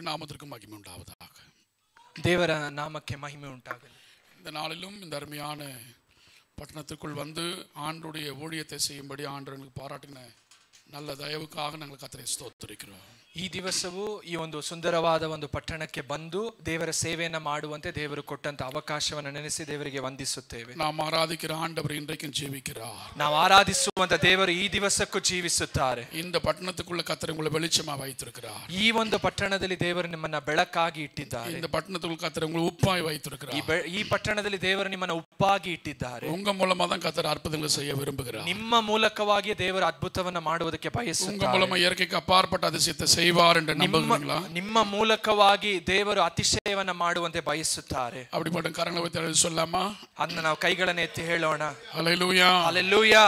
நாமத்திற்கு மகிமை உண்டாவதாக. ದೇವರ ನಾಮಕ್ಕೆ ಮಹಿಮೆ ಉಂಟಾಗಲಿ. இந்த நாளிலும் இந்த அருமையான பட்டணத்திற்குள் வந்து ஆண்டருடைய ஊழியத்தை செய்யும்படி ஆண்டவனுக்கு பாராட்டின நல்ல தயவுக்காக நாங்கள் கர்த்தரை ஸ்தோத்திரிக்கிறோம். ಈ ದಿವಸವೂ ಈ ಒಂದು ಸುಂದರವಾದ ಒಂದು ಪಟ್ಟಣಕ್ಕೆ ಬಂದು ದೇವರ ಸೇವೆಯನ್ನು ಮಾಡುವಂತೆ ದೇವರು ಕೊಟ್ಟಂತ ಅವಕಾಶವನ್ನು ನೆನೆಸಿ ದೇವರಿಗೆ ವಂದಿಸುತ್ತೇವೆ. நாம் ஆராதிக்கிற ஆண்டவர் இன்றைக்கும் ஜீவிக்கிறார். ನಾವು ಆರಾಧಿಸುವಂತ ದೇವರು ಈ ದಿವಸಕ್ಕೂ ಜೀವಿಸುತ್ತಾರೆ. இந்த பட்டணத்துக்குள்ள கர்த்தர் உங்களை வெளிச்சமா வைத்திருக்கிறார். ಈ ಒಂದು ಪಟ್ಟಣದಲ್ಲಿ ದೇವರು ನಿಮ್ಮನ್ನ ಬೆಳಕಾಗಿ ಇಟ್ಟಿದ್ದಾರೆ. இந்த பட்டணத்துக்குள்ள கர்த்தர் உங்களை உப்பாய் வைத்திருக்கிறார். ಈ ಪಟ್ಟಣದಲ್ಲಿ ದೇವರು ನಿಮ್ಮನ್ನ ಉಪ್ಪಾಗಿ ಇಟ್ಟಿದ್ದಾರೆ. உங்க மூலமா தான் கர்த்தர் அற்புதங்களை செய்ய விரும்புகிறார். ನಿಮ್ಮ ಮೂಲಕವಾಗಿ ದೇವರು ಅದ್ಭುತವನ್ನು ಮಾಡುವುದಕ್ಕೆ ಬಯಸುತ್ತಾರೆ. உங்க மூலமா இயற்கைக்கு அப்பாற்பட்ட அதிசயத்தை செய்வார் என்று நம்புகிறீங்களா? ನಿಮ್ಮ ಮೂಲಕವಾಗಿ ದೇವರು ಅತಿಶಯವನ್ನು ಮಾಡುವಂತೆ ಬಯಸುತ್ತಾರೆ. அப்படிப்பட்ட கரங்களை வைத்து சொல்லாமா? ಅದನ್ನ ನಾವು ಕೈಗಳನ್ನು ಎತ್ತಿ ಹೇಳೋಣ. ஹல்லேலூயா, ஹல்லேலூயா.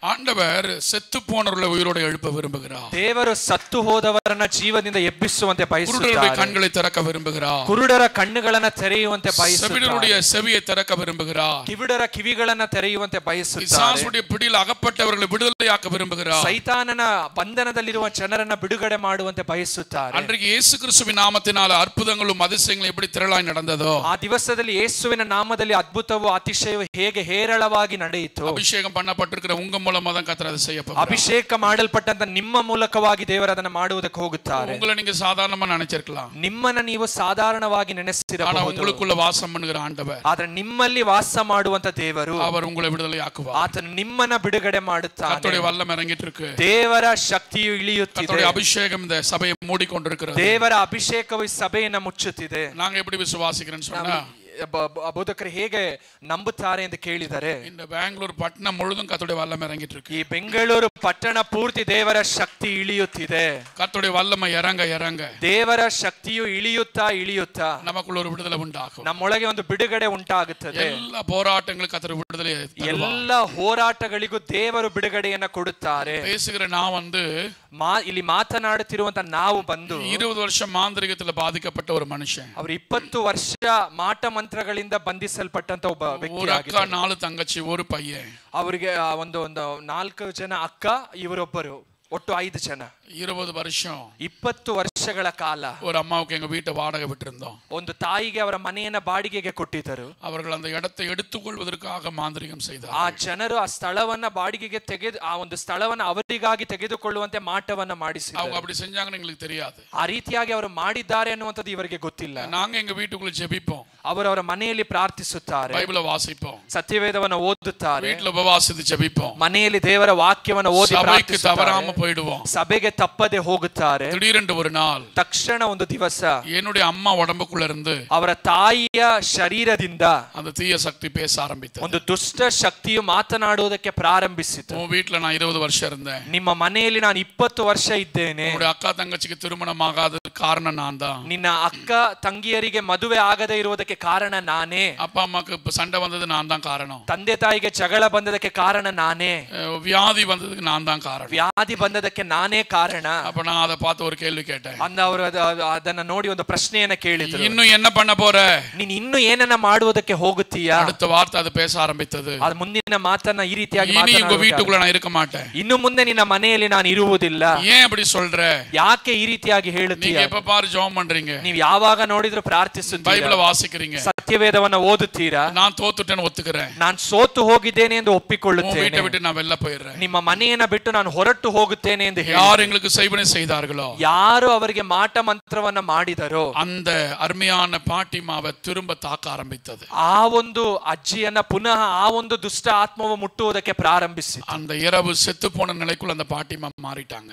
ஆண்டவர் செத்து போனவர்களை உயிரோடு எழுப்ப விரும்புகிறார். ದೇವರು ಸತ್ತು ಹೋದವರನ್ನ ಜೀವದಿಂದ ಎಬ್ಬಿಸುವಂತೆ ಬಯಸುತ್ತಾರೆ. குருடருடைய கண்களை திறக்க விரும்புகிறார். ಕುರುಡರ ಕಣ್ಣುಗಳನ್ನು ತೆರೆಯುವಂತೆ ಬಯಸುತ್ತಾರೆ. செவிடருடைய செவியை திறக்க விரும்புகிறார். ಕಿವಿಡರ ಕಿವಿಗಳನ್ನು ತೆರೆಯುವಂತೆ ಬಯಸುತ್ತಾರೆ. பிசாசுடைய பிடியில் அகப்பட்டவர்களை விடுதலையாக்க விரும்புகிறார். ಸೈತಾನನ ಬಂಧನದಲ್ಲಿರುವ ಜನರನ್ನ ಬಿಡುಗಡೆ ಮಾಡುವಂತೆ ಬಯಸುತ್ತಾರೆ. அன்றைக்கு இயேசு கிறிஸ்துவின் நாமத்தினால் அற்புதங்களும் அதிசயங்களும் எப்படி திரளாய் நடந்ததோ, ಆ ದಿವಸದಲ್ಲಿ ಯೇಸುವಿನ ನಾಮದಲ್ಲಿ ಅದ್ಭುತವೂ ಅತಿಶಯವೂ ಹೇಗೆ ಹೇರಳವಾಗಿ ನಡೆಯಿತು, அபிஷேகம் பண்ணப்பட்டிருக்கிற உங்க மூலமா தான் கர்த்தர் அதை செய்ய போகிறார். ಅಭಿಷೇಕ ಮಾಡಲ್ಪಟ್ಟಂತ ನಿಮ್ಮ ಮೂಲಕವಾಗಿ ದೇವರು ಅದನ್ನು ಮಾಡುವುದಕ್ಕೆ ಹೋಗುತ್ತಾರೆ. உங்களை நீங்க சாதாரணமா நினைச்சிருக்கலாம், ನಿಮ್ಮನ್ನ ನೀವು ಸಾಧಾರಣವಾಗಿ ஆனா ನೆನೆಸಿರಬಹುದು. உங்களுக்குள்ள வாசம் பண்ணுகிற ஆண்டவர், ಆದ್ರೆ ನಿಮ್ಮಲ್ಲಿ ವಾಸ ಮಾಡುವಂತ ದೇವರು, அவர் உங்களை விடுதலையாக்குவார். ಆತನು ನಿಮ್ಮನ್ನ ಬಿಡುಗಡೆ ಮಾಡುತ್ತಾನೆ. கர்த்தருடைய வல்லமை இறங்கிட்டு இருக்கு. ದೇವರ ಶಕ್ತಿಯು ಇಳಿಯುತ್ತಿದೆ. கர்த்தருடைய அபிஷேகம் இந்த சபையை மூடிக்கொண்டிருக்கிறது. ದೇವರ ಅಭಿಷೇಕವು ಸಭೆಯನ್ನು ಮುಚ್ಚುತ್ತಿದೆ. நாங்க எப்படி விசுவாசிக்கிறேன்னு சொன்னா, ಬೋಧಕರು ಹೇಗೆ ನಂಬುತ್ತಾರೆ ಎಂದು ಕೇಳಿದರೆ, இந்த பெங்களூர் பட்டணம் முழுதும் கர்த்தருடைய வல்லமை இறங்கிட்டு இருக்கு. ಈ ಬೆಂಗಳೂರು ಪಟ್ಟಣ ಪೂರ್ತಿ ದೇವರ ಶಕ್ತಿ ಇಳಿಯುತ್ತಿದೆ. கர்த்தருடைய வல்லமை இறங்க இறங்க ದೇವರ ಶಕ್ತಿಯು ಇಳಿಯುತ್ತಾ ಇಳಿಯುತ್ತಾ நமக்குள்ள ஒரு விடுதலை உண்டாகும். ನಮ್ಮೊಳಗೆ ಒಂದು ಬಿಡುಗಡೆ ಉಂಟಾಗುತ್ತದೆ. எல்லா போராட்டங்களுக்கும் கர்த்தர் விடுதலை தருவார். ಎಲ್ಲ ಹೋರಾಟಗಳಿಗೂ ದೇವರು ಬಿಡುಗಡೆಯನ್ನ ಕೊಡುತ್ತಾರೆ. பேசுகிற நான் வந்து ಇಲ್ಲಿ ಮಾತನಾಡುತ್ತಿರುವಂತ ನಾವು ಬಂದು 20 வருஷம் மாந்திரிகத்துல பாதிக்கப்பட்ட ஒரு மனுஷன். ಅವರು 20 ವರ್ಷ ಮಾಟ ಮಂತ್ರಗಳಿಂದ ಬಂಧಿಸಲ್ಪಟ್ಟಂತ ಒಬ್ಬ ವ್ಯಕ್ತಿ. ஒரு அக்கா, 4 தங்கச்சி, ஒரு பையன். ಅವರಿಗೆ ಒಂದು 4 ಜನ ಅಕ್ಕ, ಇವರೊಬ್ಬರು, ಒಟ್ಟು 5 ಜನ. 20 வருஷம் 20 ವರ್ಷಗಳ ಕಾಲ ஒரு அம்மாவுக்கு எங்க வீட்டை வாடகை விட்டிருந்தோம். ಒಂದು ತಾಯಿಗೆ ಅವರ ಮನೆಯನ್ನ ಬಾಡಿಗೆಗೆ ಕೊಟ್ಟಿದ್ದರು. அவர்கள் அந்த இடத்தை எடுத்துக்கொள்வதற்காக மாந்திரிகம் செய்தார். ಆ ಜನರು ಆ ಸ್ಥಳವನ್ನ ಬಾಡಿಗೆಗೆ ಆ ಒಂದು ಸ್ಥಳವನ್ನ ಅವರಿಗಾಗಿ ತೆಗೆದುಕೊಳ್ಳುವಂತೆ ಮಾಟವನ್ನ ಮಾಡಿಸಿದರು. அவங்க அப்படி செஞ்சாங்கன்னு எங்களுக்கு தெரியாது. ಆ ರೀತಿಯಾಗಿ ಅವರು ಮಾಡಿದ್ದಾರೆ ಅನ್ನುವಂಥದ್ದು ಇವರಿಗೆ ಗೊತ್ತಿಲ್ಲ. நாங்க எங்க வீட்டுக்குள்ள ஜெபிப்போம், ಅವರವರ ಮನೆಯಲ್ಲಿ ಪ್ರಾರ್ಥಿಸುತ್ತಾರೆ, பைபிளை வாசிப்போம், ಸತ್ಯವೇದವನ್ನು ಓದುತ್ತಾರೆ, வீட்டுல உபவாசித்து ஜெபிப்போம், ಮನೆಯಲ್ಲಿ ದೇವರ ವಾಕ್ಯವನ್ನು ಓದಿ சபைக்கு தவறாம போயிடுவோம், ಸಭೆಗೆ ತಪ್ಪದೆ ಹೋಗುತ್ತಾರೆ. திடீரென்று ஒரு நாள் ತಕ್ಷಣ ಒಂದು ದಿವಸ என்னுடைய அம்மா உடம்புக்குள்ள இருந்து ಅವರ ತಾಯಿಯ ಶರೀರದಿಂದ அந்த தீய சக்தி பேச ஆரம்பித்தது. ಒಂದು ದುಷ್ಟ ಶಕ್ತಿಯು ಮಾತನಾಡುವುದಕ್ಕೆ ಪ್ರಾರಂಭಿಸಿತು. உன் வீட்டுல நான் 20 வருஷம் இருந்தேன், ನಿಮ್ಮ ಮನೆಯಲ್ಲಿ ನಾನು 20 ವರ್ಷ ಇದ್ದೇನೆ, உன்னுடைய அக்கா தங்கச்சிக்கு திருமணம் ஆகாதது காரணம் நான் தான், ನಿನ್ನ ಅಕ್ಕ ತಂಗಿಯರಿಗೆ ಮದುವೆ ಆಗದೇ ಇರುವುದಕ್ಕೆ ಕಾರಣ ನಾನೇ, அப்பா அம்மாக்கு சண்டை வந்தது நான் தான் காரணம், ತಂದೆ ತಾಯಿಗೆ ಜಗಳ ಬಂದದಕ್ಕೆ ಕಾರಣ ನಾನೇ, வியாதி வந்ததுக்கு நான் தான் காரணம், ವ್ಯಾಧಿ ಬಂದದಕ್ಕೆ ನಾನೇ ಕಾರಣ. அப்ப நான் அதை பார்த்து ஒரு கேள்வி கேட்டேன். ಅಂದ ಅವರು ಅದನ್ನ ನೋಡಿ ಒಂದು ಪ್ರಶ್ನೆಯನ್ನ ಕೇಳಿದ್ರು, இன்னும் என்ன பண்ண போற, ನೀನು ಇನ್ನು ಏನನ್ನ ಮಾಡುವುದಕ್ಕೆ ಹೋಗುತ್ತೀಯಾ? அடுத்த வார்த்தை அது பேச ஆரம்பித்தது. ಅದು ಮುಂದಿನ ಮಾತನ್ನ ಈ ರೀತಿಯಾಗಿ இனி உங்க வீட்டுக்குள்ள நான் இருக்க மாட்டேன், ಇನ್ನು ಮುಂದೆ ನಿನ್ನ ಮನೆಯಲ್ಲಿ ನಾನು ಇರುವುದಿಲ್ಲ. ஏன் அப்படி சொல்ற, ಯಾಕೆ ಈ ರೀತಿಯಾಗಿ நீங்க ಹೇಳುತ್ತೀಯ? எப்ப பாரு ஜெபம் பண்றீங்க, ನೀವು ಯಾವಾಗ ನೋಡಿದ್ರು ಪ್ರಾರ್ಥಿಸುತ್ತೀರಾ, பைபிளை வாசிக்கிறீங்க, ಸತ್ಯವೇದವನ್ನ ಓದುತ್ತೀರಾ, நான் தோத்துட்டேன்னு ஒத்துக்கிறேன், ನಾನು ಸೋತು ಹೋಗಿದ್ದೇನೆ ಎಂದು உன் ಒಪ್ಪಿಕೊಳ್ಳುತ್ತೇನೆ, வீட்டை விட்டு நான் வெளில போயிடுறேன், ನಿಮ್ಮ ಮನೆಯನ್ನ ಬಿಟ್ಟು ನಾನು ಹೊರಟು ಹೋಗುತ್ತೇನೆ ಎಂದು ಹೇಳಿ, யார் எங்களுக்கு செய்வனை செய்தார்களோ, ಯಾರು ಅವರಿಗೆ ಮಾಟ ಮಂತ್ರವನ್ನ ಮಾಡಿದರೋ அந்த அருமையான பாட்டிமாவை திரும்ப தாக்க ஆரம்பித்தது. ಆ ಒಂದು ಅಜ್ಜಿಯನ್ನ ಪುನಃ ಆ ಒಂದು ದುಷ್ಟ ಆತ್ಮವು ಮುಟ್ಟುವುದಕ್ಕೆ ಪ್ರಾರಂಭಿಸಿತು. அந்த இரவு செத்து போன நிலைக்குள்ள அந்த பாட்டிமா மாறிட்டாங்க.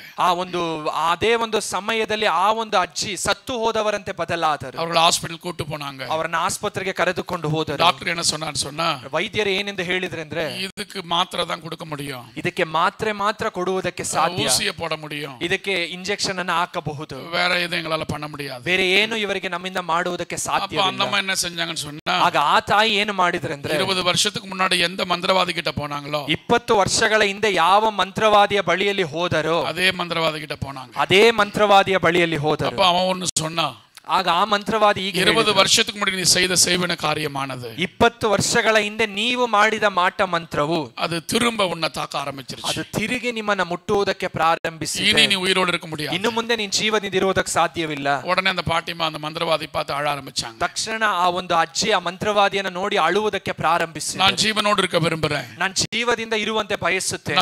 ಅದೇ ಒಂದು ಸಮಯದಲ್ಲಿ ಆ ಒಂದು ಅಜ್ಜಿ ಸತ್ತು ಹೋದವರಂತೆ ಬದಲಾದರು. அவர்கள் ஹாஸ்பிடல் கூட்டு போனாங்க. ಅವರನ್ನ ಆಸ್ಪತ್ರೆಗೆ ಕರೆದುಕೊಂಡು ಹೋದರು. டாக்டர் என்ன சொன்னான்னு சொன்னா, ವೈದ್ಯರು ಏನೆಂದು ಹೇಳಿದ್ರೆ ಅಂದ್ರೆ, இதுக்கு மாத்திரை தான் கொடுக்க முடியும், ಇದಕ್ಕೆ ಮಾತ್ರ ಕೊಡುವುದಕ್ಕೆ ಸಾಧ್ಯ, ஊசியை போட முடியும், ಇದಕ್ಕೆ ಇಂಜೆಕ್ಷನ್ ಅನ್ನು ಹಾಕಬಹುದು, வேற எதுவும் எங்களால பண்ண முடியாது. ಬೇರೆ ಏನು ಇವರಿಗೆ ನಮ್ಮಿಂದ ಮಾಡುವುದಕ್ಕೆ ಸಾಧ್ಯ. அந்த அம்மா என்ன செஞ்சாங்கன்னு சொன்னா, ಆಗ ಆ ತಾಯಿ ಏನು ಮಾಡಿದ್ರೆ ಅಂದ್ರೆ, 20 வருஷத்துக்கு முன்னாடி எந்த மந்திரவாதி கிட்ட போனாங்களோ, 20 ವರ್ಷಗಳ ಹಿಂದೆ ಯಾವ ಮಂತ್ರವಾದಿಯ ಬಳಿಯಲ್ಲಿ ಹೋದರೋ அதே மந்திரவாதி கிட்ட போனாங்க. ಅದೇ ಮಂತ್ರವಾದಿಯ ಬಳಿಯಲ್ಲಿ ಹೋದರು. அப்ப அவன் ஒன்னு சொன்னா, ಆಗ ಆ ಮಂತ್ರವಾದಿ ಈಗ 20 ವರ್ಷಕ್ಕೆ ಮುன்னாடி நீ செய்த செய்வன காரியமானது 20 ವರ್ಷಗಳ ಹಿಂದೆ ನೀವು ಮಾಡಿದ ಮಾಟ ಮಂತ್ರವು அது திரும்ப உன்னை தாக்க ஆரம்பிச்சிருச்சு. ಅದು ತಿರುಗಿ ನಿಮ್ಮನ್ನ ಮುಟ್ಟುವುದಕ್ಕೆ ಪ್ರಾರಂಭಿಸಿದೆ. இனி நீ உயிரோடு இருக்க முடியாது. ಇನ್ನು ಮುಂದೆ ನೀನು ಜೀವದಿಂದ ಇರುವುದಕ್ಕೆ ಸಾಧ್ಯವಿಲ್ಲ. உடனே அந்த பாட்டிமா அந்த மந்திரவாதி பார்த்து அழ ஆரம்பிச்சாங்க. ತಕ್ಷಣ ಆ ಒಂದು ಅಜ್ಜಿ ಆ ಮಂತ್ರವಾದಿಯನ್ನು ನೋಡಿ ಅಳುವುದಕ್ಕೆ ಪ್ರಾರಂಭಿಸಿದರು. நான் ஜீவனோடு இருக்க விரும்புறேன். ನಾನು ಜೀವದಿಂದ ಇರುವಂತೆ ಬಯಸುತ್ತೇನೆ.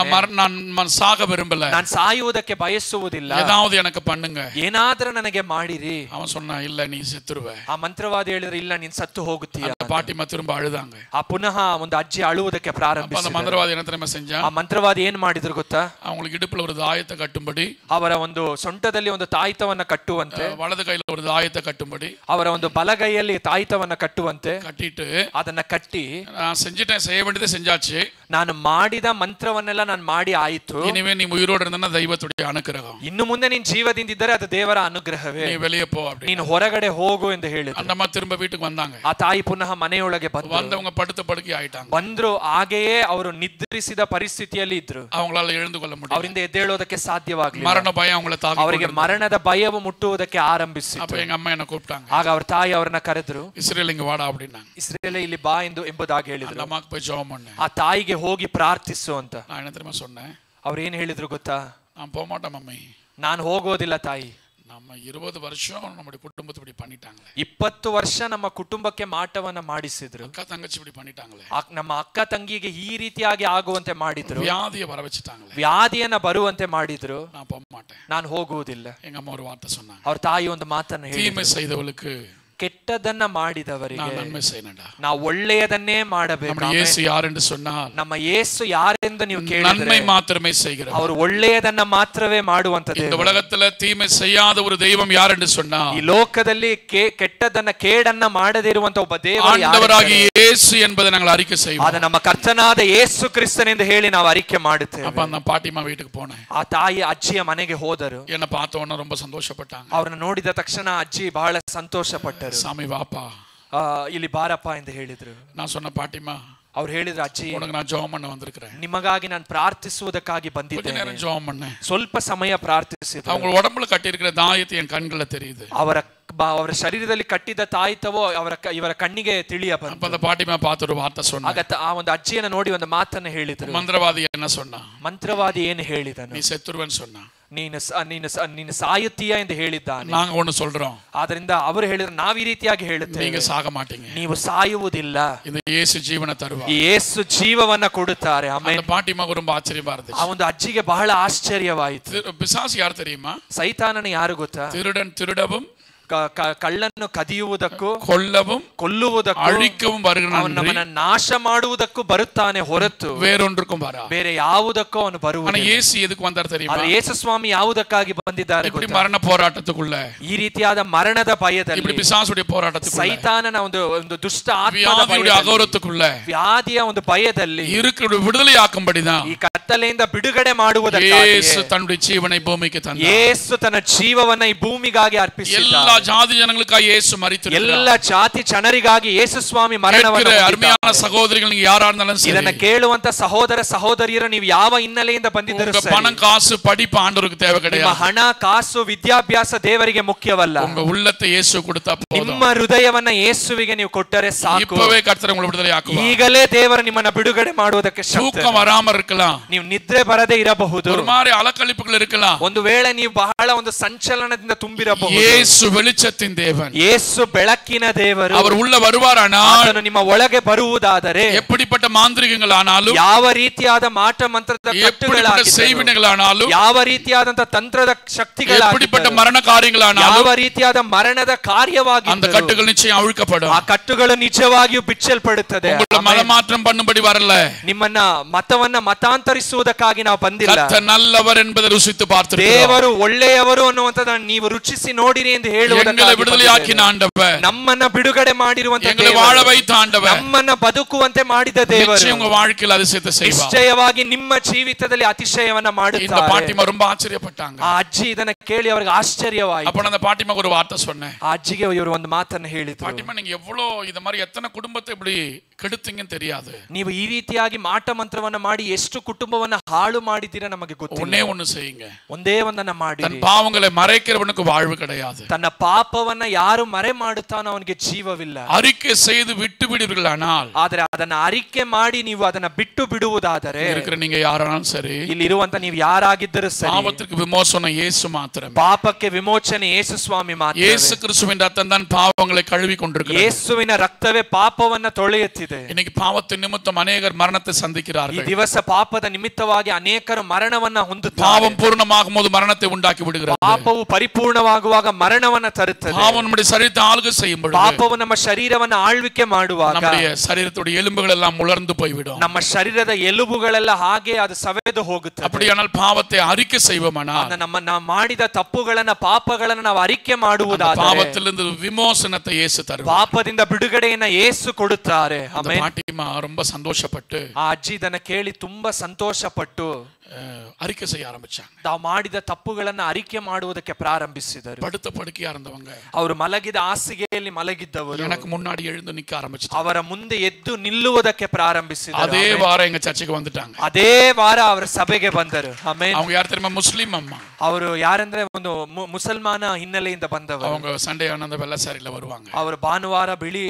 நான் சாக விரும்பல. ನಾನು ಸಾಯುವುದಕ್ಕೆ ಬಯಸುವುದಿಲ್ಲ. ஏதாவது எனக்கு பண்ணுங்க. ಏನಾದರೂ ನನಗೆ ಮಾಡಿರಿ. அவன் சொன்னா இல்ல நீ செத்துருவே. ಆ ಮಂತ್ರವಾದಿ ಹೇಳಿದ್ರೆ ಇಲ್ಲ ನೀನು ಸತ್ತು ಹೋಗುತ್ತೀಯ. அந்த பாட்டிமா திரும்ப அழுதாங்க. ಆ ಪುನಃ ಒಂದು ಅಜ್ಜಿ ಅಳುವುದಕ್ಕೆ ಪ್ರಾರಂಭಿಸಿದರು. அந்த மந்திரவாதி என்ன தெரியுமா செஞ்சான்? ಆ ಮಂತ್ರವಾದಿ ಏನು ಮಾಡಿದ್ರು ಗೊತ್ತಾ? அவங்களுக்கு இடுப்புல ஒரு தாயத்தை கட்டும்படி, ಅವರ ಒಂದು ಸೊಂಟದಲ್ಲಿ ಒಂದು ತಾಯಿತವನ್ನ ಕಟ್ಟುವಂತೆ, வலது கையில ஒரு தாயத்தை கட்டும்படி, ಅವರ ಒಂದು ಬಲಗೈಯಲ್ಲಿ ತಾಯಿತವನ್ನ ಕಟ್ಟುವಂತೆ கட்டிட்டு ಅದನ್ನ ಕಟ್ಟಿ, நான் செஞ்சிட்டேன், செய்ய வேண்டியதை செஞ்சாச்சு, ನಾನು ಮಾಡಿದ ಮಂತ್ರವನ್ನೆಲ್ಲ ನಾನು ಮಾಡಿ ಆಯಿತು, இனிமே நீ உயிரோடு இருந்தா தெய்வத்துடைய அனுகிரகம், ಇನ್ನು ಮುಂದೆ ನೀನು ಜೀವದಿಂದ ಇದ್ದರೆ ಅದು ದೇವರ ಅನುಗ್ರಹವೇ, நீ வெளியே போ அப்படி, ನೀನು ಹೊರಗಡೆ ಹೋಗು ಎಂದು ಹೇಳಿದ್ರು. அந்த அம்மா திரும்ப வீட்டுக்கு வந்தாங்க. ಆ ತಾಯಿ ಪುನಃ ಮನೆಯೊಳಗೆ ಬಂದ್ರು. வந்தவங்க படுத்த படுக்கை ஆயிட்டாங்க. ಬಂದ್ರು, ಹಾಗೆಯೇ ಅವರು ನಿದ್ರಿಸಿದ ಪರಿಸ್ಥಿತಿಯಲ್ಲಿ ಇದ್ರು. அவங்களால எழுந்து கொள்ள முடியல. ಅವರಿಂದ ಎದ್ದೇಳೋದಕ್ಕೆ ಸಾಧ್ಯವಾಗಲಿಲ್ಲ. மரண பயம் அவங்கள தாக்கி ಅವರಿಗೆ ಮರಣದ ಭಯವು ಮುಟ್ಟುವುದಕ್ಕೆ ಆರಂಭಿಸಿತು. அப்ப எங்க அம்மா என்ன கூப்பிட்டாங்க. ಆಗ ಅವ್ರ ತಾಯಿ ಅವರನ್ನ ಕರೆದ್ರು. இஸ்ரேல் இங்க வாடா அப்படின்னாங்க. ಇಸ್ರೇಲೇ ಇಲ್ಲಿ ಬಾ ಎಂಬುದಾಗಿ ಹೇಳಿದ್ರು. அந்த அம்மாக்கு போய் ஜெபம் பண்ணேன். ಆ ತಾಯಿಗೆ ಹೋಗಿ ಪ್ರಾರ್ಥಿಸು ಅಂತ. நான் என்ன தெரியுமா சொன்னேன்? ಅವ್ರು ಏನ್ ಹೇಳಿದ್ರು ಗೊತ್ತಾ? நான் போக மாட்டேன் மம்மி, ನಾನು ಹೋಗೋದಿಲ್ಲ ತಾಯಿ. நம்ம 20 வருஷம் நம்முடைய குடும்பத்தை இப்படி பண்ணிட்டாங்களே, 20 ವರ್ಷ ನಮ್ಮ ಕುಟುಂಬಕ್ಕೆ ಮಾಟವನ್ನ ಮಾಡಿಸಿದ್ರು. அக்கா தங்கச்சி இப்படி பண்ணிட்டாங்களே, ನಮ್ಮ ಅಕ್ಕ ತಂಗಿಗೆ ಈ ರೀತಿಯಾಗಿ ಆಗುವಂತೆ ಮಾಡಿದ್ರು, வியாதியை வர வச்சுட்டாங்களே, ವ್ಯಾಧಿಯನ್ನ ಬರುವಂತೆ ಮಾಡಿದ್ರು. நான் போக மாட்டேன். ನಾನು ಹೋಗುವುದಿಲ್ಲ. எங்க அம்மா ஒரு வார்த்தை சொன்னாங்க. ಅವ್ರ ತಾಯಿ ಒಂದು ಮಾತನ್ನ தீமை ಹೇಳಿದ್ರು. செய்தவளுக்கு ಕೆಟ್ಟದನ್ನ ಮಾಡಿದವರಿಗೆ நான் நன்மை செய்யணும்டா. ನಾವು ಒಳ್ಳೆಯದನ್ನೇ ಮಾಡಬೇಕು. நம்ம இயேசு யார் என்று சொன்னால் ನಮ್ಮ ಯೇಸು ಯಾರೆಂದು ನೀವು ಕೇಳಿದ್ರೆ நன்மை மாத்திரமே செய்கிறார். ಅವರು ಒಳ್ಳೆಯದನ್ನ ಮಾತ್ರವೇ ಮಾಡುವಂತ இந்த ದೇವರು. உலகத்துல தீமை செய்யாத ஒரு தெய்வம் யார் என்று சொன்னால் ಈ ಲೋಕದಲ್ಲಿ ಕೆಟ್ಟದನ್ನ ಕೇಡನ್ನ ಮಾಡದೇ ಇರುವಂತ ಒಬ್ಬ ದೇವರು ஆண்டவராகிய இயேசு என்பதை நாங்கள் அறிக்கை செய்வோம். ಆದ ನಮ್ಮ ಕರ್ತನಾದ ಯೇಸು ಕ್ರಿಸ್ತನೆಂದು ಹೇಳಿ ನಾವು ಅರಿಕೆ ಮಾಡುತ್ತೇವೆ. அப்ப அந்த பாட்டிமா வீட்டுக்கு போனேன். ಆ ತಾಯಿ ಅಜ್ಜಿಯ ಮನೆಗೆ ಹೋದರು. என்ன பார்த்த உடனே ரொம்ப சந்தோஷப்பட்டாங்க. ಅವ್ರನ್ನ ನೋಡಿದ ತಕ್ಷಣ ಅಜ್ಜಿ ಬಹಳ ಸಂತೋಷ ಪಟ್ಟರು. சாமி வாப்பா, ಇಲ್ಲಿ ಬಾರಪ್ಪ ಎಂದು ಹೇಳಿದ್ರು. நான் சொன்ன பாட்டிமா, ಅವ್ರು ಹೇಳಿದ್ರು, ಅಜ್ಜಿ உனக்கு நான் ஜெபம் பண்ண வந்திருக்கிறேன். ನಿಮಗಾಗಿ ನಾನು ಪ್ರಾರ್ಥಿಸುವುದಕ್ಕಾಗಿ கொஞ்ச ಬಂದಿದ್ದೇನೆ. நேரம் ஜெபம் பண்ணேன். ಸ್ವಲ್ಪ ಸಮಯ ಪ್ರಾರ್ಥಿಸಿದ್ರು. அவங்க உடம்புல கட்டி இருக்கிற தாயத்தை என் கண்கள்ல தெரியுது. ಅವರ ಶರೀರದಲ್ಲಿ ಕಟ್ಟಿದ ತಾಯಿತವೋ ಇವರ ಕಣ್ಣಿಗೆ ತಿಳಿಯ ಬಂತು. அப்ப அந்த பாட்டிமா பார்த்து ஒரு வார்த்தை சொன்னாங்க. ಆಗ ಆ ಒಂದು ಅಜ್ಜಿಯನ್ನ ನೋಡಿ ಒಂದು ಮಾತನ್ನ ಹೇಳಿದ್ರು. மந்திரவாதி என்ன சொன்னா? ಮಂತ್ರವಾದಿ ಏನು ಹೇಳಿದನು? நீ செத்துருவேன்னு சொன்னா. ನೀನು ಸಾಯುತ್ತೀಯ ಎಂದು ಹೇಳಿದ್ದಾನೆ. நாங்க ஒன்னு சொல்றோம். ಆದ್ರಿಂದ ಅವರು ಹೇಳಿದ್ರು, ನಾವು ಈ ರೀತಿಯಾಗಿ ಹೇಳುತ್ತೇವೆ, நீங்க சாக மாட்டீங்க, ನೀವು ಸಾಯುವುದಿಲ್ಲ, இந்த இயேசு ஜீவனை தருவார். ಯೇಸು ಜೀವವನ್ನ ಕೊಡುತ್ತಾರೆ. அந்த பாட்டிமாக்கு ரொம்ப ஆச்சரியமா இருந்துச்சு. ಆ ಒಂದು ಅಜ್ಜಿಗೆ ಬಹಳ ಆಶ್ಚರ್ಯವಾಯಿತು. பிசாசு ಯಾರು தெரியுமா? ಸೈತಾನನ ಯಾರು ಗೊತ್ತಾ? திருடன் திருடவும் ಕಳ್ಳನ್ನು ಕದಿಯುವುದಕ್ಕೂ கொல்லுவதற்கும் அழிக்கவும் வருகிறான். ನಮ್ಮನ್ನ ನಾಶ ಮಾಡುವುದಕ್ಕೂ ಬರುತ್ತಾನೆ ಹೊರತು வேறொன்றுக்கும் வரா. ಬೇರೆ ಯಾವುದಕ್ಕೂ ಅವನು ಬರುವುದಿಲ್ಲ. ஆனா இயேசு எதுக்கு வந்தார் தெரியுமா? ಆದರೆ ಯೇಸು ಸ್ವಾಮಿ ಯಾವುದಕ್ಕಾಗಿ ಬಂದಿದ್ದಾರೆ இப்படி ಗೊತ್ತಾ? மரண போராட்டத்துக்குள்ள, ಈ ರೀತಿಯಾದ ಮರಣದ ಭಯದಲ್ಲಿ, இப்படி பிசாசுடைய போராட்டத்துக்குள்ள, ಸೈತಾನನ ಒಂದು ದುಷ್ಟ ಆತ್ಮದ வியாதியுடைய ಭಯದಲ್ಲಿ, ಅಗೌರವத்துக்குள்ள, ವ್ಯಾಧಿಯ ಒಂದು ಭಯದಲ್ಲಿ இருக்கிற விடுதலை ஆக்கும்படிதான் ಈ ಕತ್ತಲೆಯಿಂದ ಬಿಡುಗಡೆ ಮಾಡುವುದಕ್ಕಾಗಿ இயேசு தன்னுடைய ஜீவனை பூமிக்கு தந்தார். ಯೇಸು ತನ್ನ ಜೀವವನ್ನ ಈ ಭೂಮಿಗಾಗಿ ಅರ್ಪಿಸಿದ್ದಾನೆ. எல்லா ஜாதி ஜனங்களுக்காக இயேசு மரித்திருக்கிறார். ಎಲ್ಲ ಜಾತಿ ಜನರಿಗಾಗಿ ಯೇಸು ಸ್ವಾಮಿ ಮರಣವನ್ನು அருமையான சகோதரிகள், நீங்க யாரா இருந்தாலும் சரி, ಇದನ್ನ ಕೇಳುವಂತ ಸಹೋದರ ಸಹೋದರಿಯರು, ನೀವು ಯಾವ ಹಿನ್ನೆಲೆಯಿಂದ ಬಂದಿದ್ದರೂ ಸರಿ, பணம் காசு படிப்பு ஆண்டவருக்கு தேவை கிடையாது. ನಿಮ್ಮ ಹಣ ಕಾಸು ವಿದ್ಯಾಭ್ಯಾಸ ದೇವರಿಗೆ ಮುಖ್ಯವಲ್ಲ. உங்க உள்ளத்தை இயேசு கொடுத்தா போதும். ನಿಮ್ಮ ಹೃದಯವನ್ನ ಯೇಸುವಿಗೆ ನೀವು ಕೊಟ್ಟರೆ ಸಾಕು. இப்பவே கர்த்தர் உங்களை விடுதலை ஆக்குவார். ಈಗಲೇ ದೇವರು ನಿಮ್ಮನ್ನ ಬಿಡುಗಡೆ ಮಾಡುವುದಕ್ಕೆ ಶಕ್ತಿ. தூக்கம் வராம இருக்கலாம், ನೀವು ನಿದ್ರೆ ಬರದೇ ಇರಬಹುದು, ஒரு மாதிரி அலக்கழிப்புகள் இருக்கலாம், ಒಂದು ವೇಳೆ ನೀವು ಬಹಳ ಒಂದು ಸಂಚಲನದಿಂದ ತುಂಬಿರಬಹುದು. இயேசு வெளிச்சத்தின் தேவன், ಯೇಸು ಬೆಳಕಿನ ದೇವರು. அவர் உள்ள வருவாரானால், ಆತನು ನಿಮ್ಮ ಒಳಗೆ ಬರುವುದಾದರೆ, எப்படிப்பட்ட மாந்திரிகங்களானாலும், ಯಾವ ರೀತಿಯಾದ ಮಾಟ ಮಂತ್ರದ ಕಟ್ಟುಗಳಾಗಿದ್ದರೂ, செய்வினைகளானாலும், ಯಾವ ರೀತಿಯಾದಂತ ತಂತ್ರದ ಶಕ್ತಿಗಳಾಗಿದ್ದರೂ, எப்படிப்பட்ட மரண காரியங்களானாலும், ಯಾವ ರೀತಿಯಾದ ಮರಣದ ಕಾರ್ಯವಾಗಿದ್ದರೂ, அந்த கட்டுகள் நிச்சயம் அவிழ்க்கப்படும். ಆ ಕಟ್ಟುಗಳು ನಿಜವಾಗಿಯೂ ಬಿಚ್ಚಲ್ಪಡುತ್ತದೆ. உங்களை மதமாற்றம் பண்ணும்படி வரல, ನಿಮ್ಮನ್ನ ಮತವನ್ನ ಮತಾಂತರಿಸುವುದಕ್ಕಾಗಿ ನಾವು ಬಂದಿಲ್ಲ. கர்த்தர் நல்லவர் என்பதை ருசித்து பார்த்திருக்கிறோம். ದೇವರು ಒಳ್ಳೆಯವರು ಅನ್ನುವಂಥದ್ದನ್ನು ನೀವು ರುಚಿಸಿ ನೋಡಿರಿ ಎಂದು ಹೇಳುವುದಕ್ಕಾಗಿ விடுதலையாக்கின ஆண்டவர், ನಮ್ಮನ್ನ ಬಿಡುಗಡೆ ಮಾಡಿರುವಂತ எங்களை வாழ வைத்த ಆಂಡவர், ನಮ್ಮನ್ನ ಬದುಕುವಂತೆ ಮಾಡಿದ ದೇವರು நிச்சயம் உங்க வாழ்க்கையில் அதிசயத்தை செய்வார். ನಿಶ್ಚಯವಾಗಿ ನಿಮ್ಮ ಜೀವಿತದಲ್ಲಿ ಅತಿಶಯವನ್ನ இந்த ಮಾಡುತ್ತಾರೆ. பாட்டிமா ரொம்ப ஆச்சரியப்பட்டாங்க. ಆ ಅಜ್ಜಿ ಇದನ್ನ ಕೇಳಿ ಅವರಿಗೆ ಆಶ್ಚರ್ಯವಾಯಿತು. அப்ப அந்த பாட்டிமாக்கு ஒரு வார்த்தை சொன்னேன். ಆ ಅಜ್ಜಿಗೆ ಇವರು ಒಂದು ಮಾತನ್ನು ಹೇಳಿದ್ರು. பாட்டிமா, நீங்க எவ்வளவு இத மாதிரி எத்தனை குடும்பத்தை இப்படி கெடுத்தீங்கன்னு தெரியாது. ನೀವು ಈ ರೀತಿಯಾಗಿ ಮಾಟ ಮಂತ್ರವನ್ನ ಮಾಡಿ ಎಷ್ಟು ಕುಟುಂಬವನ್ನ ಹಾಳು ಮಾಡಿದ್ದೀರಾ ನಮಗೆ ಗೊತ್ತಿಲ್ಲ. ஒண்ணே ஒண்ணு செய்யுங்க. ಒಂದೇ ಒಂದನ್ನ ಮಾಡಿ. தன் பாவங்களை மறைக்கிறவனுக்கு வாழ்வு கிடையாது. ತನ್ನ ಪಾಪವನ್ನ ಯಾರು ಮರೆ ಮಾಡುತ್ತಾನೋ ಅವನಿಗೆ ಜೀವವಿಲ್ಲ. அறிக்கை செய்து விட்டு விடுவீர்களானால், ಆದರೆ ಅದನ್ನ ಅರಿಕೆ ಮಾಡಿ ನೀವು ಅದನ್ನ ಬಿಟ್ಟು ಬಿಡುವುದಾದರೆ, இருக்கிற நீங்க யாரானாலும் சரி, ಇಲ್ಲಿ ಇರುವಂತ ನೀವು ಯಾರಾಗಿದ್ದರೂ ಸರಿ, பாவத்திற்கு விமோசனம் இயேசு மாத்திரமே. ಪಾಪಕ್ಕೆ ವಿಮೋಚನೆ ಯೇಸು ಸ್ವಾಮಿ ಮಾತ್ರ. இயேசு கிறிஸ்துவின் ரத்தம் தான் பாவங்களை கழுவி கொண்டிருக்கிறது. ಯೇಸುವಿನ ರಕ್ತವೇ ಪಾಪವನ್ನ ತೊಳೆಯುತ್ತಿದೆ. இன்னைக்கு பாவத்தின் நிமித்தம் அநேகர் மரணத்தை சந்திக்கிறார்கள். ಈ ದಿವಸ ಪಾಪದ ನಿಮಿತ್ತವಾಗಿ ಅನೇಕರು ಮರಣವನ್ನ ಹೊಂದುತ್ತಾರೆ. பாவம் பூர்ணமாகும் போது மரணத்தை உண்டாக்கி விடுகிறது. ಪಾಪವು ಪರಿಪೂರ್ಣವಾಗುವಾಗ ಮರಣವನ್ನ ತರುತ್ತದೆ. பாவம் நம்முடைய சரீரத்தை ஆளுகை செய்யும் பொழுது, ಪಾಪವು ನಮ್ಮ ಶರೀರವನ್ನ ಆಳ್ವಿಕೆ ಮಾಡುವಾಗ நம்முடைய சரீரத்துடைய எலும்புகள் எல்லாம் உலர்ந்து போய்விடும். ನಮ್ಮ ಶರೀರದ ಎಲುಬುಗಳೆಲ್ಲ ಹಾಗೆ ಅದು ಸವೆದು ಹೋಗುತ್ತದೆ. அப்படியானால் பாவத்தை அறிக்கை செய்வோமானால், ನಾವು ಮಾಡಿದ ತಪ್ಪುಗಳನ್ನ ಪಾಪಗಳನ್ನ ನಾವು ಅರಿಕೆ ಮಾಡುವುದಾದರೆ, பாவத்திலிருந்து விமோசனத்தை இயேசு தருவார். ಪಾಪದಿಂದ ಬಿಡುಗಡೆಯನ್ನ ಯೇಸು ಕೊಡುತ್ತಾರೆ. ಆಮೆನ್. பாட்டிமா ரொம்ப சந்தோஷப்பட்டு ಆ ಅಜ್ಜಿ ಇದನ್ನ ಕೇಳಿ ತುಂಬಾ ಸಂತೋಷಪಟ್ಟು அறிக்கை செய்ய ஆரம்பிச்சாங்க. ತಾವು ಮಾಡಿದ ತಪ್ಪುಗಳನ್ನ ಅರಿಕೆ ಮಾಡುವುದಕ್ಕೆ ಪ್ರಾರಂಭಿಸಿದರು. படுத்த படுக்கையா இருந்தவங்க, ಅವರು ಮಲಗಿದ ಹಾಸಿಗೆಯಲ್ಲಿ ಮಲಗಿದ್ದವರು எனக்கு முன்னாடி எழுந்து நிக்க ஆரம்பிச்சாங்க. ಅವರ ಮುಂದೆ ಎದ್ದು ನಿಲ್ಲುವುದಕ್ಕೆ ಪ್ರಾರಂಭಿಸಿದರು. அதே வாரம் எங்க சர்ச்சுக்கு வந்துட்டாங்க. ಅದೇ ವಾರ ಅವರ ಸಭೆಗೆ ಬಂದರು. ಆಮೆನ್. அவங்க ಯಾರು தெரியுமா? முஸ்லிம் அம்மா. ಅವರು ಯಾರಂದ್ರೆ ಒಂದು ಮುಸಲ್ಮಾನ ಹಿನ್ನೆಲೆಯಿಂದ ಬಂದವರು. அவங்க சண்டே ஆன அந்த வெள்ளை சாரியில வருவாங்க. ಅವರು ಭಾನುವಾರ ಬಿಳಿ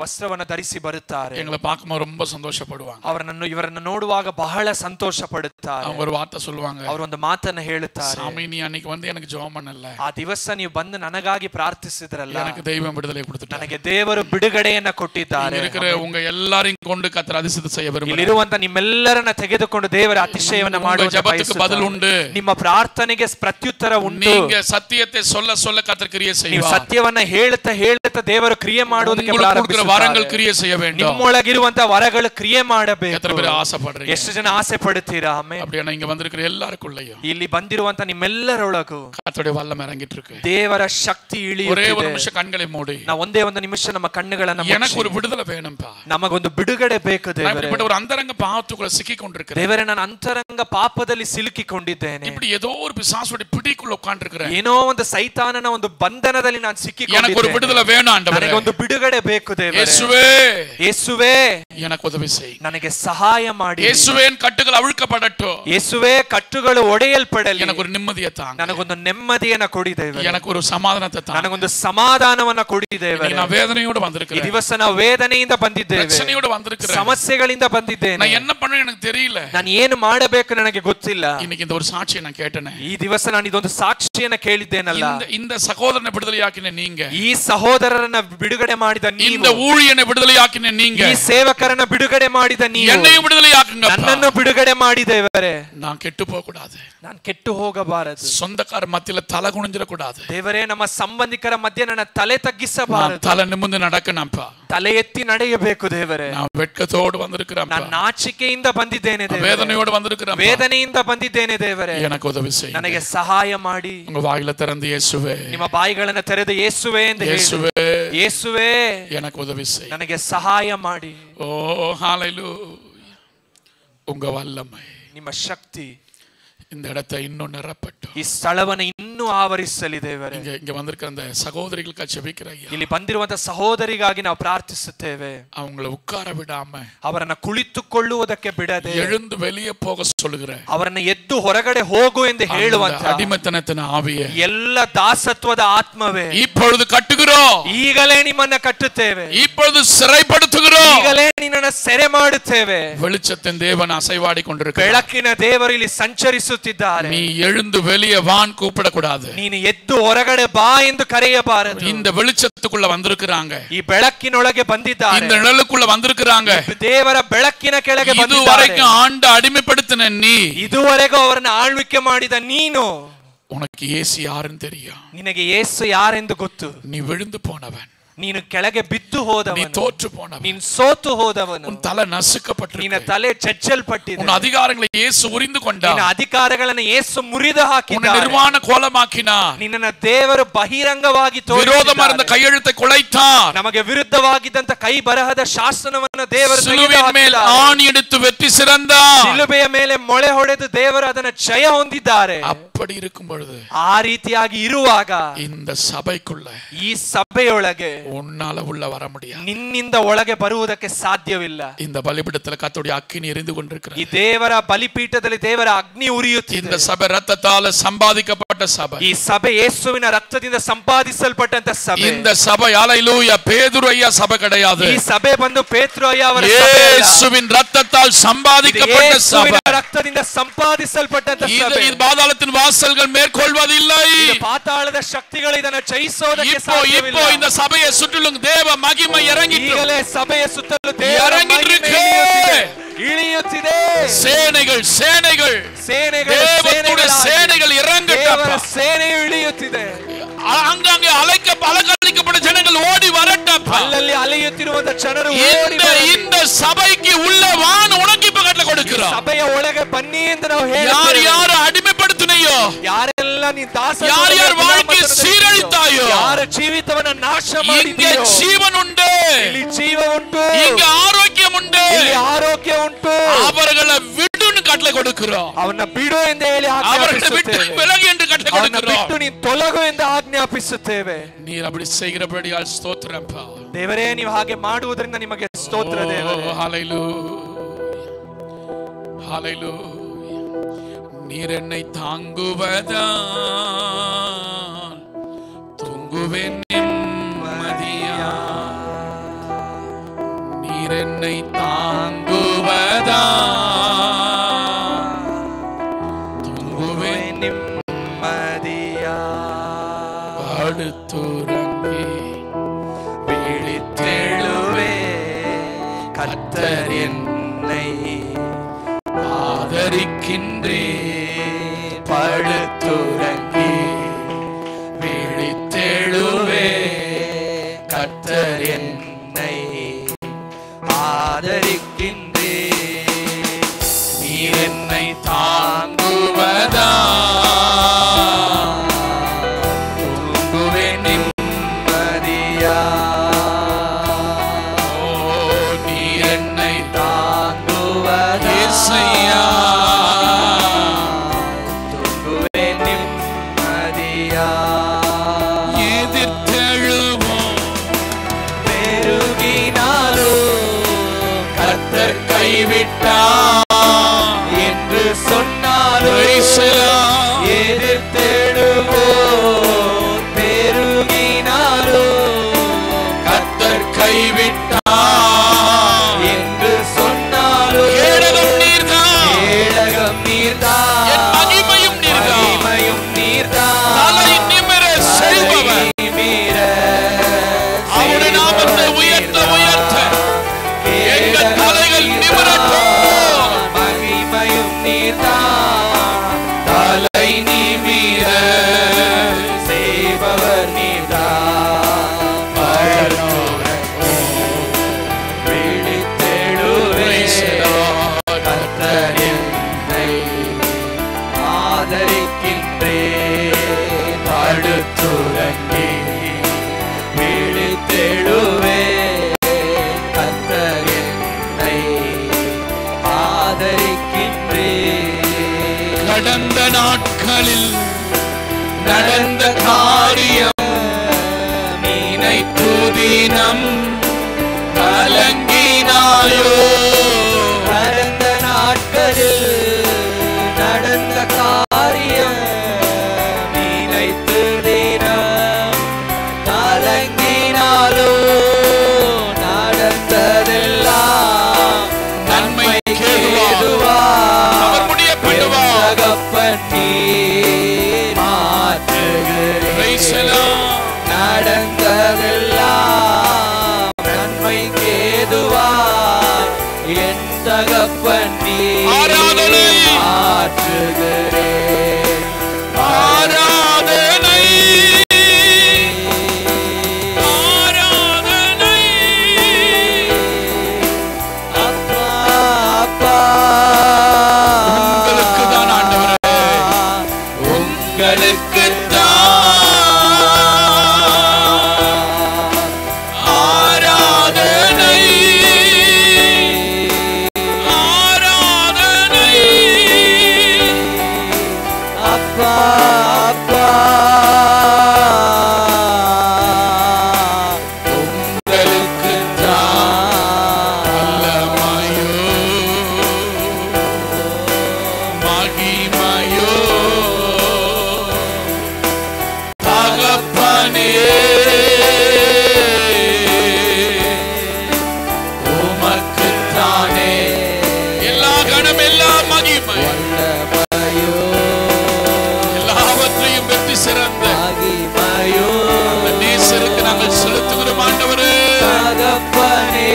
ವಸ್ತ್ರವನ್ನ ಧರಿಸಿ ಬರುತ್ತಾರೆ. எங்களை பார்க்கும்போது ரொம்ப சந்தோஷப்படுவாங்க. ಇವರನ್ನು ನೋಡುವಾಗ ಬಹಳ ಸಂತೋಷ ಪಡುತ್ತಾರೆ. அவங்க ஒரு வார்த்தை சொல்லுவாங்க. ಅವರು ಒಂದು ಮಾತನ್ನ ಹೇಳುತ್ತಾರೆ. சாமி, நீ அன்னைக்கு வந்து எனக்கு ஜெபம் பண்ணல, ಆ ದಿವಸ ನೀವು ಬಂದು ನನಗಾಗಿ ಪ್ರಾರ್ಥಿಸಿದ್ರಲ್ಲ, எனக்கு தெய்வம் விடுதலை கொடுத்துட்டார், ನನಗೆ ದೇವರು ಬಿಡುಗಡೆಯನ್ನ ಕೊಟ್ಟಿದ್ದಾರೆ. இருக்கிற உங்க எல்லாரையும் கொண்டு கர்த்தர் அதிசயத்தை செய்ய விரும்புகிறார். ಇಲ್ಲಿರುವಂತ ನಿಮ್ಮೆಲ್ಲರನ್ನ ತೆಗೆದುಕೊಂಡು ದೇವರ ಅತಿಶಯವನ್ನ ಮಾಡುವ ஜெபத்துக்கு பதில் உண்டு. ನಿಮ್ಮ ಪ್ರಾರ್ಥನೆಗೆ ಪ್ರತ್ಯುತ್ತರ ಉಂಟು. நீங்க சத்தியத்தை சொல்ல சொல்ல கர்த்தர் கிரியை செய்வார். ನೀವು ಸತ್ಯವನ್ನ ಹೇಳುತ್ತಾ ದೇವರು ಕ್ರಿಯೆ ಮಾಡುವುದಕ್ಕೆ ಪ್ರಾರಂಭಿಸುತ್ತಾರೆ. ವರಗಳು ಕ್ರಿಯೆ செய்ய வேண்டும். ನಿಮ್ಮೊಳಗಿರುವಂತ ವರಗಳು ಕ್ರಿಯೆ ಮಾಡಬೇಕು. எத்தனை பேர் ஆசைப்படுறீங்க? ಎಷ್ಟು ಜನ ಆಸೆ ಪಡುತ್ತೀರಾ? ಆಮೆನ್. அப்படியே இங்க வந்திருக்கிற எல்லாருக்குள்ளேயும் ಇಲ್ಲಿ ಬಂದಿರುವಂತ ನಿಮ್ಮೆಲ್ಲರೊಳಗೂ கர்த்தருடைய வல்லமை இறங்கிட்டு இருக்கு. ದೇವರ ಶಕ್ತಿ ಇಳಿಯುತ್ತಿದೆ. ஒரே ஒரு நிமிஷம் கண்களை மூடி, ನಾವು ಒಂದೇ ಒಂದು ನಿಮಿಷ ನಮ್ಮ ಕಣ್ಣುಗಳನ್ನು ಮುಚ್ಚಿ, எனக்கு ஒரு விடுதலை வேணும்பா, ನಮಗೊಂದು ಬಿಡುಗಡೆ ಬೇಕು ದೇವರೇ. நான் இப்படி ஒரு அந்தரங்க பாவத்துக்குள்ள சிக்கி கொண்டிருக்கிறேன் ದೇವರೇ, ನಾನು ಅಂತರಂಗ ಪಾಪದಲ್ಲಿ ಸಿಲುಕಿಕೊಂಡಿದ್ದೇನೆ. இப்படி ஏதோ ஒரு பிசாசுடைய பிடிக்குள்ள உட்கார்ந்திருக்கிறேன். ಏನೋ ಒಂದು ಸೈತಾನನ ಒಂದು ಬಂಧನದಲ್ಲಿ ನಾನು ಸಿಕ್ಕಿಕೊಂಡಿದ್ದೇನೆ. எனக்கு ஒரு விடுதலை வேணும் ஆண்டவரே. ನನಗೆ ಒಂದು ಬಿಡುಗಡೆ ಬೇಕು ದೇವರೇ. இயேசுவே, ಯೇಸುವೇ, எனக்கு உதவி செய். ನನಗೆ ಸಹಾಯ ಮಾಡಿ. இயேசுவே, என் கட்டுகள் அவிழ்க்கப்படட்டும். ಯೇಸುವೇ, ಕಟ್ಟುಗಳು ಒಡೆಯಲ್ಪಡಲಿ. எனக்கு ஒரு நிம்மதியை தாங்க. ನನಗೊಂದು ನೆಮ್ಮದಿಯನ್ನ ಕೊಡಿ ದೇವರೇ. எனக்கு ஒரு சமாதானத்தை தாங்க. ನನಗೊಂದು ಸಮಾಧಾನವನ್ನ ಕೊಡಿ ದೇವರೇ. நான் வேதனையோடு ಈ வந்திருக்கிறேன். ದಿವಸ ನಾವು ವೇದನೆಯಿಂದ ಬಂದಿದ್ದೇವೆ, பிரச்சனையோடு வந்திருக்கிறேன், ಸಮಸ್ಯೆಗಳಿಂದ ಬಂದಿದ್ದೇನೆ. நான் என்ன பண்ண எனக்கு தெரியல. ನಾನು ಏನು ಮಾಡಬೇಕು ನನಗೆ ಗೊತ್ತಿಲ್ಲ. இன்னைக்கு இந்த ஒரு சாட்சியை நான் கேட்டேனே. ಈ ದಿವಸ ನಾನು ಇದೊಂದು ಸಾಕ್ಷಿಯನ್ನ ಕೇಳಿದ್ದೇನಲ್ಲ. இந்த சகோதரனை விடுதலையாக்கின நீங்க, ಈ ಸಹೋದರರನ್ನ ಬಿಡುಗಡೆ ಮಾಡಿದ ನೀವು, இந்த ஊழியனை விடுதலையாக்கின நீங்க, ಈ ಸೇವಕರನ್ನ ಬಿಡುಗಡೆ ಮಾಡಿದ ನೀವು, என்னையும் விடுதலையாக்குங்க. ನನ್ನನ್ನು ಬಿಡುಗಡೆ ಮಾಡಿದೇವರೇ. நான் ಕೆಟ್ಟು போக கூடாது. ನಾನು ಕೆಟ್ಟು ಹೋಗಬಾರದು. சொந்தக்கார மத்தியில தலை குனிஞ்சிர கூடாது. ದೇವರೇ, ನಮ್ಮ ಸಂಬಂಧಿಕರ ಮಧ್ಯೆ ನನ್ನ ತಲೆ ತಗ್ಗಿಸಬಾರದು. தலை நிமிர்ந்து நடக்கணும்ப்பா. ತಲೆ ಎತ್ತಿ ನಡೆಯಬೇಕು ದೇವರೇ. நான் வெட்கத்தோடு வந்திருக்கிறேன். ನಾನು ನಾಚಿಕೆಯಿಂದ ಬಂದಿದ್ದೇನೆ ದೇವರೇ. வேதனையோடு வந்திருக்கிறேன். ವೇದನೆಯಿಂದ ಬಂದಿದ್ದೇನೆ ದೇವರೇ. எனக்கு உதவி செய்யுங்க. ನನಗೆ ಸಹಾಯ ಮಾಡಿ. உங்க வாயில திறந்து இயேசுவே, ನಿಮ್ಮ ಬಾಯಿಗಳನ್ನು ತೆರೆದು ಯೇಸುವೆ ಎಂದು ಹೇಳಿ, இயேசுவே, ಯೇಸುವೆ, எனக்கு உதவி செய். ನನಗೆ ಸಹಾಯ ಮಾಡಿ. ஓ ஹalleluya. உங்க வல்லமை, ನಿಮ್ಮ ಶಕ್ತಿ இந்த இடத்தை இன்னும் நிரப்பட்டும். ಈ ಸ್ಥಳವನ್ನು ಇನ್ನೂ ಆವರಿಸಲಿ ದೇವರೇ. இங்க வந்திருக்கிற அந்த சகோதரிகளுக்கு ஜெபிக்கிறேன். ಇಲ್ಲಿ ಬಂದಿರುವಂತ ಸಹೋದರಿಗಾಗಿ ನಾವು ಪ್ರಾರ್ಥಿಸುತ್ತೇವೆ. அவங்களை உட்கார விடாம, ಅವರನ್ನ ಕುಳಿತುಕೊಳ್ಳುವುದಕ್ಕೆ ಬಿಡದೆ, எழுந்து வெளியே போக சொல்லுகிறேன். ಅವರನ್ನ ಎದ್ದು ಹೊರಗಡೆ ಹೋಗು ಎಂದು ಹೇಳುವಂತ அடிமைத்தனத்தின் ஆவியே, ಎಲ್ಲ ದಾಸತ್ವದ ಆತ್ಮವೇ, இப்பொழுது கட்டுகிறோம். ಈಗಲೇ ನಿಮ್ಮನ್ನ ಕಟ್ಟುತ್ತೇವೆ. இப்பொழுது சிறைப்படுத்துகிறோம். ಈಗಲೇ ನಿನ್ನನ್ನು ಸೆರೆ ಮಾಡುತ್ತೇವೆ. வெளிச்சத்தின் தேவன் அசைவாடி கொண்டிருக்கிறார். ಬೆಳಕಿನ ದೇವರು ಇಲ್ಲಿ ಸಂಚರಿಸುತ್ತಿದ್ದಾರೆ. நீ எழுந்து வெளியே வான் கூப்பிடக்கூடாது. ನೀನು ಎದ್ದು ಹೊರಗಡೆ ಬಾ ಎಂದು ಕರೆಯಬಾರದು. இந்த வெளிச்சத்துக்குள்ள வந்திருக்கிறாங்க. ಈ ಬೆಳಕಿನೊಳಗೆ ಬಂದಿದ್ದಾರೆ. இந்த நிழலுக்குள்ள வந்திருக்கிறாங்க. ದೇವರ ಬೆಳಕಿನ ಕೆಳಗೆ ಬಂದಿದ್ದಾರೆ. இதுவரைக்கும் ஆண்டு அடிமைப்படுத்தின நீ, ಇದುವರೆಗೂ ಅವರನ್ನು ಆಳ್ವಿಕೆ ಮಾಡಿದ ನೀನು, உனக்கு இயேசு யாருன்னு தெரியும். ನಿನಗೆ ಯೇಸು ಯಾರೆಂದು ಗೊತ್ತು. நீ விழுந்து போனவன், ನೀನು ಕೆಳಗೆ ಬಿದ್ದು ಹೋದವನು, நீ தோற்று போனவன், ನೀನು ಸೋತು ಹೋದವನು, உன் தலை நசுக்கப்பட்டிருக்கு, ನಿನ್ನ ತಲೆ ಚಚ್ಚಲ್ಪಟ್ಟಿದೆ, உன் அதிகாரங்களை இயேசு உரிந்து கொண்டார், ನಿನ್ನ ಅಧಿಕಾರಗಳನ್ನು ಯೇಸು ಮುರಿದು ಹಾಕಿದ್ದಾನೆ, உன்னை நிர்வாண கோலமாக்கினார், ನಿನ್ನನ್ನು ದೇವರು ಬಹಿರಂಗವಾಗಿ விரோதமா இருந்த கையெழுத்தை குலைத்தார், ನಮಗೆ ವಿರುದ್ಧವಾಗಿದ್ದಂತ ಕೈ ಬರಹದ ಶಾಸನವನ್ನು ದೇವರು சிலுவையின் மேல் ஆணி எடுத்து வெற்றி சிறந்தார், ಶಿಲುಬೆಯ ಮೇಲೆ ಮೊಳೆ ಹೊಡೆದು ದೇವರು ಅದನ್ನು ಜಯ ಹೊಂದಿದ್ದಾರೆ. அப்படி இருக்கும் பொழுது, ಆ ರೀತಿಯಾಗಿ ಇರುವಾಗ இந்த சபைக்குள்ள, ಈ ಸಭೆ ಸಭೆಯೊಳಗೆ உன்னால உள்ள வர முடியாது. ನಿನ್ನಿಂದ ಒಳಗೆ ಬರುವುದಕ್ಕೆ ಸಾಧ್ಯವಿಲ್ಲ. இந்த பலிபீடத்துல கர்த்தருடைய அக்கினி எரிந்து கொண்டிருக்கிறது. ಈ ದೇವರ ಬಲಿಪೀಠದಲ್ಲಿ ದೇವರ ಅಗ್ನಿ ಉರಿಯುತ್ತಿದೆ. இந்த சபை ரத்தத்தால சம்பாதிக்கப்பட்ட சபை. ಈ ಸಭೆ ಯೇಸುವಿನ ರಕ್ತದಿಂದ ಸಂಪಾದಿಸಲ್ಪಟ್ಟಂತ ಸಭೆ. இந்த சபை ஹalleluya பேதுரு ஐயா சபை கிடையாது. ಈ ಸಭೆ ಬಂದು ಪೇತ್ರ ஐயா ಅವರ ಸಭೆ ಅಲ್ಲ. ಯೇಸುವಿನ ரத்தத்தால் சம்பாதிக்கப்பட்ட சபை. ಯೇಸುವಿನ ರಕ್ತದಿಂದ ಸಂಪಾದಿಸಲ್ಪಟ್ಟಂತ ಸಭೆ. இது பாதாளத்தின் வாசல்கள் மேற்கொள்வதில்லை. ಇದು ಪಾತಾಳದ ಶಕ್ತಿಗಳು ಇದನ್ನು ಜಯಿಸೋದಕ್ಕೆ ಸಾಧ್ಯವಿಲ್ಲ. இப்போ இந்த சபையை சுற்றிலும் தேவ மகிமை இறங்கிட்டு ಈಗಲೇ ಸಭೆಯ ಸುತ್ತಲೂ ದೇವರ ಮಹಿಮೆ ಇಳಿಯುತ್ತಿದೆ. ಸೇನೆಗಳು ಸೇನೆಗಳು ಸೇನೆಗಳು ಸೇನೆಗಳು ಇರಂಗಟ್ಟಪ್ಪ. ಸೇನೆಯು ಇಳಿಯುತ್ತಿದೆ. அங்கங்கே அலைக்கப்பட்ட ஜனங்கள் ஓடி வரட்டப்பா. ಅಲ್ಲಲ್ಲಿ ಅಲೆಯುತ್ತಿರುವ ಜನರು ಓಡಿ இந்த சபைக்கு உள்ள வான் உனக்கு இப்ப கட்டளை கொடுக்கிறோம். ಸಭೆಯ ಒಳಗೆ ಬನ್ನಿ ಎಂದು ನಾವು ಹೇಳ್ತೇವೆ. யார் யார் அடிமைப்படுத்தினையோ, ಯಾರೆಲ್ಲ ನೀ ದಾಸ, யார் யார் வாழ்க்கை சீரழித்தாயோ, ಯಾರ ಜೀವಿತವನ್ನ ನಾಶ ಮಾಡಿದೆಯೋ, இங்க ஜீவன் உண்டு, ಇಲ್ಲಿ ಜೀವ ಉಂಟು, இங்க ஆரோக்கியம் உண்டு, ಇಲ್ಲಿ ಆರೋಗ್ಯ ಉಂಟು, அவர்களை விடுன்னு கட்டளை கொடுக்கிறோம். ಅವನ್ನ ಬಿಡು ಎಂದು ಹೇಳಿ ಆಜ್ಞಾಪಿಸುತ್ತೇವೆ. விலகு என்று கட்டளை கொடுக்கிறோம். ಬಿಟ್ಟು ನೀ ತೊಲಗು ಎಂದು ಆಜ್ಞಾಪಿಸುತ್ತೇವೆ. நீர் அப்படி செய்கிறபடியால் ஸ்தோத்திரம்ப்பா. ದೇವರೇ, ನೀವು ಹಾಗೆ ಮಾಡುವುದರಿಂದ ನಿಮಗೆ ಸ್ತೋತ್ರ ದೇವರೇ. ஹalleluya ஹalleluya. நீர் என்னை தாங்குவதால் தூங்குவேன் நிம்மதியா. நீர் என்னை தாங்குவதால் தூங்குவேன் நிம்மதியா. படுத்துறங்கி விழித்தெழுவே, கர்த்தர் என்னை ஆதரிக்கின்றேன். படுத்துறங்கி விழித்தெழுவே, கர்த்தர் என்னை ஆதரிக்கின்றேன். நீர் என்னை தாங்குவதா தூங்குவேன் நிம்மதியா. நீர் என்னை தாங்குவதா தூங்குவேன் நிம்மதியா. எதிர்த்தெழுவோம் பெருகினாலும் கர்த்தர் கைவிட்டார் என்று சொன்னாலும் எதிர்த்தெழுவோம். பெருகினாலும் கர்த்தர் கைவிட்டார் என்று சொன்னாலும் கேடகம் நீர்தான், கேடகம் நீர்தான், என் மகிமையும் நீர்தான், மகிமையும் நீர்தான். தலை நிமிர செய்பவர், அவருடைய நாமத்தை உயர்த்த உயர்த்த எங்கள் தலைகள் நிமிரட்டும். மகிமையும் நீர்தான், தலை நிமிர செய்பவர் நீர்தான். விழித்தெழுவே, கர்த்தர் என்னை ஆதரிக்கின்றேன். படுத்துறங்கி விழித்தெழுவே, கர்த்தர் என்னை ஆதரிக்கின்றேன். கடந்த நாட்களில் நடந்த காரியம் நினைத்து தினம் கலங்கினாயோ. கடந்த நாட்களில் நடந்த காரியம் நினைத்து தினம் கலங்கினாலோ. நடந்ததெல்லாம் நன்மைக்கு ஏதுவாய் அவர் முடிய பண்ணுவார். தகப்பன் நீர் மாற்றுகிறீர். நடந்ததெல்லாம் நன்மைக்கு ஏதுவாய் என் தகப்பன் நீர் ஆராதனை. மாற்றுகிறேன். ஆராதனை ஆராதனை அப்பா அப்பா உங்களுக்கு தான் ஆண்டவரே, உங்களுக்கு ஆராதனை ஆராதனை தகப்பனே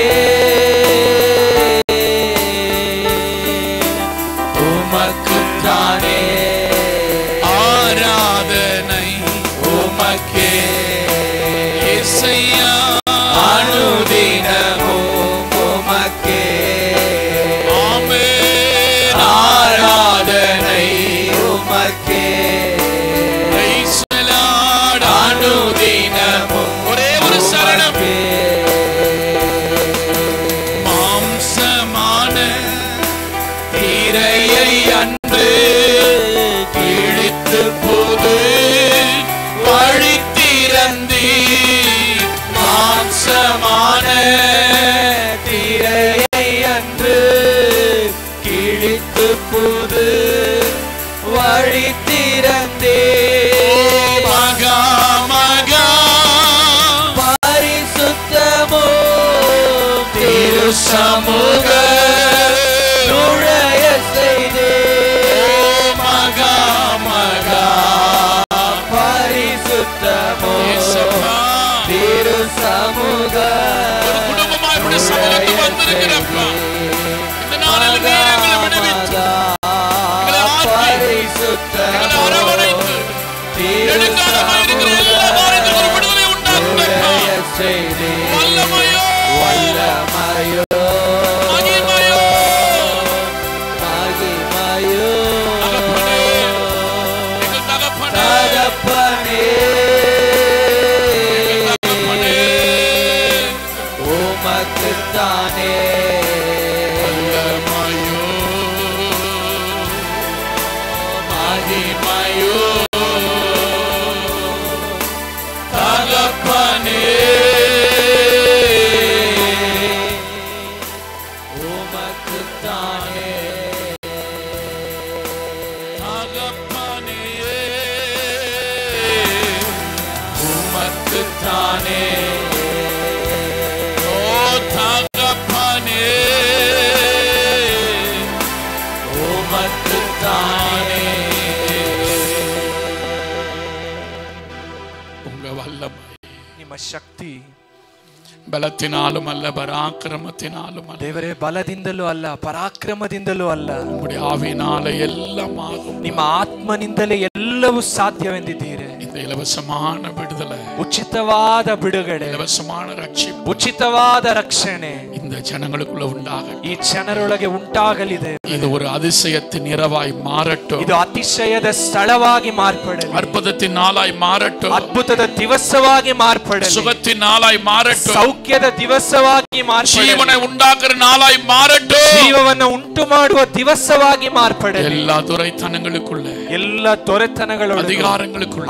உமக்குத்தானே ஆராதனை உமக்கே இயேசையா அனுதினமும் உமக்கே ஆமென் ஆராதனை உமக்கே இயேசுலாட் அனுதினமும் ஒரே ஒரு சரணம் மாம்சமான திரையை அன்று கிழித்து புது வழி திறந்தி மாம்சமான திரையை அன்று கிழித்து புது வழி திறந்தே மகா மகா பரிசுத்தமோ திரு சமூக நுழைய செய்தே மகா மகா பரிசுத்தமோ திரு சமூக குடும்பமாய் இப்படி சமூகத்துக்கு வந்திருக்கிறப்பா இந்த நாளில் நீ எங்களை விடுவித்து எங்களை ஆற்றி எங்களை அரவணைத்து நெடுங்காலமாய் இருக்கிற எல்லா வாரங்களும் ஒரு விடுதலை உண்டாக்குங்கப்பா வல்லமையோ வல்லமையோ மகிமையோ மகிமையோ தகப்பனே எங்கள் தகப்பனே தகப்பனே உமக்குத்தானே வல்லமையோ மகிமையோ தகப்பனே உமக்குத்தானே தகப்பனே உமக்குத்தானே ஓ தகப்பனே உமக்குத்தானே உங்க வல்லமை ನಿಮ್ಮ ಶಕ್ತಿ ಬಲத்தினாலும் அல்ல பராக்கிரமத்தினாலும் அல்ல ದೇವರೇ ಬಲದಿಂದಲೂ ಅಲ್ಲ ಪರಾಕ್ರಮದಿಂದಲೂ ಅಲ್ಲ உம்முடைய ஆவியினால எல்லாம் ஆகும் ನಿಮ್ಮ ಆತ್ಮನಿಂದಲೇ ಎಲ್ಲವೂ ಸಾಧ್ಯವೆಂದಿದ್ದೀರಿ இந்த இலவசமான விடுதலை ಉಚಿತವಾದ ಬಿಡುಗಡೆ இலவசமான ரட்சிப்பு ಉಚಿತವಾದ ರಕ್ಷಣೆ இந்த ಜನங்களுக்குள்ள ಉಂಟಾಗಲಿ ಈ ಜನರೊಳಗೆ ಉಂಟಾಗಲಿದೆ ಇದು ஒரு அதிசயத்தின் இரவாய் மாறட்டும் ಇದು ಅತಿಶಯದ ಸ್ಥಳವಾಗಿ ಮಾರ್ಪಡಲಿ ಅದ್ಭುತத்தின் ನಾளாய் ಮಾறட்டும் ಅದ್ಭುತದ ದಿವಸವಾಗಿ ಮಾರ್ಪಡಲಿ ಸುಖத்தின் ನಾளாய் ಮಾறட்டும் ಸೌಖ್ಯದ ದಿವಸವಾಗಿ ಮಾರ್ಪಡಲಿ ಜೀವನ ಉಂಟಾಕರ ನಾளாய் ಮಾறட்டும் ಜೀವವನ್ನು ಉಂಟು ಮಾಡುವ ದಿವಸವಾಗಿ ಮಾರ್ಪಡಲಿ ಎಲ್ಲಾ ದೊರೆತನங்களுக்குள்ள ಎಲ್ಲಾ ದೊರೆತನಗಳೊಳಗೆ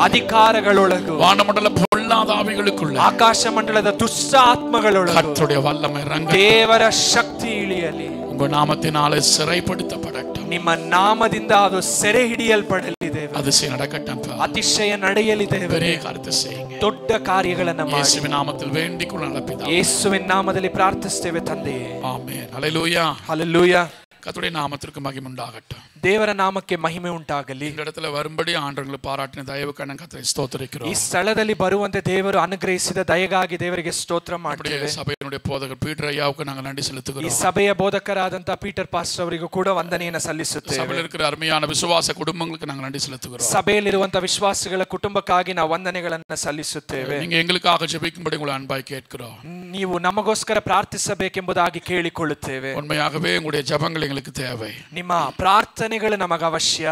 ಅಧಿಕಾರಗಳೊಳಗೆ ವಾನಮಂಡಲ பொல்லாத ಆವಿகளுக்குள்ள ಆಕಾಶ ಮಂಡಲದ ದುಷ್ಟ ಆತ್ಮಗಳೊಳಗೆ ಕರ್ತುடைய வல்லமை ರಂಗ ದೇವರ ಶಕ್ತಿ ಇಳಿಯಲಿ உங்க நாமத்தினாலே சிறைப்படுத்தப்படட்டும் ನಿಮ್ಮ ನಾಮದಿಂದ ಅದು ಸೆರೆ ಹಿಡಿಯಲ್ಪಡಲಿ ದೇವರೇ அதிசயம் நடக்கட்டும் அதிசய ನಡೆಯಲಿ ದೇವರೇ ಕಾರ್ಯ செய்யுங்க ದೊಡ್ಡ ಕಾರ್ಯಗಳನ್ನು ಮಾಡಿ ಯೇಸುವಿನ ನಾಮದಲ್ಲಿ வேண்டிಕೊಳ್ಳೋಣ ಪಿತಾ ಯೇಸುವಿನ ನಾಮದಲ್ಲಿ ಪ್ರಾರ್ಥಿಸುತ್ತೇವೆ ತಂದೆಯೇ ಆಮೆನ್ ಹalleluya ಹalleluya கர்த்தருடைய நாமத்திற்கு மகிமை உண்டாகட்டும் ದೇವರ ನಾಮಕ್ಕೆ ಮಹಿಮೆ ಉಂಟಾಗಲಿ இந்த இடத்துல வரும்படி ஆண்டவர்களை பாராட்டின தயவுக்காக நான் கர்த்தரை ஸ்தோத்திரிக்கிறோம் ಈ ಸ್ಥಳದಲ್ಲಿ ಬರುವಂತೆ ದೇವರು ಅನುಗ್ರಹಿಸಿದ ದಯೆಗಾಗಿ ದೇವರಿಗೆ ಸ್ತೋತ್ರ ಮಾಡುತ್ತೇವೆ ಸಭೆಯ ಬೋಧಕರು ಪೀಟರ್ ಅಯ್ಯಾவுக்கு நாங்கள் நன்றி செலுத்துகிறோம் ಈ ಸಭೆಯ ಬೋಧಕರಾದಂತ ಪೀಟರ್ ಪಾಸ್ಟರ್ ಅವರಿಗೂ ಕೂಡ ವಂದನೆಯನ್ನು ಸಲ್ಲಿಸುತ್ತೇವೆ ಸಭೆಯಲ್ಲಿ இருக்கிற ಅರ್ಮಿಯಾನ ವಿಶ್ವಾಸ ಕುಟುಂಬங்களுக்கு நாங்கள் நன்றி செலுத்துகிறோம் ಸಭೆಯಲ್ಲಿರುವಂತ ವಿಶ್ವಾಸಿಗಳ ಕುಟುಂಬಕ್ಕಾಗಿ ನಾವು ವಂದನೆಗಳನ್ನು ಸಲ್ಲಿಸುತ್ತೇವೆ ನೀವು எங்களுக்காக ஜெபிக்கும்படி உங்களை அன்பாய் கேட்கிறோம் ನೀವು ನಮಗೋಸ್ಕರ ಪ್ರಾರ್ಥಿಸಬೇಕೆಂಬುದಾಗಿ ಕೇಳಿಕೊಳ್ಳುತ್ತೇವೆ ಉண்மையாகவே உங்களுடைய ஜெபங்கள் எங்களுக்கு தேவை ನಿಮ್ಮ ಪ್ರಾರ್ಥನೆಗಳು ನಮಗೆ ಅವಶ್ಯ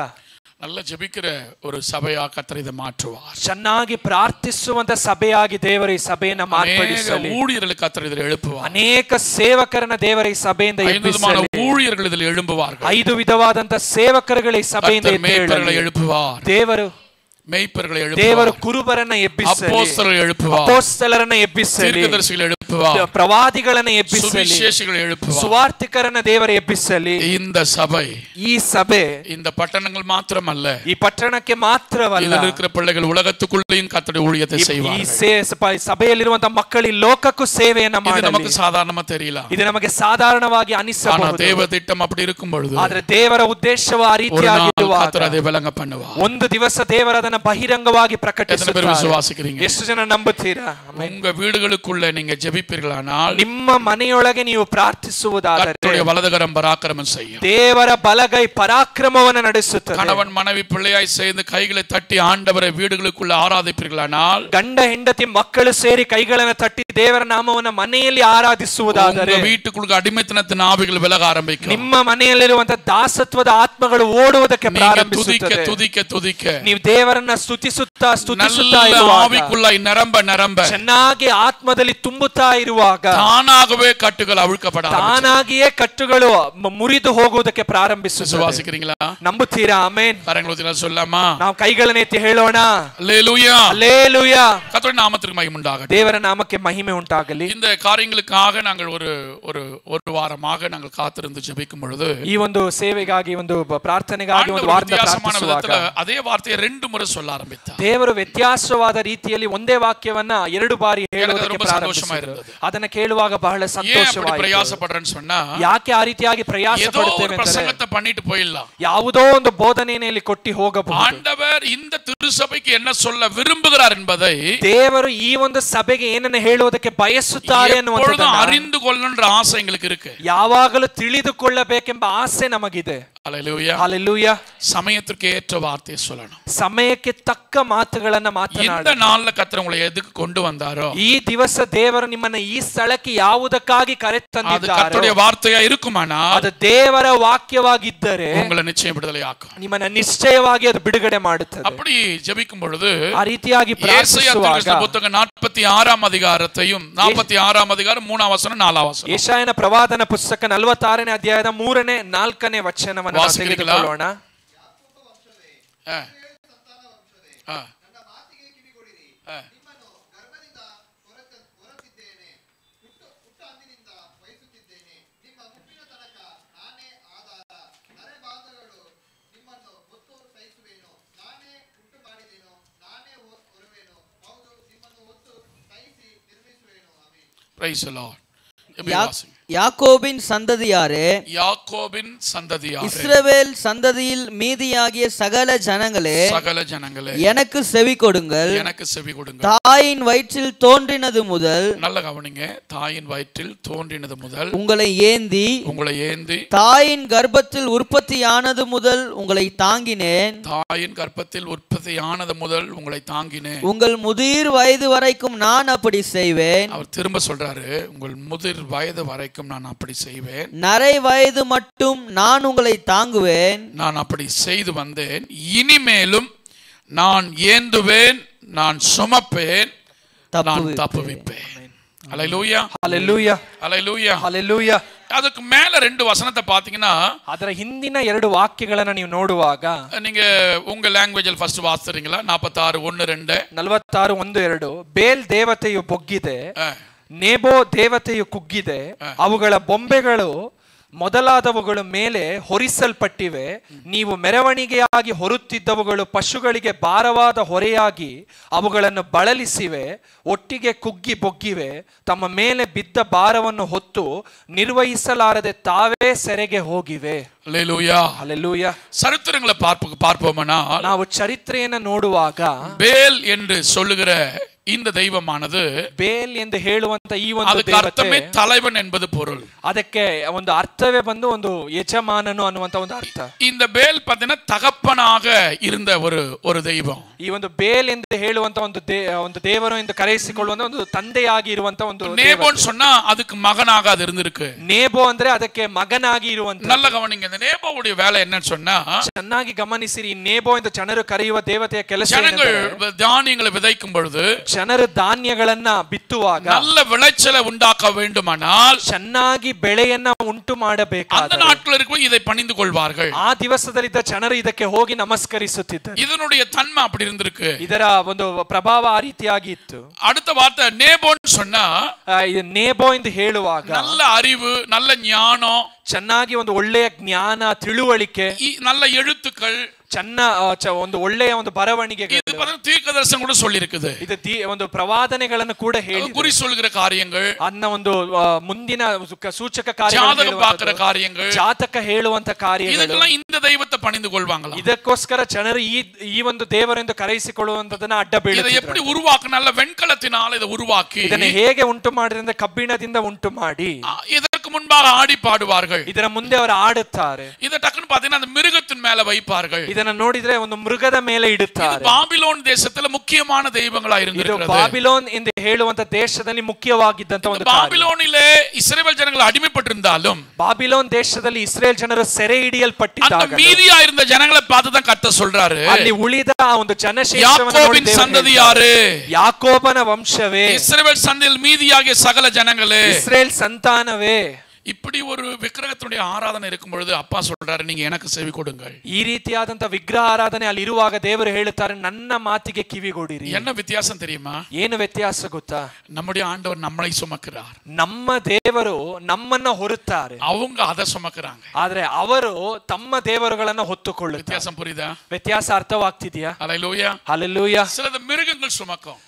நல்ல ஜெபிக்கிற ஒரு சபையா கர்த்தர் இதை மாற்றுவார் ಚೆನ್ನಾಗಿ ಪ್ರಾರ್ಥಿಸುವಂತ ಸಭೆಯಾಗಿ ದೇವರು ಈ ಸಭೆಯನ್ನು ಮಾರ್ಪಡಿಸಲಿ ஊழியர்களுக்கு கர்த்தர் இதில் எழுப்புவார் ಅನೇಕ ಸೇವಕರನ್ನ ದೇವರು ಈ ಸಭೆಯಿಂದ ಎಬ್ಬಿಸಲಿ ஊழியர்கள் இதில் எழும்புவார்கள் 5 ವಿಧವಾದಂತ ಸೇವಕರುಗಳು ಈ ಸಭೆಯಿಂದ எழுப்புவார் ದೇವರು ಮೇಯ್ಪರ್களை எழுப்புவார் ದೇವರು ಕುರುಬರನ್ನ ಎಬ್ಬಿಸಲಿ ಅಪೊಸ್ತಲರನ್ನು எழுப்புவார் ಅಪೊಸ್ತಲರನ್ನ ಎಬ್ಬಿಸಲಿ ದೀರ್ಘದರ್ಶಿಗಳನ್ನು எழுப்புவார் ಪ್ರವಾದಿಗಳನ್ನು ಎಬ್ಬಿಸಲಿ ಸುವಿಶೇಷಗಳನ್ನು எழுப்புவார் ಸುವಾರ್ತಿಕರನ್ನ ದೇವರು ಎಬ್ಬಿಸಲಿ இந்த சபை ಈ ಸಭೆ இந்த பட்டணங்கள் மாத்திரமல்ல ಈ ಪಟ್ಟಣಕ್ಕೆ ಮಾತ್ರವಲ್ಲ ಇದರಲ್ಲಿ இருக்கிற பிள்ளைகள் உலகத்துக்குள்ளேயும் கர்த்தருடைய ஊழியத்தை செய்வார்கள் ಈ ಸಭೆಯಲ್ಲಿರುವಂತ ಮಕ್ಕಳು ಈ ಲೋಕಕ್ಕೂ ಸೇವೆಯನ್ನ ಮಾಡಲಿ ಇದು ನಮಗೆ ಸಾಧಾರಣವಾಗಿ தெரியல ಇದು ನಮಗೆ ಸಾಧಾರಣವಾಗಿ ಅನಿಸಬಹುದು ದೇವ திட்டம் அப்படி இருக்கும் பொழுது ಆದರೆ ದೇವರ ಉದ್ದೇಶವು ಆ ರೀತಿಯಾಗಿರುವಾಗ ಕರ್ತರು அதை விளங்க பண்ணுவார் ಒಂದು ದಿವಸ ದೇವರ ಬಹಿರಂಗವಾಗಿ ಪ್ರಕಟಿಸುತ್ತಾರೆ ಎಷ್ಟು ಜನ ನಂಬುತ್ತೀರಾ ಉங்க வீடுகளுக்குள்ள நீங்க ஜெபி ஜெபிப்பீர்களானால் ನಿಮ್ಮ ಮನೆಯೊಳಗೆ ನೀವು ಪ್ರಾರ್ಥಿಸುವುದಾದರೆ கர்த்தருடைய வலதுகரம் பராக்கிரமம் செய்யும். ದೇವರ ಬಲಗೈ ಪರಾಕ್ರಮವನ್ನು ನಡೆಸುತ್ತದೆ. கணவன் மனைவி பிள்ளையாய் சேர்ந்து கைகளை தட்டி ஆண்டவரை வீடுகளுக்குள்ள ஆராதிப்பீர்களானால் ಗಂಡ ಹೆಂಡತಿ ಮಕ್ಕಳು ಸೇರಿ ಕೈಗಳನ್ನು ತಟ್ಟಿ ದೇವರ ನಾಮವನ್ನು ಮನೆಯಲ್ಲಿ ಆರಾಧಿಸುವುದಾದರೆ வீட்டுக்குள்ள அடிமைத்தனத்தின் ஆவிகள் விலக ஆரம்பிக்கும். ನಿಮ್ಮ ಮನೆಯಲ್ಲಿರುವಂತ ದಾಸತ್ವದ ಆತ್ಮಗಳು ಓಡುವುದಕ್ಕೆ ಪ್ರಾರಂಭಿಸುತ್ತದೆ. துதிக்க துதிக்க ನೀವು ದೇವರನ್ನ ಸ್ತುತಿಸುತ್ತಾ ஆவிக்குள்ளாய் நிரம்ப நிரம்ப ಚೆನ್ನಾಗಿ ಆತ್ಮದಲ್ಲಿ ತುಂಬುತ್ತಾ ಇರುವಾಗ தானாகவே கட்டுகள் அவிழ்க்கப்பட ತಾನಾಗಿಯೇ ಕಟ್ಟುಗಳು ಮುರಿದು ಹೋಗುವುದಕ್ಕೆ ಪ್ರಾರಂಭಿಸುತ್ತದೆ. விசுவாசிக்கிறீங்களா? ನಂಬುತ್ತೀರಾ? ಆಮೆನ್. கரங்களை சொல்லாமா? ನಾವು ಕೈಗಳನ್ನು ಎತ್ತಿ ಹೇಳೋಣ. அல்லேலூயா அல்லேலூயா. கர்த்தருடைய நாமத்திற்கு மகிமை உண்டாகட்டும். ದೇವರ ನಾಮಕ್ಕೆ ಮಹಿಮೆ ಉಂಟಾಗಲಿ. இந்த காரியங்களுக்காக நாங்கள் ஒரு வாரமாக நாங்கள் காத்திருந்து ஜெபிக்கும் பொழுது ಈ ಒಂದು ಸೇವೆಗಾಗಿ ಒಂದು ಪ್ರಾರ್ಥನೆಗಾಗಿ ಒಂದು ವಾರದ ಪ್ರಾರ್ಥಿಸುವಾಗ அதே வார்த்தையை 2 முறை சொல்ல ஆரம்பித்தார். ದೇವರು ವ್ಯತ್ಯಾಸವಾದ ರೀತಿಯಲ್ಲಿ ಒಂದೇ ವಾಕ್ಯವನ್ನ 2 ಬಾರಿ ಹೇಳುವುದಕ್ಕೆ ಪ್ರಾರಂಭಿಸಿದರು. ಅದನ್ನ ಕೇಳುವಾಗ ಬಹಳ ಸಂತೋಷವಾಯಿತು. ಪ್ರಯಾಸಪಡ್றேன்னு சொன்னா ಯಾಕೆ ಆ ರೀತಿಯಾಗಿ ಪ್ರಯಾಸ ಪಡುತ್ತೇವೆ ಅಂದರೆ பிரசங்கத்தை பண்ணிட்டு போயிடலாம். ಯಾವುದೋ ಒಂದು ಬೋಧನೆಯಲ್ಲಿ ಕೊಟ್ಟಿ ಹೋಗಬಹುದು. ஆண்டவர் இந்த திருச்சபைக்கு என்ன சொல்ல விரும்புகிறார் என்பதை ದೇವರು ಈ ಒಂದು ಸಭೆಗೆ ಏನನ್ನ ಹೇಳುವುದಕ್ಕೆ ಬಯಸುತ್ತಾರೆ ಅನ್ನುವಂಥದ್ದನ್ನು அறிந்து கொள்ளணும்ன்ற ஆசை எங்களுக்கு இருக்கு. ಯಾವಾಗಲೂ ತಿಳಿದುಕೊಳ್ಳಬೇಕೆಂಬ ಆಸೆ ನಮಗಿದೆ. ஹல்லேலூயா ஹல்லேலூயா. சமயத்துக்கு ஏற்ற வார்த்தையை சொல்லணும். ಸಮಯಕ್ಕೆ ತಕ್ಕ ಮಾತುಗಳನ್ನ ಮಾತನಾಡಿ. இந்த நாள்ல கர்த்தர் உங்களை எதுக்கு கொண்டு வந்தாரோ ಈ ದಿವಸ ದೇವರು ನಿಮ್ಮನ್ನ ಈ ಸ್ಥಳಕ್ಕೆ ಯಾವುದಕ್ಕಾಗಿ ಕರೆತಂದಿದ್ದಾರೋ அது கர்த்தருடைய வார்த்தையா இருக்குமானால் ಅದು ದೇವರ ವಾಕ್ಯವಾಗಿದ್ದರೆ உங்களை நிச்சயம் விடுதலை ஆக்கும். ನಿಮ್ಮನ್ನ ನಿಶ್ಚಯವಾಗಿ ಅದು ಬಿಡುಗಡೆ ಮಾಡುತ್ತದೆ. அப்படி ஜெபிக்கும் பொழுது ಆ ರೀತಿಯಾಗಿ ಪ್ರಾರ್ಥಿಸುವಾಗ புத்தகம் 46ஆம் அதிகாரத்தையும் 46ஆம் அதிகாரம் 3ஆம் வசனம் 4ஆம் வசனம் ಯೆಶಾಯನ ಪ್ರವಾದನ ಪುಸ್ತಕ 46ನೇ ಅಧ್ಯಾಯದ 3ನೇ 4ನೇ ವಚನವನ್ನು ತೆಗೆದುಕೊಳ್ಳೋಣ. Praise the Lord. யாக்கோபின் சந்ததியாரே, யாக்கோபின் சந்ததியாரே, இஸ்ரவேல் சந்ததியில் மீதியாகிய சகல ஜனங்களே, எனக்கு செவி கொடுங்கள். எனக்கு செவி கொடுங்கள். தாயின் வயிற்றில் தோன்றினது முதல், நல்ல கவனிங்க, தாயின் வயிற்றில் தோன்றினது முதல் உங்களை ஏந்தி தாயின் கர்ப்பத்தில் உற்பத்தியானது முதல் உங்களை தாங்கினேன். தாயின் கர்ப்பத்தில் உற்பத்தியானது முதல் உங்களை தாங்கினேன். உங்கள் முதிர் வயது வரைக்கும் நான் அப்படி செய்வேன். அவர் திரும்ப சொல்றாரு, உங்கள் முதிர் வயது வரைக்கும் நான் அப்படி செய்வேன். நரை வயது மட்டும் நான் உங்களை தாங்குவேன். நான் அப்படி செய்து வந்தேன். இனிமேலும் நான் ஏந்துவேன், நான் சுமப்பேன், நான் தப்புவிப்பேன். அல்லேலூயா, அல்லேலூயா, அல்லேலூயா, அல்லேலூயா. ಅದಕ್ಕೆ ಮೇಲೆ 2 ವಚನத்தை பாத்தீங்கன்னா ಅದರ ಹಿಂದಿನ 2 ವಾಕ್ಯಗಳನ್ನು ನೀವು ನೋಡುವಾಗ, நீங்க உங்க ಲ್ಯಾಂಗ್ವೇಜ್ ಅಲ್ಲಿ ಫಸ್ಟ್ ವಾಚಿಸ್ತೀರಾ? 46:1-2 46:1-2. ಬೇಲ್ ದೇವತೆಯು ಬೊಗ್ಗಿದೆ, ನೇಬೋ ದೇವತೆಯು ಕುಗ್ಗಿದೆ, ಅವುಗಳ ಬೊಂಬೆಗಳು ಮೊದಲಾದವುಗಳು ಮೇಲೆ ಹೊರಿಸಲ್ಪಟ್ಟಿವೆ. ನೀವು ಮೆರವಣಿಗೆಯಾಗಿ ಹೊರುತ್ತಿದ್ದವುಗಳು ಪಶುಗಳಿಗೆ ಭಾರವಾದ ಹೊರೆಯಾಗಿ ಅವುಗಳನ್ನು ಬಳಲಿಸಿವೆ. ಒಟ್ಟಿಗೆ ಕುಗ್ಗಿ ಬೊಗ್ಗಿವೆ. ತಮ್ಮ ಮೇಲೆ ಬಿದ್ದ ಭಾರವನ್ನು ಹೊತ್ತು ನಿರ್ವಹಿಸಲಾರದೆ ತಾವೇ ಸೆರೆಗೆ ಹೋಗಿವೆ. அல்லேலூயா, அல்லேலூயா. சரித்திரங்களை பார்ப்போமானால், ನಾವು ಚರಿತ್ರೆಯನ್ನು ನೋಡುವಾಗ ಬೇಲ್ ಎಂದು சொல்லுகிற இந்த தெய்வமானது, ಬೇಲ್ ಎಂದು ಹೇಳುವಂತ ಈ ಒಂದು ಅರ್ಥವೇ தலைவன் ಎಂಬುದು பொருள். ಅದಕ್ಕೆ ಒಂದು ಅರ್ಥವೇ ಬಂದು ಒಂದು ಯಜಮಾನನು ಅನ್ನುವಂತ ಒಂದು ಅರ್ಥ. இந்த ಬೇಲ್ பார்த்தீங்கன்னா தகப்பனாக இருந்த ஒரு தெய்வம். ಈ ಒಂದು ಬೇಲ್ ಎಂದು ಹೇಳುವಂತ ಒಂದು ದೇವರು ಎಂದು ಕರೆಯಿಸಿಕೊಳ್ಳುವಂತ ಒಂದು ತಂದೆಯಾಗಿ ಇರುವಂತ ಒಂದು. நேபோன்னு சொன்னா அதுக்கு மகனாக அது இருந்திருக்கு. ನೇಬೋ ಅಂದ್ರೆ ಅದಕ್ಕೆ ಮಗನಾಗಿ ಇರುವಂತ. நல்ல கவனிங்க, இந்த நேபோவுடைய வேலை என்னன்னு சொன்னா, ಚೆನ್ನಾಗಿ ಗಮನಿಸಿರಿ, ನೇಬೋ ಎಂದು ಜನರು ಕರೆಯುವ ದೇವತೆಯ ಕೆಲಸ ಜನಗಳು ಧಾನ್ಯங்களை விதைக்கும் பொழுது, ಜನರು ಧಾನ್ಯಗಳನ್ನ ಬಿತ್ತುವಾಗ நல்ல விளைச்சலை உண்டாக்க வேண்டுமானால் ಚೆನ್ನಾಗಿ ಬೆಳೆಯನ್ನ ಉಂಟು ಮಾಡಬೇಕಾದರೆ அந்த நாட்களில் இருக்கும் இதை பணிந்து கொள்வார்கள். ಆ ದಿವಸದಲ್ಲಿದ್ದ ಜನರು ಇದಕ್ಕೆ ಹೋಗಿ ನಮಸ್ಕರಿಸುತ್ತಿದ್ದರು. இதனுடைய தன்மை அப்படி இருந்திருக்கு. ಇದರ ಒಂದು ಪ್ರಭಾವ ಆ ರೀತಿಯಾಗಿ ಇತ್ತು. அடுத்த வார்த்தை நேபோன்னு சொன்னா, ಇದು ನೇಬೋ ಎಂದು ಹೇಳುವಾಗ நல்ல அறிவு, நல்ல ஞானம், ಚೆನ್ನಾಗಿ ಒಂದು ಒಳ್ಳೆಯ ಜ್ಞಾನ, ತಿಳುವಳಿಕೆ, நல்ல எழுத்துக்கள், ಒಂದು ಒಳ್ಳೆಯ ಒಂದು ಬರವಣಿಗೆಗಳು, இது பாத்தீங்கன்னா தீர்க்கதரிசனம் கூட சொல்லி இருக்குது. ಇದು ಒಂದು ಪ್ರವಾದನೆಗಳನ್ನು ಕೂಡ ಹೇಳಿ, குறி சொல்கிற காரியங்கள், ಅನ್ನ ಒಂದು ಮುಂದಿನ ಸೂಚಕ ಕಾರ್ಯಗಳು, ஜாதகம் பார்க்கிற காரியங்கள், ಜಾತಕ ಹೇಳುವಂತ ಕಾರ್ಯಗಳು, ಇದೆல்லாம் இந்த தெய்வத்தை பணிந்து கொள்வாங்களா? ಇದಕ್ಕೋಸ್ಕರ ಜನರು ಈ ಒಂದು ದೇವರೆಂದು ಕರೆಯಿಸಿಕೊಳ್ಳುವಂತದನ್ನ ಅಡ್ಡ ಬೀಳುತ್ತಾರೆ. இதை எப்படி உருவாக்குனால வெண்கலத்தினால இதை உருவாக்கி, ಇದನ್ನು ಹೇಗೆ ಉಂಟು ಮಾಡಿದ್ರೆ ಕಬ್ಬಿಣದಿಂದ ಉಂಟು ಮಾಡಿ இதற்கு முன்பாக ஆடி பாடுவார்கள். ಇದರ ಮುಂದೆ ಅವರು ಆಡುತ್ತಾರೆ. இத டக்குன்னு பாத்தீங்கன்னா அந்த மிருகத்தின் மேல வைப்பார்கள். ಇದನ್ನ ನೋಡಿದ್ರೆ ಒಂದು ಮೃಗದ ಮೇಲೆ ಇಡುತ್ತಾರೆ. ಬಾಬಿಲೋನ್ ದೇಶದಲ್ಲಿ ಮುಖ್ಯமான தெய்வங்களா இருந்திருக்கிறது. ಬಾಬಿಲೋನ್ ಎಂದು ಹೇಳುವಂತ ದೇಶದಲ್ಲಿ ಮುಖ್ಯವಾಗಿದ್ದಂತ ಒಂದು ಕಾರ್ಯ. ಬಾಬಿಲೋನಿலே ಇಸ್ರೇಲ್ ಜನಗಳು ಅಡಿಮೆಪಟ್ಟಿருந்தாலும், ಬಾಬಿಲೋನ್ ದೇಶದಲ್ಲಿ ಇಸ್ರೇಲ್ ಜನರು ಸೆರೆ ಹಿಡಿಯಲ್ಪಟ್ಟಿದ್ದಾಗ அந்த மீதியா இருந்த ஜனங்களை பார்த்து தான் கர்த்தர் சொல்றாரு, ಅಲ್ಲಿ ಉಳಿದ ಒಂದು ಜನಶೇಷವನ್ನು ನೋಡಿ ಯಾಕೋಬಿನ ಸಂತತಿ ಯಾರು? ಯಾಕೋಬನ ವಂಶವೇ, இஸ்ரவேல் சந்ததியில் மீதியாகிய சகல ஜனங்களே, ಇಸ್ರೇಲ್ ಸಂತಾನವೇ. இப்படி ஒரு விக்கிரகத்துடைய ஆராதனை இருக்கும் பொழுது அப்பா சொல்றாரு, நீங்க எனக்கு செவி கொடுங்கள். ಈ ರೀತಿಯಾದಂತ ವಿಗ್ರಹ ಆರಾಧನೆ ಅಲ್ಲಿ ಇರುವಾಗ ದೇವರು ಹೇಳುತ್ತಾರೆ, ನನ್ನ ಮಾತಿಗೆ ಕಿವಿಗೊಡಿರಿ. என்ன வித்தியாசம் தெரியுமா? ಏನು ವ್ಯತ್ಯಾಸ ಗೊತ್ತಾ? நம்முடைய ஆண்டவர் நம்மளை சுமக்கிறார், ನಮ್ಮ ದೇವರು ನಮ್ಮನ್ನ ಹೊರುತ್ತಾರೆ, அவங்க அதை சுமக்கிறாங்க. ಆದ್ರೆ ಅವರು ತಮ್ಮ ದೇವರುಗಳನ್ನ ಹೊತ್ತುಕೊಳ್ಳುತ್ತಾರೆ. வித்தியாசம் புரியுதா? ವ್ಯತ್ಯಾಸ ಅರ್ಥವಾಗ್ತಿದ್ಯಾ? ஹல்லேலூயா. ಹಲ್ಲೆಲೂಯಾ. சிலது மிருகங்கள் சுமக்கும்,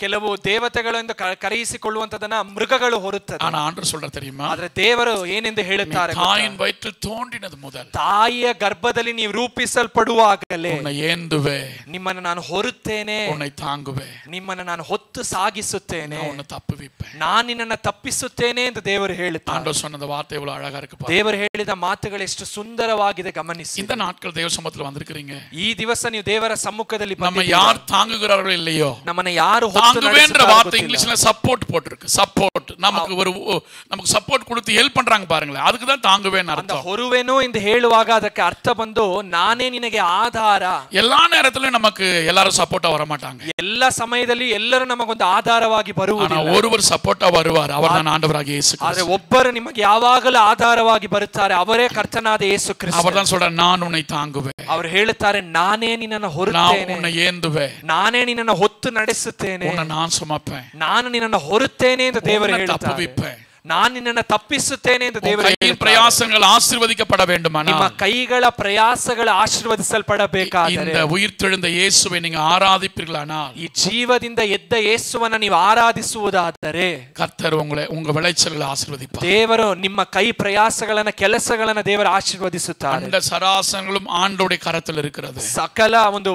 ಕೆಲವು ದೇವತೆಗಳಿಂದ ಕರೆಯಿಸಿಕೊಳ್ಳುವಂತದನ್ನ ಮೃಗಗಳು ಹೊರುತ್ತದೆ. ஆனா ஆண்டவர் சொல்றார் தெரியுமா? ಆದ್ರೆ ದೇವರು ಏನೆಂದು ಹೇಳುತ್ತಾರೆ? தாயின் வயிற்றில் தோன்றினது முதல், ತಾಯಿಯ ಗರ್ಭದಲ್ಲಿ ನೀವು ರೂಪಿಸಲ್ಪಡುವಾಗಲೇ உன்னை ஏந்துவே, ನಿಮ್ಮನ್ನು ನಾನು ಹೊರುತ್ತೇನೆ, உன்னை தாங்குவே, ನಿಮ್ಮನ್ನು ನಾನು ಹೊತ್ತು ಸಾಗಿಸುತ್ತೇನೆ, நான் உன்னை தப்புவிப்பேன். ನಾನು ನಿನ್ನನ್ನು ತಪ್ಪಿಸುತ್ತೇನೆ ಎಂದು ದೇವರು ಹೇಳುತ್ತಾರೆ. ஆண்டவர் சொன்ன வார்த்தை எவ்வளவு அழகா இருக்கு பாருங்க. ದೇವರು ಹೇಳಿದ ಮಾತುಗಳು ಎಷ್ಟು ಸುಂದರವಾಗಿದೆ ಗಮನಿಸಿ. இந்த நாட்கள் தேவ சமூகத்துல வந்திருக்கீங்க, ಈ ದಿವಸ ನೀವು ದೇವರ ಸಮ್ಮುಖದಲ್ಲಿ நம்ம யார் தாங்குகிறார்களோ இல்லையோ, ನಮ್ಮನ್ನ ಯಾರು தாங்குவேன்ற வார்த்தை இங்கிலீஷ்ல சப்போர்ட் போட்டுருக்கு. சப்போர்ட், நமக்கு சப்போர்ட் கொடுத்து ஹெல்ப் பண்றாங்க பாருங்களேன், அதுக்கு தான் தாங்குவேன்னு அர்த்தம். ಹೊರುವೆನು ಎಂದು ಹೇಳುವಾಗ ಅದಕ್ಕೆ ಅರ್ಥ ಬಂದು ನಾನೇ ನಿನಗೆ ಆಧಾರ. எல்லா நேரத்திலும் நமக்கு எல்லாரும் சப்போர்ட்டா வர மாட்டாங்க, ಎಲ್ಲ ಸಮಯದಲ್ಲಿ ಎಲ್ಲರೂ ನಮಗೊಂದು ಆಧಾರವಾಗಿ ಬರುವುದಿಲ್ಲ. ஆனா ஒருவர் சப்போர்ட்டா வருவார், அவர்தான் ஆண்டவராகிய இயேசு கிறிஸ்து. ಆದರೆ ಒಬ್ಬರು ನಿಮಗೆ ಯಾವಾಗಲೂ ಆಧಾರವಾಗಿ ಬರುತ್ತಾರೆ, ಅವರೇ ಕರ್ತನಾದ ಯೇಸು ಕ್ರಿಸ್ತ. அவர்தான் சொல்றார், நான் உன்னை தாங்குவேன், ಅವರು ಹೇಳುತ್ತಾರೆ, ನಾನೇ ನಿನ್ನನ್ನು நான் ಹೊರುತ್ತೇನೆ, உன்னை ஏந்துவேன், ನಾನೇ ನಿನ್ನನ್ನು ಹೊತ್ತು ನಡೆಸುತ್ತೇನೆ, உன்னை நான் சுமப்பேன், ನಾನು ನಿನ್ನನ್ನು ಹೊರುತ್ತೇನೆ ಎಂದು ದೇವರು உன்னை ಹೇಳುತ್ತಾರೆ. தப்புவிப்பேன், ನಾನು ನಿನ್ನನ್ನು ತಪ್ಪಿಸುತ್ತೇನೆ ಎಂದು ದೇವರು கையின் பிரயாசங்கள் ஆசீர்வதிக்கப்பட வேண்டுமானால், ನಿಮ್ಮ ಕೈಗಳ ಪ್ರಯಾಸಗಳು ಆಶೀರ್ವದಿಸಲ್ಪಡಬೇಕಾದರೆ, இந்த உயிர்த்தெழுந்த இயேசுவை நீங்க ஆராதிப்பீர்களானால், ಈ ಜೀವದಿಂದ ಎದ್ದ ಯೇಸುವನ್ನು ನೀವು ಆರಾಧಿಸುವುದಾದರೆ, கர்த்தர் உங்க விளைச்சல்களை ஆசீர்வதிப்பார். ದೇವರು ನಿಮ್ಮ ಕೈ ಪ್ರಯಾಸಗಳನ್ನ ಕೆಲಸಗಳನ್ನ ದೇವರು ಆಶೀರ್ವದಿಸುತ್ತಾರೆ. அந்த சராசரங்களும் ஆண்டோடைய கரத்தில் இருக்கிறது. ಸಕಲ ಒಂದು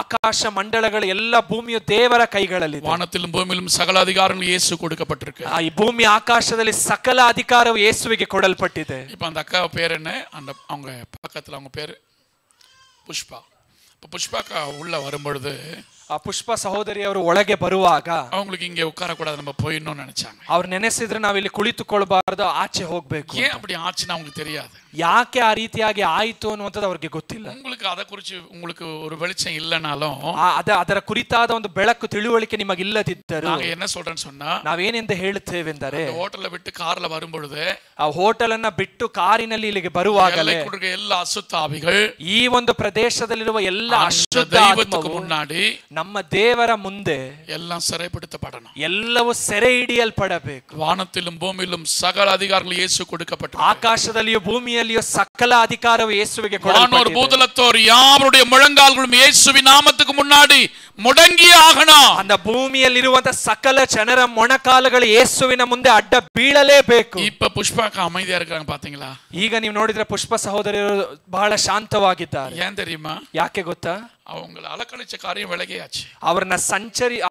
ಆಕಾಶ ಮಂಡಳಗಳು ಎಲ್ಲ ಭೂಮಿಯು ದೇವರ ಕೈಗಳಲ್ಲಿ. வானத்திலும் பூமியிலும் சகல அதிகாரங்கள் இயேசு கொடுக்கப்பட்டிருக்கு. ಈ ಭೂಮಿ ಆಕಾಶದಲ್ಲಿ ಸಕಲ ಅಧಿಕಾರವು ಯೇಸುವಿಗೆ ಕೊಡಲ್ಪಟ್ಟಿದೆ. இப்ப அந்த அக்கா பேர் என்ன? அவங்க பக்கத்துல அவங்க பேரு புஷ்பா. இப்ப புஷ்பாக்கா உள்ள வரும்பொழுது, ಆ ಪುಷ್ಪ ಸಹೋದರಿಯವರು ಒಳಗೆ ಬರುವಾಗ அவங்களுக்கு இங்க உட்கார கூடாது, நம்ம போயிடணும்னு நினைச்சாங்க. ಅವ್ರು ನೆನೆಸಿದ್ರೆ ನಾವಿಲ್ಲಿ ಕುಳಿತುಕೊಳ್ಬಾರ್ದು, ಆಚೆ ಹೋಗ್ಬೇಕು. ஏன் அப்படி ஆச்சுன்னு அவங்களுக்கு தெரியாது. ಯಾಕೆ ಆ ರೀತಿಯಾಗಿ ಆಯಿತು ಅನ್ನುವಂಥದ್ದು ಅವ್ರಿಗೆ ಗೊತ್ತಿಲ್ಲ. உங்களுக்கு அதை குறிச்சு உங்களுக்கு ஒரு வெளிச்சம் இல்லைனாலும், ಅದರ ಕುರಿತಾದ ಒಂದು ಬೆಳಕು ತಿಳುವಳಿಕೆ ನಿಮಗಿಲ್ಲದಿದ್ದರು, நாங்க என்ன சொல்றேன்னு சொன்னா, ನಾವೇನೆಂದು ಹೇಳುತ್ತೇವೆಂದರೆ, ஹோட்டல்ல விட்டு கார்ல வரும்பொழுது, ಆ ಹೋಟೆಲ್ ಅನ್ನ ಬಿಟ್ಟು ಕಾರಿನಲ್ಲಿ ಇಲ್ಲಿಗೆ ಬರುವಾಗಲೇ எல்லா ಅಸುತ್ತಾವಿಗಳು, ಈ ಒಂದು ಪ್ರದೇಶದಲ್ಲಿರುವ ಎಲ್ಲ ಅಶುದ್ಧ ದೈವத்துக்கு முன்னாடி, ನಮ್ಮ ದೇವರ ಮುಂದೆ எல்லாம் சிறைப்படுத்தப்படணும், ಎಲ್ಲವೂ ಸೆರೆ ಹಿಡಿಯಲ್ಪಡಬೇಕು. வானத்திலும் பூமியிலும் சகல அதிகாரங்கள் இயேசு கொடுக்கப்பட்டது. ಆಕಾಶದಲ್ಲಿಯೂ ಭೂಮಿಯಲ್ಲಿಯೂ ಸಕಲ ಅಧಿಕಾರವು ಯೇಸುವಿಗೆ வானோர் ಕೊಡಲ್ಪಟ್ಟಿದೆ. பூதலத்தோர் யாவருடைய முழங்கால்களும் இயேசுவின் நாமத்துக்கு முன்னாடி முடங்கி ஆகணும். அந்த ಭೂಮಿಯಲ್ಲಿರುವಂತ ಸಕಲ ಜನರ ಮೊಣಕಾಲುಗಳು ಯೇಸುವಿನ ಮುಂದೆ ಅಡ್ಡ ಬೀಳಲೇಬೇಕು. இப்ப புஷ்பாக்கா அமைதியா இருக்காங்க பாத்தீங்களா? ಈಗ ನೀವು ನೋಡಿದ್ರೆ ಪುಷ್ಪ ಸಹೋದರಿಯರು ಬಹಳ ಶಾಂತವಾಗಿದ್ದಾರೆ. ஏன் தெரியுமா? ಯಾಕೆ ಗೊತ್ತಾ? அவங்களை அலக்கழிச்ச காரியம் விலகியாச்சு.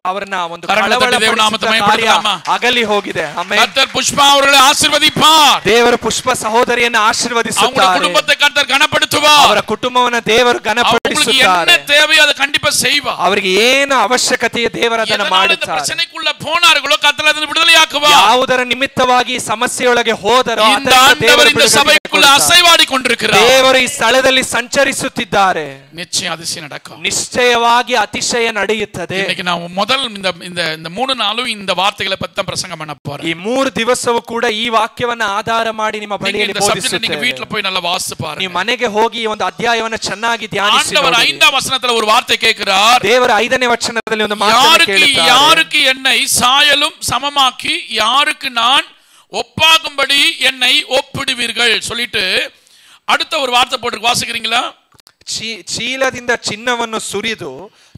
ಅವರನ್ನ ಒಂದು ಕಾರ್ಯ ಅಗಲಿ ಹೋಗಿದೆ. கர்த்தர் புஷ்பா அவர்களை ஆசீர்வதிப்பார். ದೇವರು ಪುಷ್ಪ ಸಹೋದರಿಯನ್ನು ಆಶೀರ್ವದಿಸುತ್ತಾರೆ. அவங்க குடும்பத்தை கர்த்தர் கனப்படுத்துவார். ಅವರ ಕುಟುಂಬವನ್ನು ದೇವರು ಘನಪಡಿಸುತ್ತಾರೆ. என்ன தேவையோ அதை கண்டிப்பா செய்வார். ಅವರಿಗೆ ಏನು ಅವಶ್ಯಕತೆ ದೇವರು ಅದನ್ನು ಮಾಡುತ್ತಾರೆ. பிரச்சனைக்குள்ள போனார்களோ கர்த்தர் ಅದನ್ನು விடுதலையாக்குவார். ಯಾವುದರ ನಿಮಿತ್ತವಾಗಿ ಸಮಸ್ಯೆಯೊಳಗೆ ಹೋದರೋ இந்த ஆண்டவர் இந்த சபைக்குள்ள அசைவாடி கொண்டிருக்கிறார். ದೇವರು ಈ ಸ್ಥಳದಲ್ಲಿ ಸಂಚರಿಸುತ್ತಿದ್ದಾರೆ. நிச்சயம் அதிசயம் நடக்கும். ನಿಶ್ಚಯವಾಗಿ ಅತಿಶಯ ನಡೆಯುತ್ತದೆ. இன்னைக்கு நான் முதல் இந்த 3 நாளும் இந்த வார்த்தைகளை பத்தி தான் பிரசங்கம் பண்ண போறேன். ಈ 3 ದಿವಸವೂ ಕೂಡ ಈ ವಾಕ್ಯವನ್ನು ಆಧಾರ ಮಾಡಿ ನಿಮ್ಮ ಬಳಿಯಲ್ಲಿ ಬೋಧಿಸುತ್ತೇನೆ. நீங்க வீட்ல போய் நல்லா வாசிச்சு பாருங்க. ನೀವು ಮನೆಗೆ ಹೋಗಿ ಈ ಒಂದು ಅಧ್ಯಾಯವನ್ನು ಚೆನ್ನಾಗಿ ಧ್ಯಾನಿಸಿ ನೋಡಿ. ஆண்டவர் 5ஆம் வசனத்துல ஒரு வார்த்தை கேக்குறார். ದೇವರ 5ನೇ ವಚನದಲ್ಲಿ ಒಂದು ಮಾತನ್ನು ಕೇಳುತ್ತಾರೆ. யாருக்கு என்னை சாயலும் சமமாக்கி யாருக்கு நான் ஒப்பாகும்படி என்னை ஒப்பிடுவீர்கள் சொல்லிட்டு அடுத்த ஒரு வார்த்தை போட்டு வாசிக்கிறீங்களா? ಚೀಲದಿಂದ ಚಿನ್ನವನ್ನು ಸುರಿದು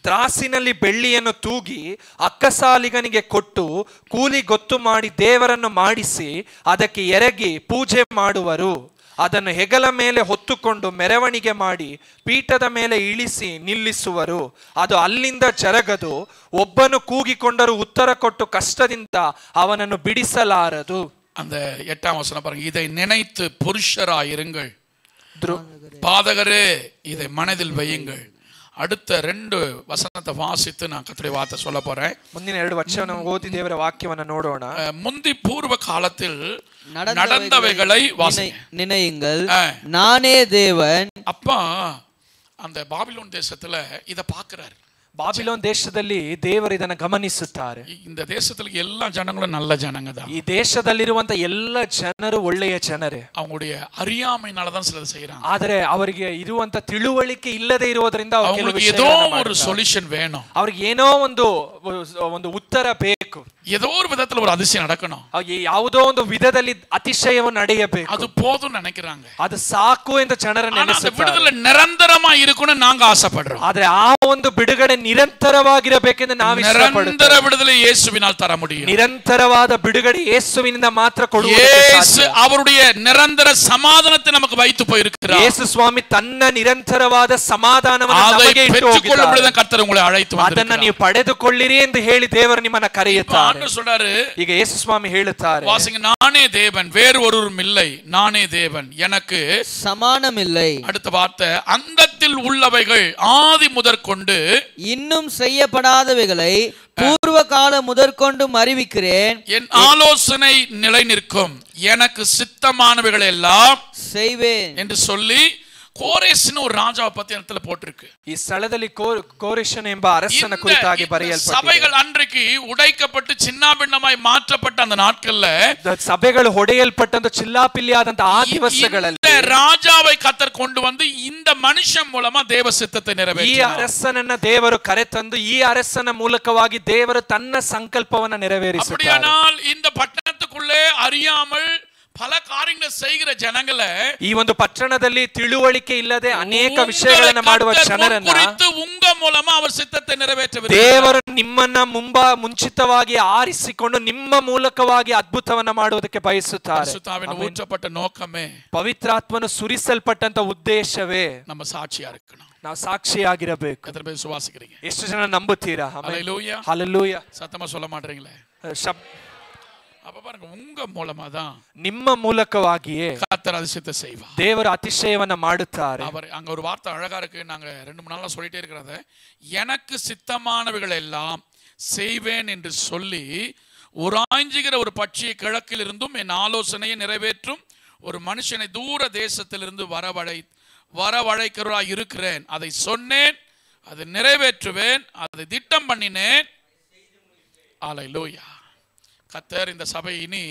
ತ್ರಾಸಿನಲ್ಲಿ ಬೆಳ್ಳಿಯನ್ನು ತೂಗಿ ಅಕ್ಕಸಾಲಿಗನಿಗೆ ಕೊಟ್ಟು ಕೂಲಿ ಗೊತ್ತು ಮಾಡಿ ದೇವರನ್ನು ಮಾಡಿಸಿ ಅದಕ್ಕೆ ಎರಗಿ ಪೂಜೆ ಮಾಡುವರು. ಅದನ್ನು ಹೆಗಲ ಮೇಲೆ ಹೊತ್ತುಕೊಂಡು ಮೆರವಣಿಗೆ ಮಾಡಿ ಪೀಠದ ಮೇಲೆ ಇಳಿಸಿ ನಿಲ್ಲಿಸುವರು. ಅದು ಅಲ್ಲಿಂದ ಜರಗದು. ಒಬ್ಬನು ಕೂಗಿಕೊಂಡರೂ ಉತ್ತರ ಕೊಟ್ಟು ಕಷ್ಟದಿಂದ ಅವನನ್ನು ಬಿಡಿಸಲಾರದು. அந்த 8ஆம் வசனம் பாருங்க. இதை நினைத்து புருஷராயிருங்கள், பாதகரே இதை மனதில் வையுங்கள். அடுத்த 2 வசனத்தை வாசித்து நான் கர்த்தருடைய வார்த்தை சொல்ல போறேன். ಮುಂದಿನ 2 ವಚನ ಓದಿ ದೇವರ ವಾಕ್ಯವನ್ನು ನೋಡೋಣ. முந்தி பூர்வ காலத்தில் நடந்தவைகளை நினையுங்கள், நானே தேவன். அப்பா அந்த பாபிலோன் தேசத்துல இத பாக்குறாரு. ಬಾಬಿಲೋನ್ ದೇಶದಲ್ಲಿ ದೇವರು ಇದನ್ನು ಗಮನಿಸುತ್ತಾರೆ. இந்த தேசத்துல எல்லா ஜனங்களும் நல்ல ஜனங்க தான். ಈ ದೇಶದಲ್ಲಿರುವಂತ ಎಲ್ಲ ಜನರು ಒಳ್ಳೆಯ ಜನರೇ. அவங்களுடைய அறியாமையினால தான் சிலது செய்றாங்க. ಆದರೆ ಅವರಿಗೆ ಇರುವಂತ ತಿಳುವಳಿಕೆ ಇಲ್ಲದೆ ಇರುವುದರಿಂದ அவங்களுக்கு ஏதோ ஒரு சொல்யூஷன் வேணும். ಅವರಿಗೆ ಏನೋ ಒಂದು ಉತ್ತರ ಬೇಕು. ஏதோ ஒரு விதத்துல ஒரு அதிசயம் நடக்கணும். ಯಾವುದೋ ಒಂದು ವಿಧದಲ್ಲಿ ಅತಿಶಯವು ನಡೆಯಬೇಕು. அது போதும் நினைக்கிறாங்க. ಅದು ಸಾಕು ಎಂದು ಜನರು ನೆನೆಸುತ್ತಾರೆ. ಬಿಡುಗಡೆ ನಿರಂತರமா ಇರಬೇಕು ನಾಂಗ ಆಸೆಪಡ್றோம். ಆದರೆ ಆ ಒಂದು ಬಿಡುಗಡೆ ನಿರಂತರವಾಗಿರಬೇಕೆಂದು ನಾವು ಇಷ್ಟಪಡುತ್ತೇವೆ. ನಿರಂತರ ಬಿಡುಗಡೆ ಯೇಸುವಿனால் தர முடியும். ನಿರಂತರವಾದ ಬಿಡುಗಡೆ ಯೇಸುವಿನಿಂದ ಮಾತ್ರ ಕೊಡುವುದಕ್ಕೆ ಸಾಧ್ಯ. ಯೇಸು ಅವருடைய நிரந்தர சமாதானத்தை நமக்கு வைத்து போயிருக்கிறார். ಯೇಸು ಸ್ವಾಮಿ ತನ್ನ ನಿರಂತರವಾದ ಸಮಾಧಾನವನ್ನು ನಮಗೆ ಇಟ್ಟು ಹೋಗಿದ್ದಾರೆ. ಕರ್ತರು ಉங்களை ಅழைತು ಬಂದಿದ್ದಾರೆ. ಅದನ್ನ ನೀವು ಪಡೆದುಕೊಳ್ಳಿರಿ ಎಂದು ಹೇಳಿ ದೇವರು ನಿಮ್ಮನ್ನ ಕರೆಯುತ್ತಾರೆ. ಆಂಡவர் சொல்றாரு, ಈಗ ಯೇಸು ಸ್ವಾಮಿ ಹೇಳುತ್ತಾರೆ, வாசிங்க, நானே தேவன், வேறு ஒருவரும் இல்லை, நானே தேவன், எனக்கு சமானம் இல்லை. அடுத்த வார்த்தை, அந்தத்தில் உள்ளவைகள் ஆதி முதற்கொண்டு இன்னும் செய்யப்படாதவைகளை பூர்வ காலம் முதற்கொண்டும் அறிவிக்கிறேன். என் ஆலோசனை நிலை நிற்கும், எனக்கு சித்தமானவைகள் எல்லாம் செய்வேன் என்று சொல்லி கோரேஸ்னு ஒரு ராஜாவை பத்தி இடத்துல போட்டிருக்கு. ಈ ಸ್ಥಳದಲ್ಲಿ ಕೋರೆಷನ್ ಎಂಬ ಅರಸನ ಕುರಿತಾಗಿ ಬರೆಯಲ್ಪಟ್ಟಿದೆ. ಸಭೆಗಳು அன்றைக்கு உடைக்கப்பட்டு சின்னாபின்னமாய் மாற்றப்பட்ட அந்த நாட்கள்ல ಸಭೆಗಳು ಹೊಡೆಯಲ್ಪಟ್ಟಂತ ಚಿಲ್ಲಾಪಿಲ್ಲಿಯಾದಂತ ಆ ದಿವಸಗಳಲ್ಲಿ இந்த ராஜாவை கர்த்தர் கொண்டு வந்து இந்த மனுஷன் மூலமா தேவ சித்தத்தை நிறைவேற்றினார். ಈ ಅರಸನನ್ನ ದೇವರು ಕರೆತಂದು ಈ ಅರಸನ ಮೂಲಕವಾಗಿ ದೇವರು ತನ್ನ ಸಂಕಲ್ಪವನ್ನ ನೆರವೇರಿಸುತ್ತಾರೆ. அப்படியானால் இந்த பட்டணத்துக்குள்ளே அறியாமல் பல காரியங்களை செய்கிற ஜனங்களை, ಈ ಒಂದು ಪಟ್ಟಣದಲ್ಲಿ ತಿಳುವಳಿಕೆ ಇಲ್ಲದೆ ಅನೇಕ ವಿಷಯಗಳನ್ನು ಮಾಡುವ ಜನರನ್ನ ಉಂಗ ಮೂಲಕ ಅವರ ಸಿದ್ಧತೆ ನೆರವೇರಿಸುತ್ತಾರೆ. ದೇವರು ನಿಮ್ಮನ್ನ ಮುಂಚಿತವಾಗಿ ಆರಿಸಿಕೊಂಡು ನಿಮ್ಮ ಮೂಲಕವಾಗಿ ಅದ್ಭುತವನ್ನ ಮಾಡುವುದಕ್ಕೆ ಬಯಸುತ್ತಾರೆ. ಪರಿಶುದ್ಧಾತ್ಮನ ಊற்றಪಟ್ಟ ನೋಕಮೇ, ಪವಿತ್ರಾತ್ಮನು ಸುರಿಸಲ್ಪಟ್ಟಂತ ಉದ್ದೇಶವೇ ನಮ್ಮ ಸಾಕ್ಷಿயா இருக்கணும். ನಾವು ಸಾಕ್ಷಿಯಾಗಿರಬೇಕು. ಎത്ര ಬೇಗ ವಿಶ್ವಾಸಿக்கிறீங்க? ಎಷ್ಟು ಜನ ನಂಬುತ್ತೀರಾ? ஹல்லேலூயா, ஹல்லேலூயா. சத்தமா சொல்ல மாட்டீங்களே? அப்ப பாருங்க, உங்க மூலமா தான், ನಿಮ್ಮ ಮೂಲಕವಾಗಿಯೇ கர்த்தர் அதிசயத்தை செய்வார். ದೇವರು ಅತಿಶಯವನ್ನ ಮಾಡುತ್ತಾರೆ. அவர் அங்க ஒரு வார்த்தை அழகா இருக்கு, நாங்க 2-3 நாளா சொல்லிட்டே இருக்கிறத, எனக்கு சித்தமானவைகள் எல்லாம் செய்வேன் என்று சொல்லி உராய்ஞ்சுகிற ஒரு பட்சியை கிழக்கில் இருந்தும் என் ஆலோசனையை நிறைவேற்றும் ஒரு மனுஷனை தூர தேசத்திலிருந்து வரவழைக்கிறவராய் இருக்கிறேன். அதை சொன்னேன், அதை நிறைவேற்றுவேன், அதை திட்டம் பண்ணினேன். அல்லேலூயா. கர்த்தர் இந்த சபை இனி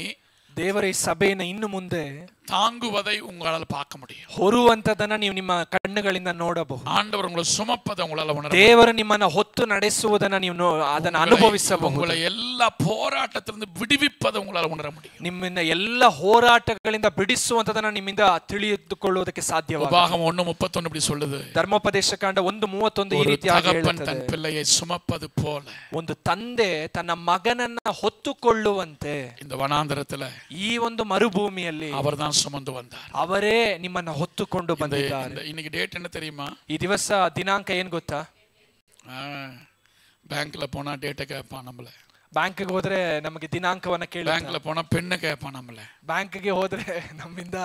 ದೇವರ ಈ ಸಭೆಯನ್ನು ಇನ್ನು ಮುಂದೆ தாங்குவதை உங்களால் பார்க்க முடியும். ಹೊರುವಂತದನ್ನ ನೀವು ನಿಮ್ಮ ಕಣ್ಣುಗಳಿಂದ ನೋಡಬಹುದು. ஆண்டவர் உங்களை சுமப்பதை உங்களால் உணர, ದೇವರು ನಿಮ್ಮನ್ನ ಹೊತ್ತು ನಡೆಸುವುದನ್ನ ನೀವು ಅದನ್ನು ಅನುಭವಿಸಬಹುದು. உங்களை எல்லா போராட்டத்திலிருந்து விடுவிப்பதை உங்களால் உணர முடியும். ನಿಮ್ಮಿಂದ ಎಲ್ಲ ಹೋರಾಟಗಳಿಂದ ಬಿಡಿಸುವಂತದನ್ನ ನಿಮ್ಮಿಂದ ತಿಳಿದುಕೊಳ್ಳುವುದಕ್ಕೆ ಸಾಧ್ಯವಾಗುತ್ತದೆ. உபாகமம் 1:31 இப்படி சொல்லுது, ಧರ್ಮೋಪದೇಶ ಕಾಂಡ 1:31 ಈ ರೀತಿಯಾಗಿ ಹೇಳುತ್ತದೆ, தன் பிள்ளையை சுமப்பது போல ಒಂದು ತಂದೆ ತನ್ನ ಮಗನನ್ನ ಹೊತ್ತುಕೊಳ್ಳುವಂತೆ இந்த வனாந்தரத்துல ಈ ಒಂದು ಮರುಭೂಮಿಯಲ್ಲಿ அவர்தான் சுமந்து வந்தார். ಅವರೇ ನಿಮ್ಮನ್ನ ಹೊತ್ತುಕೊಂಡು ಬಂದಿದ್ದಾರೆ. இன்னைக்கு டேட் என்ன தெரியுமா? ಈ ದಿವಸ ದಿನಾಂಕ ಏನ್ ಗೊತ್ತಾ? ಬ್ಯಾಂಕ್ல போனா டேட்டை கேட்பான் நம்மள. ಬ್ಯಾಂಕ್ಗೆ ಹೋದ್ರೆ ನಮಗೆ ದಿನಾಂಕವನ್ನ ಕೇಳುತ್ತಾರೆ. ಬ್ಯಾಂಕ್ல போனா பெண்ணை கேட்பான் நம்மள. ಬ್ಯಾಂಕ್ಗೆ ಹೋದ್ರೆ ನಮ್ಮಿಂದ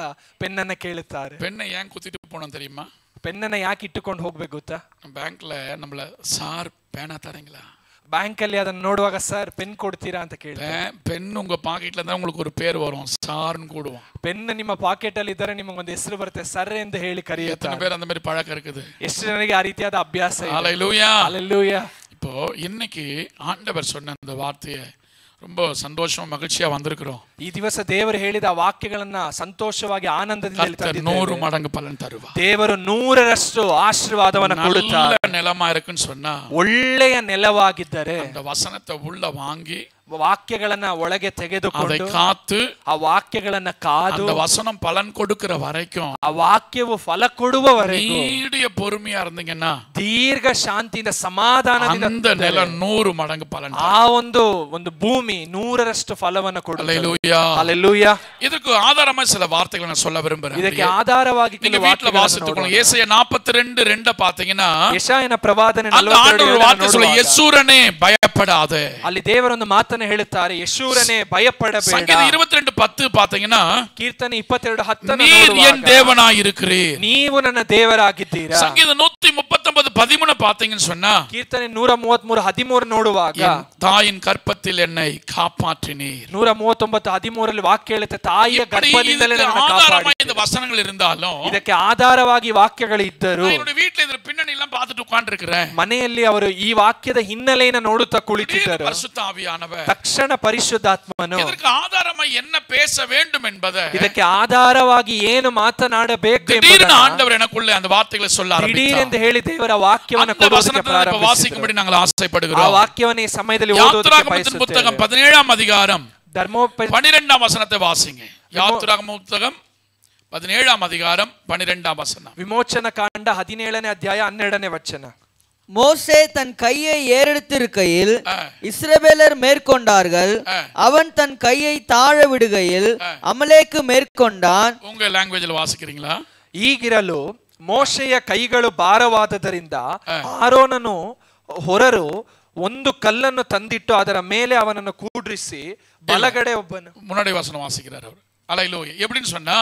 ಪೆನ್ನನ್ನ ಕೇಳುತ್ತಾರೆ. பெண்ணை ஏன் குத்திட்டு போனோம் தெரியுமா? ಪೆನ್ನನ್ನ ಯಾಕೆ ಇಟ್ಟುಕೊಂಡು ಹೋಗ್ಬೇಕು ಗೊತ್ತಾ? ಬ್ಯಾಂಕ್ல நம்மள சார் பேனா தரீங்களா? ಬ್ಯಾಂಕ್ ಅಲ್ಲಿ ಅದನ್ನ ನೋಡುವಾಗ ಸರ್ ಪೆನ್ ಕೊಡ್ತೀರಾ ಅಂತ ಕೇಳ್ತಾರೆ. பென் உங்க பாக்கெட்ல இருந்தா உங்களுக்கு ஒரு பேர் வரும், சார்னு கூடுவோம். ಪೆನ್ ನಿಮ್ಮ ಪಾಕೆಟ್ ಅಲ್ಲಿ ಇದ್ದರೆ ನಿಮಗೆ ಒಂದು ಹೆಸರು ಬರುತ್ತೆ, ಸರ್ ಎಂದು ಹೇಳಿ ಕರೆಯುತ್ತಾರೆ. எத்தனை பேர் அந்த மாதிரி பழக்கம் இருக்குது? ಎಷ್ಟು ಜನರಿಗೆ ಆ ರೀತಿಯಾದ ಅಭ್ಯಾಸ ಇದೆ? ஹல்லேலூயா, ஹல்லேலூயா. இப்போ இன்னைக்கு ஆண்டவர் சொன்ன அந்த வார்த்தையை ரொம்ப சந்தோஷமா மகிழ்ச்சியா வந்திருக்கிறோம். ಈ ದಿವಸ ದೇವರು ಹೇಳಿದ ವಾಕ್ಯಗಳನ್ನ ಸಂತೋಷವಾಗಿ ಆನಂದದಿಂದ 100 மடங்கு பலன் தருவார். ದೇವರು 100ರಷ್ಟು ಆಶೀರ್ವಾದವನ್ನು ಕೊಡುತ್ತಾರೆ. நல்ல நிலமா இருக்குன்னு சொன்னா, ಒಳ್ಳೆಯ ನೆಲವಾಗಿದ್ದರೆ அந்த வசனத்தை உள்ள வாங்கி ವಾಕ್ಯಗಳನ್ನ ಒಳಗೆ அதை ತೆಗೆದುಕೊಂಡು காத்து ಆ ವಾಕ್ಯಗಳನ್ನ ಕಾದು அந்த வசனம் பலன் கொடுக்கிற வரைக்கும் ಆ ವಾಕ್ಯವು ಫಲ ಕೊಡುವವರೆಗೂ நீடிய பொறுமையா இருந்தீங்கன்னா ದೀರ್ಘ ಶಾಂತಿಯಿಂದ ಸಮಾಧಾನದಿಂದ அந்த நிலம் 100 மடங்கு பலன் ಆ ಒಂದು ಭೂಮಿ 100ರಷ್ಟು ಫಲವನ್ನು ಕೊಡುತ್ತದೆ. அல்லேலூயா. ಹಲ್ಲೆಲೂಯಾ. ಇದಕ್ಕೆ ಆಧಾರமா சில வார்த்தைகளை நான் சொல்ல விரும்புறேன். ಇದಕ್ಕೆ ಆಧಾರವಾಗಿ நீங்க வீட்ல வாசித்துக்கணும். ஏசாயா 42:2 பாத்தீங்கன்னா ಯೆಶಾಯನ ಪ್ರವಾದನೆ அந்த ஆண்டவர் வார்த்தை சொல்ல யெசூரனே பயப்படாதே. ಅಲ್ಲಿ ದೇವರೊಂದು ಮಾತನ್ನು ಹೇಳುತ್ತಾರೆ, ಯೆಶೂರನೇ ಭಯಪಡಬೇಡ. ಸಂಗೀತ 22:10 பாத்தீங்கன்னா ಕೀರ್ತನೆ 22:10 நீர் என் தேவனாய் இருக்கிறீர், ನೀವು ನನ್ನ ದೇವರಾಗಿದ್ದೀರಾ. ಸಂಗೀತ 139:13 பாத்தீங்கன்னு சொன்னா ಕೀರ್ತನೆ 133:13 ನೋಡುವಾಗ தாயின் கற்பத்தில் என்னை காப்பாற்றினீர். 139:13 ವಾಕ್ಯ ಹೇಳುತ್ತೆ, ತಾಯಿಯ ಗರ್ಭದಿಂದಲೇ ನನ್ನನ್ನು ಕಾಪಾಡಿದ್ದೀರಿ. இந்த வசனங்கள் இருந்தாலும் ಇದಕ್ಕೆ ಆಧಾರವಾಗಿ ವಾಕ್ಯಗಳು ಇದ್ದರು. என்னோட வீட்ல ಇದರ பின்னணி எல்லாம் பார்த்துட்டு உட்கார்ந்திருக்கிறேன். ಮನೆಯಲ್ಲಿ ಅವರು ಈ ವಾಕ್ಯದ ಹಿನ್ನೆಲೆಯನ್ನು ನೋಡುತ್ತಾ ಕುಳಿತಿದ್ದರು. பரிசுத்த ஆவியானவர் ತಕ್ಷಣ ಪರಿಶುದ್ಧಾತ್ಮನು இதற்கு ஆதாரமா என்ன பேச வேண்டும் என்பதை ಇದಕ್ಕೆ ಆಧಾರವಾಗಿ ಏನು ಮಾತನಾಡಬೇಕು திடீர்னு ஆண்டவர் எனக்குள்ள அந்த வார்த்தைகளை சொல்ல ದಿಢೀರ್ ஆரம்பித்தார். ಎಂದು ಹೇಳಿ ದೇವರ ವಾಕ್ಯವನ್ನು அந்த ಕೊಡುವುದಕ್ಕೆ வசனத்தை ಪ್ರಾರಂಭಿಸಿದರು. வாசிக்கும்படி நாங்கள் ಆ ஆசைப்படுகிறோம். ವಾಕ್ಯವನ್ನು ಈ ಸಮಯದಲ್ಲಿ ಓದುವುದಕ್ಕೆ யாத்திராகமத்தின் புத்தகம் ಬಯಸುತ್ತೇವೆ. 17ஆம் அதிகாரம் ಧರ್ಮೋಪದೇಶ 12ஆம் வசனத்தை வாசிங்க. யாத்திராகம புத்தகம் 17ஆம் அதிகாரம் 12ஆம் வசனம். ವಿಮೋಚನ ಕಾಂಡ 17ನೇ ಅಧ್ಯಾಯ 12ನೇ ವಚನ. மோசே தன் கையை ஏறெடுத்திருக்கையில் இஸ்ரவேலர் மேற்கொண்டார்கள். அவன் தன் கையை தாழ விடுகையில் அமலேக்கு மேற்கொண்டான். உங்க லாங்குவேஜ்ல வாசிக்கிறீங்களா? ಈಗಿರಲು ಮೋಶೆಯ ಕೈಗಳು ಭಾರವಾದದರಿಂದ ಆರೋನನು ಹೊರರು ಒಂದು ಕಲ್ಲನ್ನು ತಂದಿಟ್ಟು ಅದರ ಮೇಲೆ ಅವನನ್ನು ಕೂಡ್ರಿಸಿ ಬಲಗಡೆ ಒಬ್ಬನು. முன்னாடி வசனம் வாசிக்கிறார் அவர். அல்லேலூயா. எப்படின்னு சொன்னா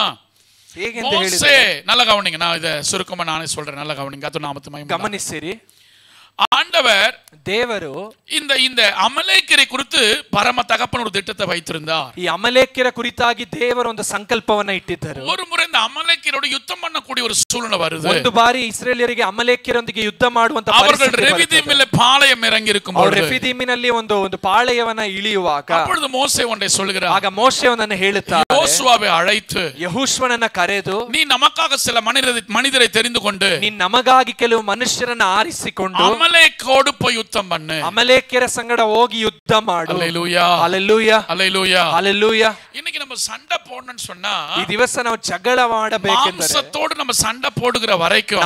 ಹೇಗೆಂತ ಹೇಳಿದ್ರೆ, மோசே, நல்ல கவனிங்க, நான் இத சுருக்கமா நானே சொல்றேன், நல்ல கவனிங்க. கர்த்தர் நாமத்தை மகிமைப்படுத்தும். ಗಮನಿಸಿರಿ, ஆண்டவர் ದೇವರು இந்த அமலேக்கரை குறித்து பரம தகப்பன் ஒரு திட்டத்தை வைத்திருந்தார். ಈ ಅಮಲೇಕ್ಯರ ಕುರಿತಾಗಿ ದೇವರು ಒಂದು ಸಂಕಲ್ಪವನ್ನ ಇಟ್ಟಿದ್ದರು. ஒரு முறை இந்த அமலேக்கரோட யுத்தம் பண்ணக்கூடிய ஒரு சூழ்நிலை வருது. ಒಂದು ಬಾರಿ ಇಸ್ರೇಲಿಯರಿಗೆ ಅಮಲೇಕ್ಯರೊಂದಿಗೆ ಯುದ್ಧ ಮಾಡುವಂತ அவர்கள் ரெவிதீமிலே பாளையம் இறங்கி இருக்கும் ಅವರು பொழுது ರೆಫಿದೀಮಿನಲ್ಲಿ ಒಂದು ಪಾಳೆಯವನ್ನ ಇಳಿಯುವಾಗ அப்பொழுது மோசே ஒன்றை சொல்கிறார். ಆಗ ಮೋಶೆಯವನನ್ನು ಹೇಳುತ್ತಾರೆ, யோசுவாவை அழைத்து ಯೆಹೋಶುವನನ್ನ ಕರೆದು, நீ நமக்காக சில மனிதரை தெரிந்து கொண்டு ನೀನ್ ನಮಗಾಗಿ ಕೆಲವು ಮನುಷ್ಯರನ್ನ ಆರಿಸಿಕೊಂಡು அமலேக்கோடு போய் யுத்தம் பண்ணு, ಅಮಲೇಕ್ಯರ ಸಂಗಡ ಹೋಗಿ ಯುದ್ಧ ಮಾಡು. அல்லேலூயா, ಹಲ್ಲೆಲೂಯಾ, அல்லேலூயா, ಹಲ್ಲೆಲೂಯಾ. இன்னைக்கு நம்ம சண்டை போடணும்னு சொன்னா ಈ ದಿವಸ ನಾವು ಜಗಳ ಮಾಡಬೇಕೆಂದರೆ மாம்சத்தோடு நம்ம சண்டை போடுகிற வரைக்கும்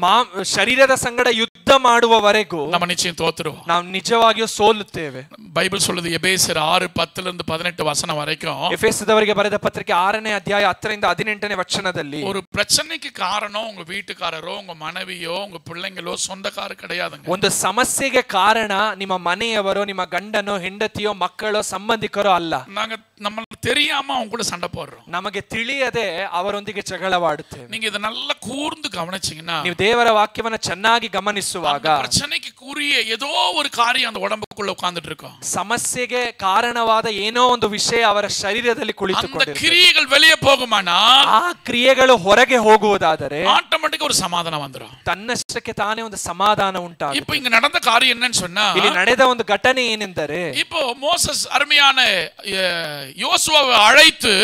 ನಾವು ಶರೀರದ ಸಂಗಡ ಯುದ್ಧ ಮಾಡುವವರೆಗೂ நம்ம நிச்சயம் தோத்துருவோம். ನಾವು ನಿಜವಾಗಿಯೂ ಸೋಲುತ್ತೇವೆ. பைபிள் சொல்லுது எபேசியர் 6:10-18 வசனம் வரைக்கும் ಎಫೆಸದವರಿಗೆ ಬರೆದ ಪತ್ರಿಕೆ 6ನೇ ಅಧ್ಯಾಯ 10-18ನೇ ವಚನದಲ್ಲಿ ஒரு பிரச்சனைக்கு காரணம் உங்க வீட்டுக்காரரோ உங்க மனைவியோ உங்க பிள்ளைங்களோ சொந்தக்காரர் கிடையாதுங்க. ಒಂದು ಸಮಸ್ಯೆಗೆ ಕಾರಣ ನಿಮ್ಮ ಮನೆಯವರೋ ನಿಮ್ಮ ಗಂಡನೋ ಹೆಂಡತಿಯೋ ಮಕ್ಕಳೋ ಸಂಬಂಧಿಕರೋ ಅಲ್ಲ. நாங்க நம்மளுக்கு தெரியாம அவங்க கூட சண்டை போடுறோம். ನಮಗೆ ತಿಳಿಯದೆ ಅವರೊಂದಿಗೆ ಜಗಳವಾಡುತ್ತೇವೆ. நீங்க இத நல்லா கூர்ந்து கவனிச்சீங்கன்னா ನೀವು ದೇವರ ವಾಕ್ಯವನ್ನ ಚೆನ್ನಾಗಿ ಗಮನಿಸುವಾಗ பிரச்சனைக்கு கூறிய ஏதோ ஒரு காரியம் அந்த உடம்புக்குள்ள உட்கார்ந்துட்டு இருக்கும். ಸಮಸ್ಯೆಗೆ ಕಾರಣವಾದ ಏನೋ ಒಂದು ವಿಷಯ ಅವರ ಶರೀರದಲ್ಲಿ அந்த ಕುಳಿತುಕೊಂಡಿದೆ. கிரியைகள் வெளியே போகுமானா ಆ ಕ್ರಿಯೆಗಳು ಹೊರಗೆ ಹೋಗುವುದಾದರೆ ஆட்டோமேட்டிக்கா ஒரு சமாதானம் வந்துரும். ತನ್ನಷ್ಟಕ್ಕೆ ತಾನೇ ಒಂದು ಸಮಾಧಾನ ಉಂಟಾಗುತ್ತೆ. இப்போ இங்க நடந்த காரியம் என்னன்னு சொன்னா ಇಲ್ಲಿ ನಡೆದ ಒಂದು ಘಟನೆ ಏನೆಂದರೆ, இப்போ மோசஸ் அருமையான யோசுவாவை அழைத்து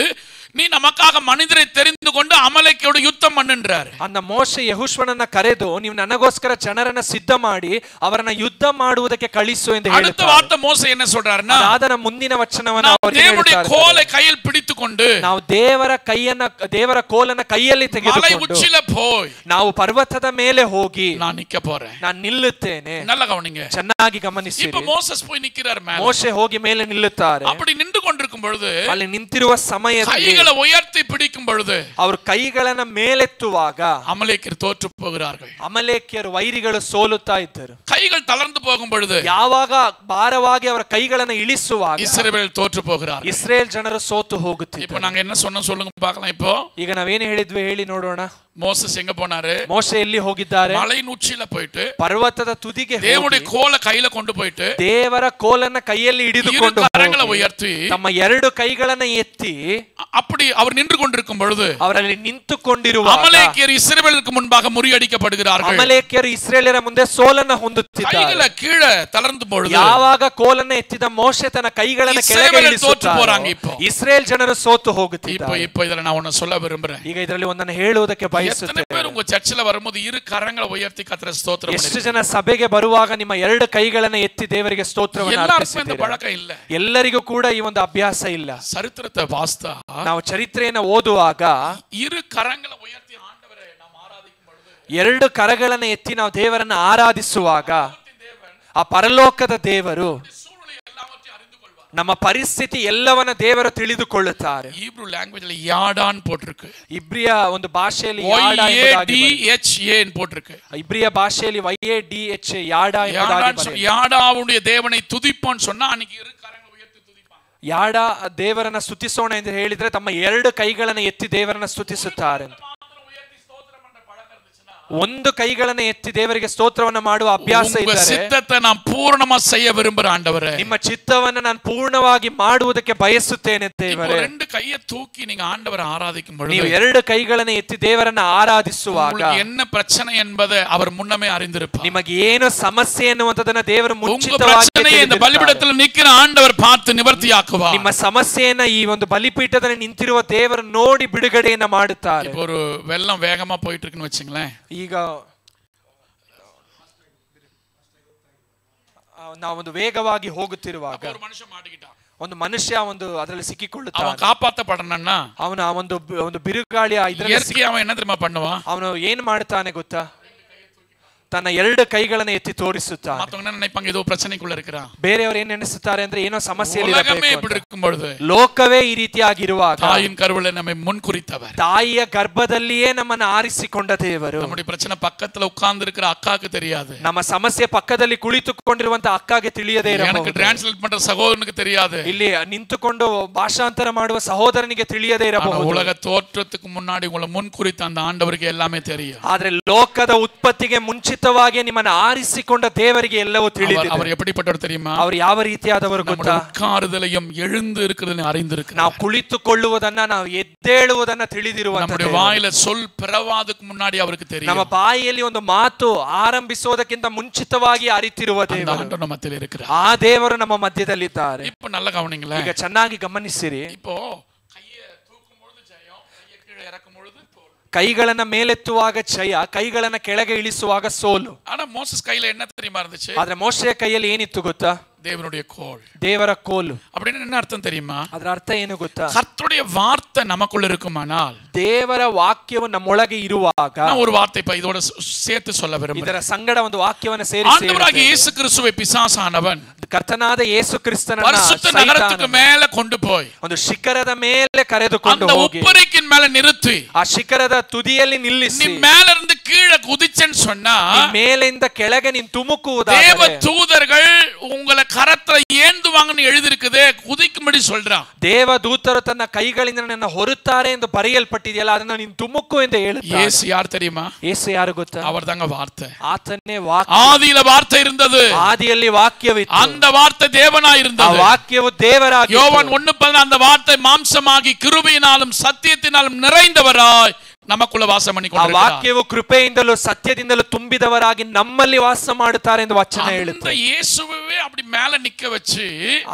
நீ நமக்காக மனிதரை தெரிந்து கொண்டு அமலேக்கோடு யுத்தம் பண்ணுன்றார். அந்த ಮೋಶೆ ಯೆಹೋಶುವನನ್ನ ಕರೆದು ನೀವು ನನಗೋಸ್ಕರ ಜನರನ್ನ ಸಿದ್ಧ ಮಾಡಿ ಅವರನ್ನ ಯುದ್ಧ ಮಾಡುವುದಕ್ಕೆ ಕಳಿಸು ಎಂದು அடுத்த ಹೇಳುತ್ತಾರೆ. வார்த்தை மோசே என்ன சொல்றாருன்னா, ಅದಾದ ಮುಂದಿನ ವಚನವನ್ನು ಅವರಿಗೆ தேவனுடைய ಹೇಳುತ್ತಾರೆ, கோலை கையில் பிடித்துக்கொண்டு ನಾವು ದೇವರ ಕೋಲನ್ನ ಕೈಯಲ್ಲಿ மலை ತೆಗೆದುಕೊಂಡು உச்சில போய் ನಾವು ಪರ್ವತದ ಮೇಲೆ ಹೋಗಿ நான் நிக்க போறேன். ನಾನು ನಿಲ್ಲುತ್ತೇನೆ. நல்ல கவனிங்க, ಚೆನ್ನಾಗಿ ಗಮನಿಸಿ. இப்ப மோசஸ் போய் நிக்கிறார் மேல. ಮೋಶೆ ಹೋಗಿ ಮೇಲೆ ನಿಲ್ಲುತ್ತಾರೆ. அப்படி நின்று கொண்டிருக்கும் பொழுது ಅಲ್ಲಿ ನಿಂತಿರುವ ಸಮಯದಲ್ಲಿ கைகளை உயர்த்தி பிடிக்கும் பொழுது ಅವರು ಕೈಗಳನ್ನ ಮೇಲೆತ್ತುವಾಗ அமலேக்கர் தோற்று போகிறார்கள். ಅಮಲೇಕ್ಯರು ವೈರಿಗಳು ಸೋಲುತ್ತಾ ಇದ್ದರು. கைகள் தளர்ந்து போகும் பொழுது ಯಾವಾಗ ಭಾರವಾಗಿ ಅವರ ಕೈಗಳನ್ನ ಇಳಿಸುವಾಗ இஸ்ரவேல் தோற்று போகிறார்கள். ಇಸ್ರೇಲ್ ಜನರು ಸೋತು இப்போ ಹೋಗುತ್ತಿದ್ದರು. நாங்க என்ன சொன்னோம் சொல்லுங்க பார்க்கலாம். இப்போ ಈಗ ನಾವೇನು ಹೇಳಿದ್ವಿ ಹೇಳಿ ನೋಡೋಣ. மோசஸ் எங்க போனாரு? ಮೋಶೆ ಎಲ್ಲಿ ಹೋಗಿದ್ದಾರೆ? மலையின் உச்சியில போயிட்டு ಪರ್ವತದ ತುದಿಗೆ தேவனுடைய கோலை கையில கொண்டு போயிட்டு ದೇವರ ಕೋಲನ್ನ ಕೈಯಲ್ಲಿ ಹಿಡಿದುಕೊಂಡು கரங்களை உயர்த்தி ತಮ್ಮ ಎರಡು ಕೈಗಳನ್ನ ಎತ್ತಿ அப்படி அவர் நின்று நின்று கொண்டிருக்கும் பொழுது ಅವರಲ್ಲಿ ನಿಂತುಕೊಂಡಿರುವಾಗ ಅಮಲೇಕ್ಯರು ಇಸ್ರಾಯೇಲರಿಗೆ ಮುನ್பாக ಮುರಿಯಡಿಕப்படுகிறார்கள். ಅಮಲೇಕ್ಯರು ಇಸ್ರಾಯೇಲರ ಮುಂದೆ ಸೋಲನ್ನು ಹೊಂದುತ್ತಿದ್ದಾರೆ. ಕೈಗಳ ಕೀழே ತಳರ್ந்து பொழுது ಯಾವಾಗ ಕೋಲನ್ನು ಎತ್ತಿದ ಮೋಶೆ ತನ್ನ ಕೈಗಳನ್ನು ಕೆಳಗೆ ಇಳಿಸುತ್ತಾನೆ, ಇಸ್ರೇಲ್ ಜನರು ಸೋತು ಹೋಗುತ್ತಿದ್ದಾರೆ. இப்போ ಇದನ್ನ ನಾನು ಒಂದು சொல்ல விரும்புறேன். ಈಗ ಇದರಲ್ಲಿ ಒಂದನ್ನು ಹೇಳುವುದಕ್ಕೆ ಬಯಸುತ್ತೇನೆ. ಎಷ್ಟೋ ಉங்க ಚರ್ಚಿல வரும்போது இரு கரங்களை உயர்த்தி கர்த்தரை ஸ்தோத்திரம் ಎಷ್ಟು ಜನ ಸಭೆಗೆ ಬರುವಾಗ ನಿಮ್ಮ ಎರಡು ಕೈಗಳನ್ನು ಎತ್ತಿ ದೇವರಿಗೆ ಸ್ತೋತ್ರವನ್ನು ಅರ್ಪಿಸಿದ್ದೀರಾ? ಎಲ್ಲರಿಗೂ ಕೂಡ ಈ ಒಂದು ಅಭ್ಯಾಸ ಇಲ್ಲ. ಚರಿತ್ರத்தை ವಾಸ್ತಾ ನಾವು ಚರಿತ್ರೆಯನ್ನು ಓದುವಾಗ ಇರು ಕರங்களை ಉಯರ್ತಿ ಆಂಡವರೇ ನಾವು ಆರಾಧಿಸುವ பொழுது ಎರಡು ಕರಗಳನ್ನು ಎತ್ತಿ ನಾವು ದೇವರನ್ನು ಆರಾಧಿಸುವಾಗ ಆ ಪರಲೋಕದ ದೇವರು ನಮ್ಮ ಪರಿಸ್ಥಿತಿ ಎಲ್ಲವನ್ನ ದೇವರು ತಿಳಿದುಕೊಳ್ಳುತ್ತಾರೆ. ಹೀಬ್ರೂ ಲ್ಯಾಂಗ್ವೇಜ್ ಅಲ್ಲಿ ಯಾಡಾನ್ போட்டிருக்கு. ಇಬ್ರಿಯ ಒಂದು ಭಾಷೆಯಲ್ಲಿ ಯಾಡಾ ಎಂಬುದಾಗಿ போட்டிருக்கு. ಇಬ್ರಿಯ ಭಾಷೆಯಲ್ಲಿ YADH ಯಾಡಾ ಎಂಬುದಾಗಿ ಬರೆದಿದೆ. யாடாவுடைய தேவனை துதிப்போன்னு சொன்னா அன்னைக்கு இரு கரங்களை உயர்த்தி துதிப்பாங்க. ಯಾಡಾ ದೇವರನ್ನ ಸ್ತುತಿಸೋಣ ಎಂದು ಹೇಳಿದ್ರೆ ತಮ್ಮ ಎರಡು ಕೈಗಳನ್ನು ಎತ್ತಿ ದೇವರನ್ನ ಸ್ತುತಿಸುತ್ತಾರೆ. ಒಂದು ಕೈಗಳನ್ನು ಎತ್ತಿ ದೇವರಿಗೆ ಸ್ತೋತ್ರವನ್ನು ಮಾಡುವ ಅಭ್ಯಾಸ ಇದ್ದರೆ ಚಿತ್ತத்தை நான் பூர்ணமா செய்ய விரும்புறேன் ஆண்டவரே, ನಿಮ್ಮ ಚಿತ್ತವನ್ನು ನಾನು ಪೂರ್ಣವಾಗಿ ಮಾಡುವುದಕ್ಕೆ ಬಯಸುತ್ತೇನೆ ದೇವರೇ. ரெண்டு கையை தூக்கி நீங்க ஆண்டவரை ஆராதிக்கும் பொழுது ನೀವು ಎರಡು ಕೈಗಳನ್ನು ಎತ್ತಿ ದೇವರನ್ನ ಆರಾಧಿಸುವಾಗ என்ன பிரச்சனை என்பதை அவர் முன்னமே அறிந்திருப்பார். ನಿಮಗೆ ಏನು ಸಮಸ್ಯೆ ಎನ್ನುವಂತದನ್ನ ದೇವರು ಮುಂಚಿತವಾಗಿ ತಿಳಿದಿರುತ್ತಾರೆ. இந்த பலிபீடத்தில் நிற்கிற ஆண்டவர் பார்த்து நிவர்த்தியாக்குவார். ನಿಮ್ಮ ಸಮಸ್ಯೆಯನ್ನ ಈ ಒಂದು ಬಲಿಪೀಠದಲ್ಲಿ ನಿಂತಿರುವ ದೇವರು ನೋಡಿ ಬಿಡುಗಡೆಯನ್ನ ಮಾಡುತ್ತಾರೆ. இப்போ ஒரு வெள்ளம் வேகமா போயிட்டு இருக்குன்னு வெச்சுங்களேன். ಈಗ ನಾವೊಂದು ವೇಗವಾಗಿ ಹೋಗುತ್ತಿರುವಾಗ ಒಂದು ಮನುಷ್ಯ ಒಂದು ಅದರಲ್ಲಿ ಸಿಕ್ಕಿಕೊಳ್ಳುತ್ತಾನೆ. ಅವನು ಕಾಪಾಡಪಡನನ್ನ ಅವನು ಆ ಒಂದು ಬಿರುಗಾಳಿಯ ಇದರಲ್ಲಿ ಅವನು என்ன தெரியுமா பண்ணுவான்? ಅವನು ಏನು ಮಾಡ್ತಾನೆ ಗೊತ್ತಾ? ತನ್ನ ಎರಡು ಕೈಗಳನ್ನು ಎತ್ತಿ ತೋರಿಸುತ್ತಾನೆ. ಮತ್ತೊಂದು ನೆನಪಂಗ ಇದು ಪ್ರಶ್ನೆக்குள்ள இருக்கிறான். ಬೇರೆಯವರು ಏನು ನೆನೆಸುತ್ತಾರೆ ಅಂದ್ರೆ ಏನೋ ಸಮಸ್ಯೆಯಲ್ಲಿ ಇರಬೇಕು. ಲೋಕವೇ ಈ ರೀತಿಯಾಗಿರುವಾಗ ತಾಯಿಯ ಗರ್ಭದಲ್ಲಿ ನಮ್ಮை ಮುನ್ಕುರಿತவர், ತಾಯಿಯ ಗರ್ಭದಲ್ಲಿಯೇ ನಮ್ಮನ್ನು ಆರಿಸಿಕೊಂಡ ದೇವರು. நம்முடைய பிரச்சனை பக்கத்துல உட்கார்ந்து இருக்கிற அக்காக்கு தெரியாது. ನಮ್ಮ ಸಮಸ್ಯೆ ಪಕ್ಕದಲ್ಲಿ ಕುಳಿತುಕೊಂಡಿರುವಂತ ಅಕ್ಕಗೆ ತಿಳಿಯದೇ ಇರಬಹುದು. எனக்கு ಟ್ರಾನ್ಸ್ಲೇಟ್ பண்ற ಸಹೋದರನಿಗೆ தெரியாது. ಇಲ್ಲಿ ನಿಂತುಕೊಂಡು ಭಾಷಾಂತರ ಮಾಡುವ ಸಹೋದರನಿಗೆ ತಿಳಿಯದೇ ಇರಬಹುದು. உலக தோற்றத்துக்கு முன்னாடி உங்களை முன்குறித்த அந்த ஆண்டவருக்கு எல்லாமே தெரியும். ಆದ್ರೆ ಲೋಕದ ಉತ್ಪತ್ತಿಗೆ ಮುಂಚಿತವಾಗಿ ನಿಮ್ಮನ್ನು ಆರಿಸಿಕೊಂಡ ದೇವರಿಗೆ ಎಲ್ಲವೂ ತಿಳಿದಿದೆ. அவர் எப்படிப்பட்டவர் தெரியுமா? ಅವರು ಯಾವ ರೀತಿಯಾದವರು ಗೊತ್ತಾ? உட்காருதலையும் எழுந்து இருக்கிறதையும் அறிந்திருக்கிறார். ನಾವು ಕುಳಿತುಕೊಳ್ಳುವುದನ್ನ ನಾವು ಎದ್ದೇಳುವುದನ್ನ ತಿಳಿದಿರುವಂತ நம்முடைய வாயில சொல் பிறவாதக்கு முன்னாடி அவருக்கு தெரியும். ನಮ್ಮ ಬಾಯಿಯಲ್ಲಿ ಒಂದು ಮಾತು ಆರಂಭಿಸೋದಕ್ಕಿಂತ ಮುಂಚಿತವಾಗಿ ಅರಿತಿರುವ ದೇವರು ನಮ್ಮ ಮಧ್ಯದಲ್ಲಿ இருக்கிறார். ಆ ದೇವರು ನಮ್ಮ ಮಧ್ಯದಲ್ಲಿದ್ದಾರೆ. இப்போ நல்லா கவனிங்களேன். ಈಗ ಚೆನ್ನಾಗಿ ಗಮನಿಸಿರಿ. இப்போ கையை தூக்கும் பொழுது ஜெயம், கையை கீழே இறக்கும் பொழுது ಕೈಗಳನ್ನ ಮೇಲೆತ್ತುವಾಗ ಜಯ, ಕೈಗಳನ್ನ ಕೆಳಗೆ ಇಳಿಸುವಾಗ ಸೋಲು. ஆனா மோசஸ் கையில என்ன தெரியுமா இருந்துச்சு? ಆದ್ರೆ ಮೋಶೆಯ ಕೈಯಲ್ಲಿ ಏನಿತ್ತು ಗೊತ್ತಾ? தேவனுடைய கோல், ದೇವರ ಕೋಲು. அப்படின்னு என்ன ಅರ್ಥ தெரியுமா? ಅದರ ಅರ್ಥ ಏನು ಗೊತ್ತಾ? கர்த்தருடைய வார்த்தை நமக்குள்ள இருக்குமானால், ದೇವರ ವಾಕ್ಯವು ನಮ್ಮೊಳಗೆ ಇರುವಾಗ, நான் ஒரு வார்த்தை இப்ப இதோட சேர்த்து சொல்ல விரும்புகிறேன். ಇದರ ಸಂಗಡ ಒಂದು ವಾಕ್ಯವನ್ನು ಸೇರಿಸಿ, ஆண்டவராகிய இயேசு கிறிஸ்துவை பிசாசானவன் ಕರ್ತನಾದ ಯೇಸು ಕ್ರಿಸ್ತನನ್ನ பரிசுத்த நகரத்துக்கு மேல கொண்டு போய் ಒಂದು ಶಿಖರದ ಮೇಲೆ ಕರೆದುಕೊಂಡು அந்த ಹೋಗಿ உப்பரிக்கின் மேல நிறுத்தி ಆ ಶಿಖರದ ತುದಿಯಲ್ಲಿ ನಿಲ್ಲಿಸಿ, நீ மேல இருந்து கீழே குதிச்சேன்னு சொன்னா ಮೇಲಿಂದ ಕೆಳಗೆ ನೀನು ತುಮುಕುವುದಾದರೆ தேவ தூதர்கள் உங்களை கரத்துல ஏந்துவாங்கன்னு எழுதி இருக்குது. குதிக்கும்படி சொல்றான். ದೇವ ದೂತರು ತನ್ನ ಕೈಗಳಿಂದ ನನ್ನ ಹೊರುತ್ತಾರೆ ಎಂದು ಬರೆಯಲ್ಪಟ್ಟಿದೆಯಲ್ಲ, ಅದನ್ನ ನೀನು ತುಮುಕು ಎಂದು ಹೇಳುತ್ತಾರೆ. ಯೇಸು ಯಾರು தெரியுமா? ಯೇಸು ಯಾರು ಗೊತ್ತಾ? அவர்தாங்க வார்த்தை. ಆತನೇ ವಾಕ್ಯ. ஆதியில வார்த்தை இருந்தது, ಆದಿಯಲ್ಲಿ ವಾಕ್ಯವಿತ್ತು, அந்த வார்த்தை தேவனாய் இருந்தது. ಆ ವಾಕ್ಯವು ದೇವರಾಗಿತ್ತು. யோவான் 1:10 அந்த வார்த்தை மாம்சமாகி கிருபையினாலும் சத்தியத்தினாலும் நிறைந்தவராய் ನಮಕ್ಕುள்ள ವಾಸ ಮಾಡಿಕೊಂಡಿದ್ದಾರೆ. ಆ ವಾಕ್ಯವು ಕೃಪೆಯಿಂದಲೂ ಸತ್ಯದಿಂದಲೂ ತುಂಬಿದವರಾಗಿ ನಮ್ಮಲ್ಲಿ ವಾಸ ಮಾಡುತ್ತಾರೆ ಎಂದು ವಚನ ಹೇಳುತ್ತೆ. அந்த இயேசுவே அப்படி மேல நிக்க வச்சு,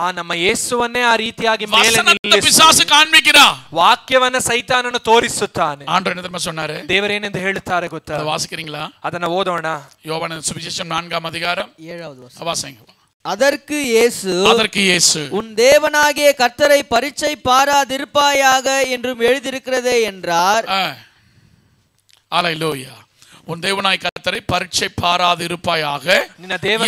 ಆ ನಮ್ಮ ಯೇಸುವನ್ನೇ ಆ ರೀತಿಯಾಗಿ ಮೇಲೆ ನಿಲ್ಲಿಸಿ பிசாசு ಕಾಣ್ಮಿಕ್ಕಿರಾ, ವಾಕ್ಯವನ್ನ ಸೈತಾನನು ತೋರಿಸುತ್ತಾನೆ. ಆಂಡ್ರೆ என்ன சொன்னாரு? ದೇವರೇನೆಂದು ಹೇಳುತ್ತಾರೆ ಗೊತ್ತಾ? ವಾಸಿக்கிறீங்களா? ಅದನ್ನ ಓದೋಣ. யோவான் சுவிசேஷம் 4ஆம் அதிகாரம் 7வது வசனம். வாசிங்க. அதற்கு இயேசு உன் தேவனாகிய கர்த்தரை பரீட்சை பாராதிருப்பாயாக என்றும் எழுதியிருக்கிறதே என்றார். அல்லேலூயா. உன் தேவனாகிய கர்த்தரை பரீட்சை பாராதிருப்பாயாக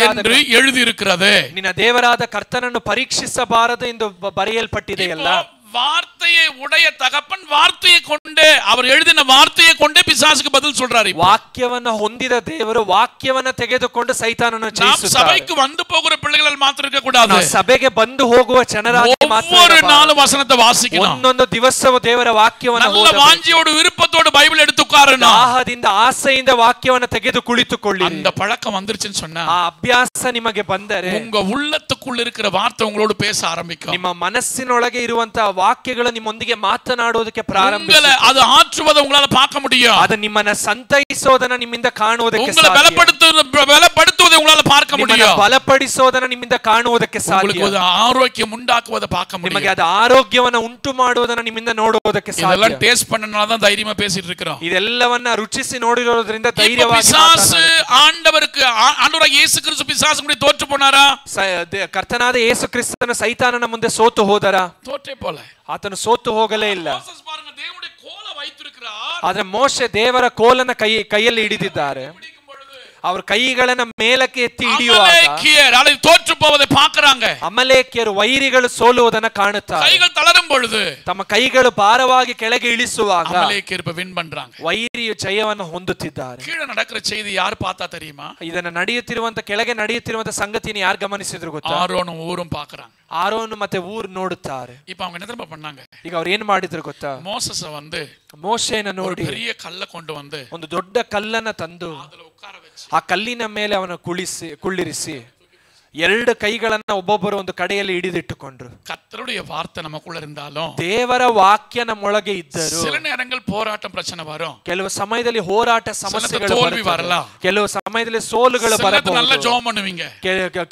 என்று எழுதியிருக்கிறது. ನಿನ್ನ ದೇವರಾದ ಕರ್ತನನ್ನು ಪರೀಕ್ಷಿಸಬಾರದು ಎಂದು ಬರೆಯಲ್ಪಟ್ಟಿದೆಯಲ್ಲ. வார்த்தையை உடைய தகப்பன் வார்த்தையை கொண்டு, அவர் எழுதின வார்த்தையை கொண்டு பிசாசுக்கு பதில் சொல்றாரு. ವಾಕ್ಯವನ್ನು ಹೊಂದಿದ ದೇವರು ವಾಕ್ಯವನ್ನು ತೆಗೆದುಕೊಂಡು ಸೈತಾನನನ್ನು ಜಯಿಸುತ್ತಾರೆ. ಸಭೆಗೆ வந்து போகிற பிள்ளைகள் ಮಾತ್ರ இருக்க கூடாது. ಸಭೆಗೆ ಬಂದು ಹೋಗುವ ಜನರಾಗಿ ಮಾತ್ರ ஒவ்வொரு நாளும் வசனத்தை வாசிக்கணும். ಒಂದೊಂದು ದಿವಸವೂ ದೇವರ ವಾಕ್ಯವನ್ನು நல்ல வாஞ்சியோடு விருப்பத்தோடு பைபிள் எடுத்து உட்காரணும். ದಾಹದಿಂದ ಆಸೆಯಿಂದ ವಾಕ್ಯವನ್ನು ತೆಗೆದು ಕುಳಿತುಕೊಳ್ಳಿ. அந்த பழக்கம் வந்துருச்சுன்னு சொன்னா, ಆ ಅಭ್ಯಾಸ ನಿಮಗೆ ಬಂದರೆ உங்க உள்ளத்துக்குள்ள இருக்கிற வார்த்தை உங்களோடு பேச ஆரம்பிக்கும். ನಿಮ್ಮ ಮನಸ್ಸಿನೊಳಗೆ ಇರುವಂತ ವಾಕ್ಯಗಳು ನಿಮ್ಮೊಂದಿಗೆ ಮಾತನಾಡುವುದಕ್ಕೆ ಪ್ರಾರಂಭಿಸಿ உங்களை அது ஆற்றுவதை உங்களால பார்க்க முடியும். ಅದು ನಿಮ್ಮನ್ನ ಸಂತೈಸೋದನ್ನ ನಿಮ್ಮಿಂದ ಕಾಣುವುದಕ್ಕೆ உங்களை பலப்படுத்துவதை உங்களால பார்க்க முடியும். ಬಲಪಡಿಸೋದನ್ನ ನಿಮ್ಮಿಂದ ಕಾಣುವುದಕ್ಕೆ ಸಾಧ್ಯ. உங்களுக்கு ஒரு ஆரோக்கியம் உண்டாக்குவதை பார்க்க முடியும். ನಿಮಗೆ ಅದು ಆರೋಗ್ಯವನ್ನು ಉಂಟು ಮಾಡುವುದನ್ನು ನಿಮ್ಮಿಂದ ನೋಡುವುದಕ್ಕೆ ಸಾಧ್ಯ. இதெல்லாம் ಟೇಸ್ಟ್ பண்ணனால தான் தைரியமா பேசிட்டு இருக்கோம். ಇದೆಲ್ಲವನ್ನ ರುಚಿಸಿ ನೋಡಿರೋದ್ರಿಂದ ಧೈರ್ಯವಾಗಿ பிசாசு ஆண்டவராகிய இயேசு கிறிஸ்து பிசாசு முன்னாடி தோற்று போனாரா? ಕರ್ತನಾದ ಯೇಸು ಕ್ರಿಸ್ತನ ಸೈತಾನನ ಮುಂದೆ ಸೋತು ಹೋದರ? தோற்றே போல. ಆತನು ಸೋತು ಹೋಗಲೇ ಇಲ್ಲ. மோசஸ் பாருங்க தேவனுடைய கோலை வைத்திருக்கிறார். ಆದ್ರೆ ಮೋಶೆ ದೇವರ ಕೋಲನ್ನ ಕೈಯಲ್ಲಿ ಹಿಡಿದಿದ್ದಾರೆ. ಅವರ ಕೈಗಳನ್ನ ಮೇಲಕ್ಕೆ ಎತ್ತಿ ಹಿಡಿಯುವಾಗ ತೋற்று போவதை பார்க்கறாங்க. ಅಮಲೇಕ್ಯರು ವೈರಿಗಳು ಸೋಲುವುದನ್ನು ಕಾಣುತ್ತಾರೆ. ಕೈಗಳು ತಳரும் பொழுது ತಮ್ಮ ಕೈಗಳು ಭಾರವಾಗಿ ಕೆಳಗೆ ಇಳಿಸುವಾಗ ಅಮಲೇಕ್ಯರು ವಿನ್ பண்றாங்க. ವೈರಿಯು ಜಯವನ್ನು ಹೊಂದುತ್ತಿದ್ದಾರೆ. கீழ நடக்கிற செய்தி யார் பார்த்தா தெரியுமா? ಇದನ್ನ ನಡೆಯುತ್ತಿರುವಂತ ಕೆಳಗೆ ನಡೆಯುತ್ತಿರುವಂತ ಸಂಗತಿಯನ್ನು ಯಾರು ಗಮನಿಸಿದ್ರು ಗೊತ್ತಾ? ಆರೋನು ಊரும் பார்க்கறாங்க. ಆರೋನು ಮತ್ತೆ ಊರು ನೋಡುತ್ತಾರೆ. இப்போ அவங்க என்ன தெரியுமா பண்ணாங்க? ಈಗ ಅವರು ಏನು ಮಾಡಿದ್ರು ಗೊತ್ತಾ? மோசஸ வந்து ಮೋಶೆಯನ್ನು ನೋಡಿ பெரிய ಕಲ್ಲ கொண்டு வந்து ಒಂದು ದೊಡ್ಡ ಕಲ್ಲನ್ನ ತಂದು ಆ ಕಲ್ಲಿನ ಮೇಲೆ ಅವನ ಕುಳ್ಳಿರಿಸಿ ಎರಡು ಕೈಗಳನ್ನ ಒಬ್ಬೊಬ್ಬರು ಒಂದು ಕಡೆಯಲ್ಲಿ ಹಿಡಿದಿಟ್ಟುಕೊಂಡ್ರು. கர்த்தருடைய வார்த்தை நமக்குள்ள இருந்தாலும் ದೇವರ ವಾಕ್ಯ ನಮ್ಮೊಳಗೆ ಇದ್ದರು சில நேரங்கள் போராட்டம் பிரச்சனை வரும். ಕೆಲವು ಸಮಯದಲ್ಲಿ ಹೋರಾಟ ಸಮಸ್ಯೆಗಳು தோல்வி வரலாம். ಕೆಲವು ಸಮಯದಲ್ಲಿ ಸೋಲುಗಳು ಬರಬಹುದು. நல்ல ஜெபம் பண்ணுவீங்க.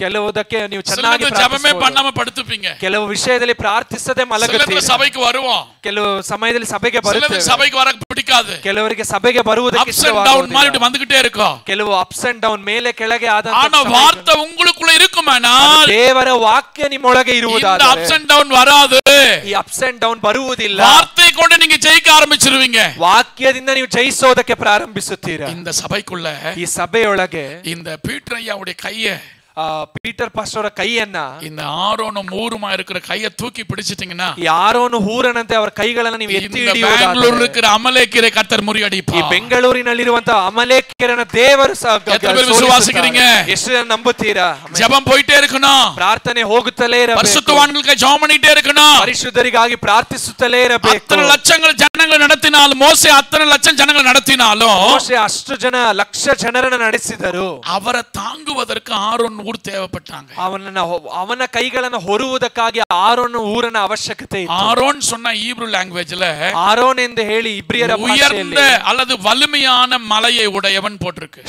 ಕೆಲವುದಕ್ಕೆ ನೀವು ಚೆನ್ನಾಗಿ ஜெபமே பண்ணாம படுத்துப்பீங்க. ಕೆಲವು ವಿಷಯದಲ್ಲಿ ಪ್ರಾರ್ಥಿಸದೆ ಮಲಗುತ್ತೀರಿ. ಸಭೆಗೆ வருவோம். ಕೆಲವು ಸಮಯದಲ್ಲಿ ಸಭೆಗೆ ಬರುತ್ತೇವೆ. ಸಭೆಗೆ ವರಕ್ಕೆ பிடிக்காது. ಕೆಲವರಿಗೆ ಸಭೆಗೆ ಬರುವುದಕ್ಕೆ ಇಷ್ಟವಾಗುವುದಿಲ್ಲ. ಮಾಡಿ வந்துகிட்டே இருக்கும். ಕೆಲವು ಅಪ್ಸ್ ಅಂಡ್ ಡೌನ್ ಮೇಲೆ ಕೆಳಗೆ ಆದಂತ ಆನ ವಾರ್ತೆ ಉங்களுக்குள்ள இருக்குமானால் ದೇವರ ವಾಕ್ಯ ನಿಮ್ಮೊಳಗೆ ಇರುವುದಾದರೆ இந்த ಅಪ್ಸ್ ಅಂಡ್ ಡೌನ್ வராது. ಈ ಅಪ್ಸ್ ಅಂಡ್ ಡೌನ್ ಬರುವುದಿಲ್ಲ. ವಾರ್ತೆ ಕೊಂಡು ನೀವು ಜಯಿಕ ಆರಂಭಿಸಿರುವೀங்க. ವಾಕ್ಯದಿಂದ ನೀವು ಜಯಿಸೋದಕ್ಕೆ ಪ್ರಾರಂಭಿಸುತ್ತೀರಾ. இந்த சபைக்குள்ள ಈ ಸಭೆಯೊಳಗೆ இந்த பீட்டர் ஐயாவுடைய கையை ಪೀಟರ್ ಪಾಸ್ಟರ್ ಕೈಯನ್ನ இந்த ஆரோனும் ஊருமா இருக்கிற கையை தூக்கி பிடிச்சிட்டீங்கன்னா ಈ ಆರೋನು ಹೂರನಂತೆ ಅವರ ಕೈಗಳನ್ನು ನೀವು ಎತ್ತಿ ಹಿಡಿಯುವುದಾದರೆ ಬೆಂಗಳೂರು இருக்கிற ಅಮಲೇಕ್ಯரை ಕರ್ತರ್ ಮುರಿಯಡಿಪಾರ್. ಈ ಬೆಂಗಳೂರಿನಲ್ಲಿರುವಂತ ಅಮಲೇಕ್ಯರನ್ನ ದೇವರು ವಿಶ್ವಾಸಿக்கிறீங்க? ಎಷ್ಟು ಜನ ನಂಬುತ್ತೀರಾ? ஜெபம் போயிட்டே இருக்கணும். ಪ್ರಾರ್ಥನೆ ಹೋಗುತ್ತಲೇ ಇರಬೇಕು. பரிசுத்தவான்களுக்கு ஜெபம் பண்ணிட்டே இருக்கணும். ಪರಿಶುದ್ಧರಿಗಾಗಿ ಪ್ರಾರ್ಥಿಸುತ್ತಲೇ ಇರಬೇಕು. ಅತ್ತನ ಲಕ್ಷಗಳು ಜನಗಳು ನಡೆಸಿನಾலும் ಮೋಸೆ ಅತ್ತನ ಲಕ್ಷ ಜನಗಳು ನಡೆಸಿನಾலும் ಮೋಸೆ ಅಷ್ಟು ಜನ ಲಕ್ಷ ಜನರನ್ನು ನಡೆಸಿದರು. ಅವರ ತಾಂಗುವುದಕ್ಕೆ ಆರೋನ್ ಊರು தேவைப்பட்டாங்க. ಅವನ ಕೈಗಳನ್ನು ಹೊರುವುದಕ್ಕಾಗಿ ಆರೋನ್ ಊರನ ಅವಶ್ಯಕತೆ ಇತ್ತು. ಆರೋನ್ சொன்ன ಹೀಬ್ರೂ ಲ್ಯಾಂಗ್ವೇಜ್ல ಆರೋನ್ ಎಂದು ಹೇಳಿ ಇಬ್ರಿಯರ ಭಾಷೆಯಲ್ಲಿ அல்லது வலிமையான மலையை உடையவன் போட்டிருக்கு.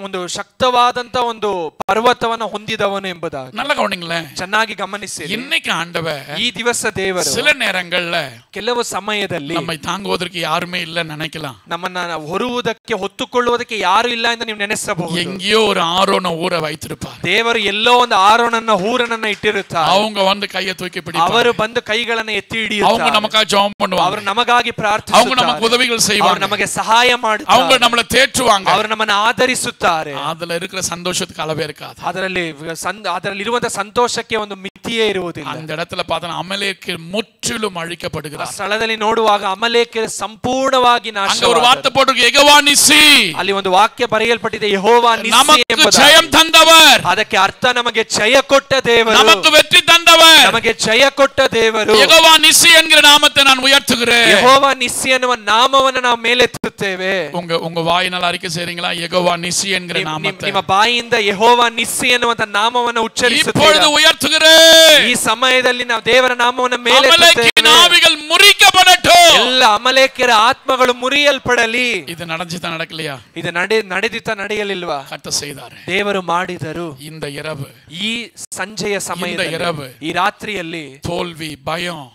ಒಂದು ಶಕ್ತವಾದಂತ ಒಂದು ಪರ್ವತವನ್ನು ಹೊಂದಿದವನು ಎಂಬುದಾಗಿ. நல்ல கவனிங்களேன், ಚೆನ್ನಾಗಿ ಗಮನಿಸಿ. இன்னைக்கு ஆண்டவர் ಈ ದಿವಸ ದೇವರು சில நேரங்கள்ல ಕೆಲವು ಸಮಯದಲ್ಲಿ நம்மை தாங்குவதற்கு யாருமே இல்ல நினைக்கலாம். ನಮ್ಮನ್ನ ಹೊರುವುದಕ್ಕೆ ಹೊತ್ತುಕೊಳ್ಳುವುದಕ್ಕೆ ಯಾರು ಇಲ್ಲ ಎಂದು ನೀವು ನೆನೆಸಬಹುದು. எங்கேயோ ஒரு ஆரோன ஊரை வைத்திருப்பார். ದೇವರು ಎಲ್ಲೋ ಒಂದು ಆರೋನನ್ನ ಊರನನ್ನ ಇಟ್ಟಿರುತ್ತಾರೆ. அவங்க வந்து கையை தூக்கி பிடிப்பாங்க. ಅವರು ಬಂದು ಕೈಗಳನ್ನು ಎತ್ತಿ ಹಿಡಿಯುತ್ತಾರೆ. அவங்க நமக்காக ஜெபம் பண்ணுவாங்க. ಅವರು ನಮಗಾಗಿ ಪ್ರಾರ್ಥಿಸುತ್ತಾರೆ. அவங்க நமக்கு உதவிகள் செய்வாங்க. ಅವರು ನಮಗೆ ಸಹಾಯ ಮಾಡುತ್ತಾರೆ. அவங்க நம்மளை தேற்றுவாங்க. ಅವರು ನಮ್ಮನ್ನು ಆದರಿಸುತ್ತಾರೆ. அதுல இருக்கிற சந்தோஷத்துக்கு அளவே இருக்காது. ಅದರಲ್ಲಿರುವಂತ ಸಂತೋಷಕ್ಕೆ ಒಂದು ಮಿತಿಯೇ ಇರುವುದಿಲ್ಲ. அந்த இடத்துல பார்த்தா அமலேக்கியர் முற்றிலும் அழிக்கப்படுகிறார். ಸ್ಥಳದಲ್ಲಿ ನೋಡುವಾಗ ಅಮಲೇಕ್ಯರು ಸಂಪೂರ್ಣವಾಗಿ ನಾಶ. அங்க ஒரு வார்த்தை போட்டிருக்கு, யெகோவா நிசி. ಅಲ್ಲಿ ಒಂದು ವಾಕ್ಯ ಬರೆಯಲ್ಪಟ್ಟಿದೆ, ಯೆಹೋವಾ ನಿಸಿ ಎಂಬುದಾಗಿ. நமக்கு ஜெயம் தந்தவர். ಅದಕ್ಕೆ ಅರ್ಥ ನಮಗೆ ಜಯ ಕೊಟ್ಟ ದೇವರು. நமக்கு வெற்றி தந்தவர். ನಮಗೆ ಜಯ ಕೊಟ್ಟ ದೇವರು. யெகோவா நிசி என்கிற நாமத்தை நான் உயர்த்துகிறேன். ಯೆಹೋವಾ ನಿಸಿ ಎನ್ನುವ ನಾಮವನ್ನು ನಾವು ಮೇಲೆತ್ತುತ್ತೇವೆ. உங்க வாயினால் அறிக்கை செய்றீங்களா? யெகோவா நிசி என்கிற நாமத்தை ನಿಮ್ಮ ಬಾಯಿಯಿಂದ ಯೆಹೋವಾ ನಿಸಿ ಎನ್ನುವಂತ ನಾಮವನ್ನು ಉಚ್ಚರಿಸುತ್ತೀರಾ? இப்பொழுது உயர்த்துகிறேன். ಈ ಸಮಯದಲ್ಲಿ ನಾವು ದೇವರ ನಾಮವನ್ನು ಮೇಲೆತ್ತುತ್ತೇವೆ. நாவிகள் முறிக்கப்படட்டும். ಎಲ್ಲ ಅಮಲೇಕ್ಯರ ಆತ್ಮಗಳು ಮುರಿಯಲ್ಪಡಲಿ. இது நடந்துதான் நடக்கலையா? ಇದು ನಡೆದಿತ್ತ ನಡೆಯಲಿಲ್ವಾ? கர்த்தர் செய்தார். ದೇವರು ಮಾಡಿದರು. இந்த இரவு, ಈ ಸಂಜೆಯ ಸಮಯದಲ್ಲಿ, ಈ ರಾತ್ರಿಯಲ್ಲಿ தோல்வி, பயம்,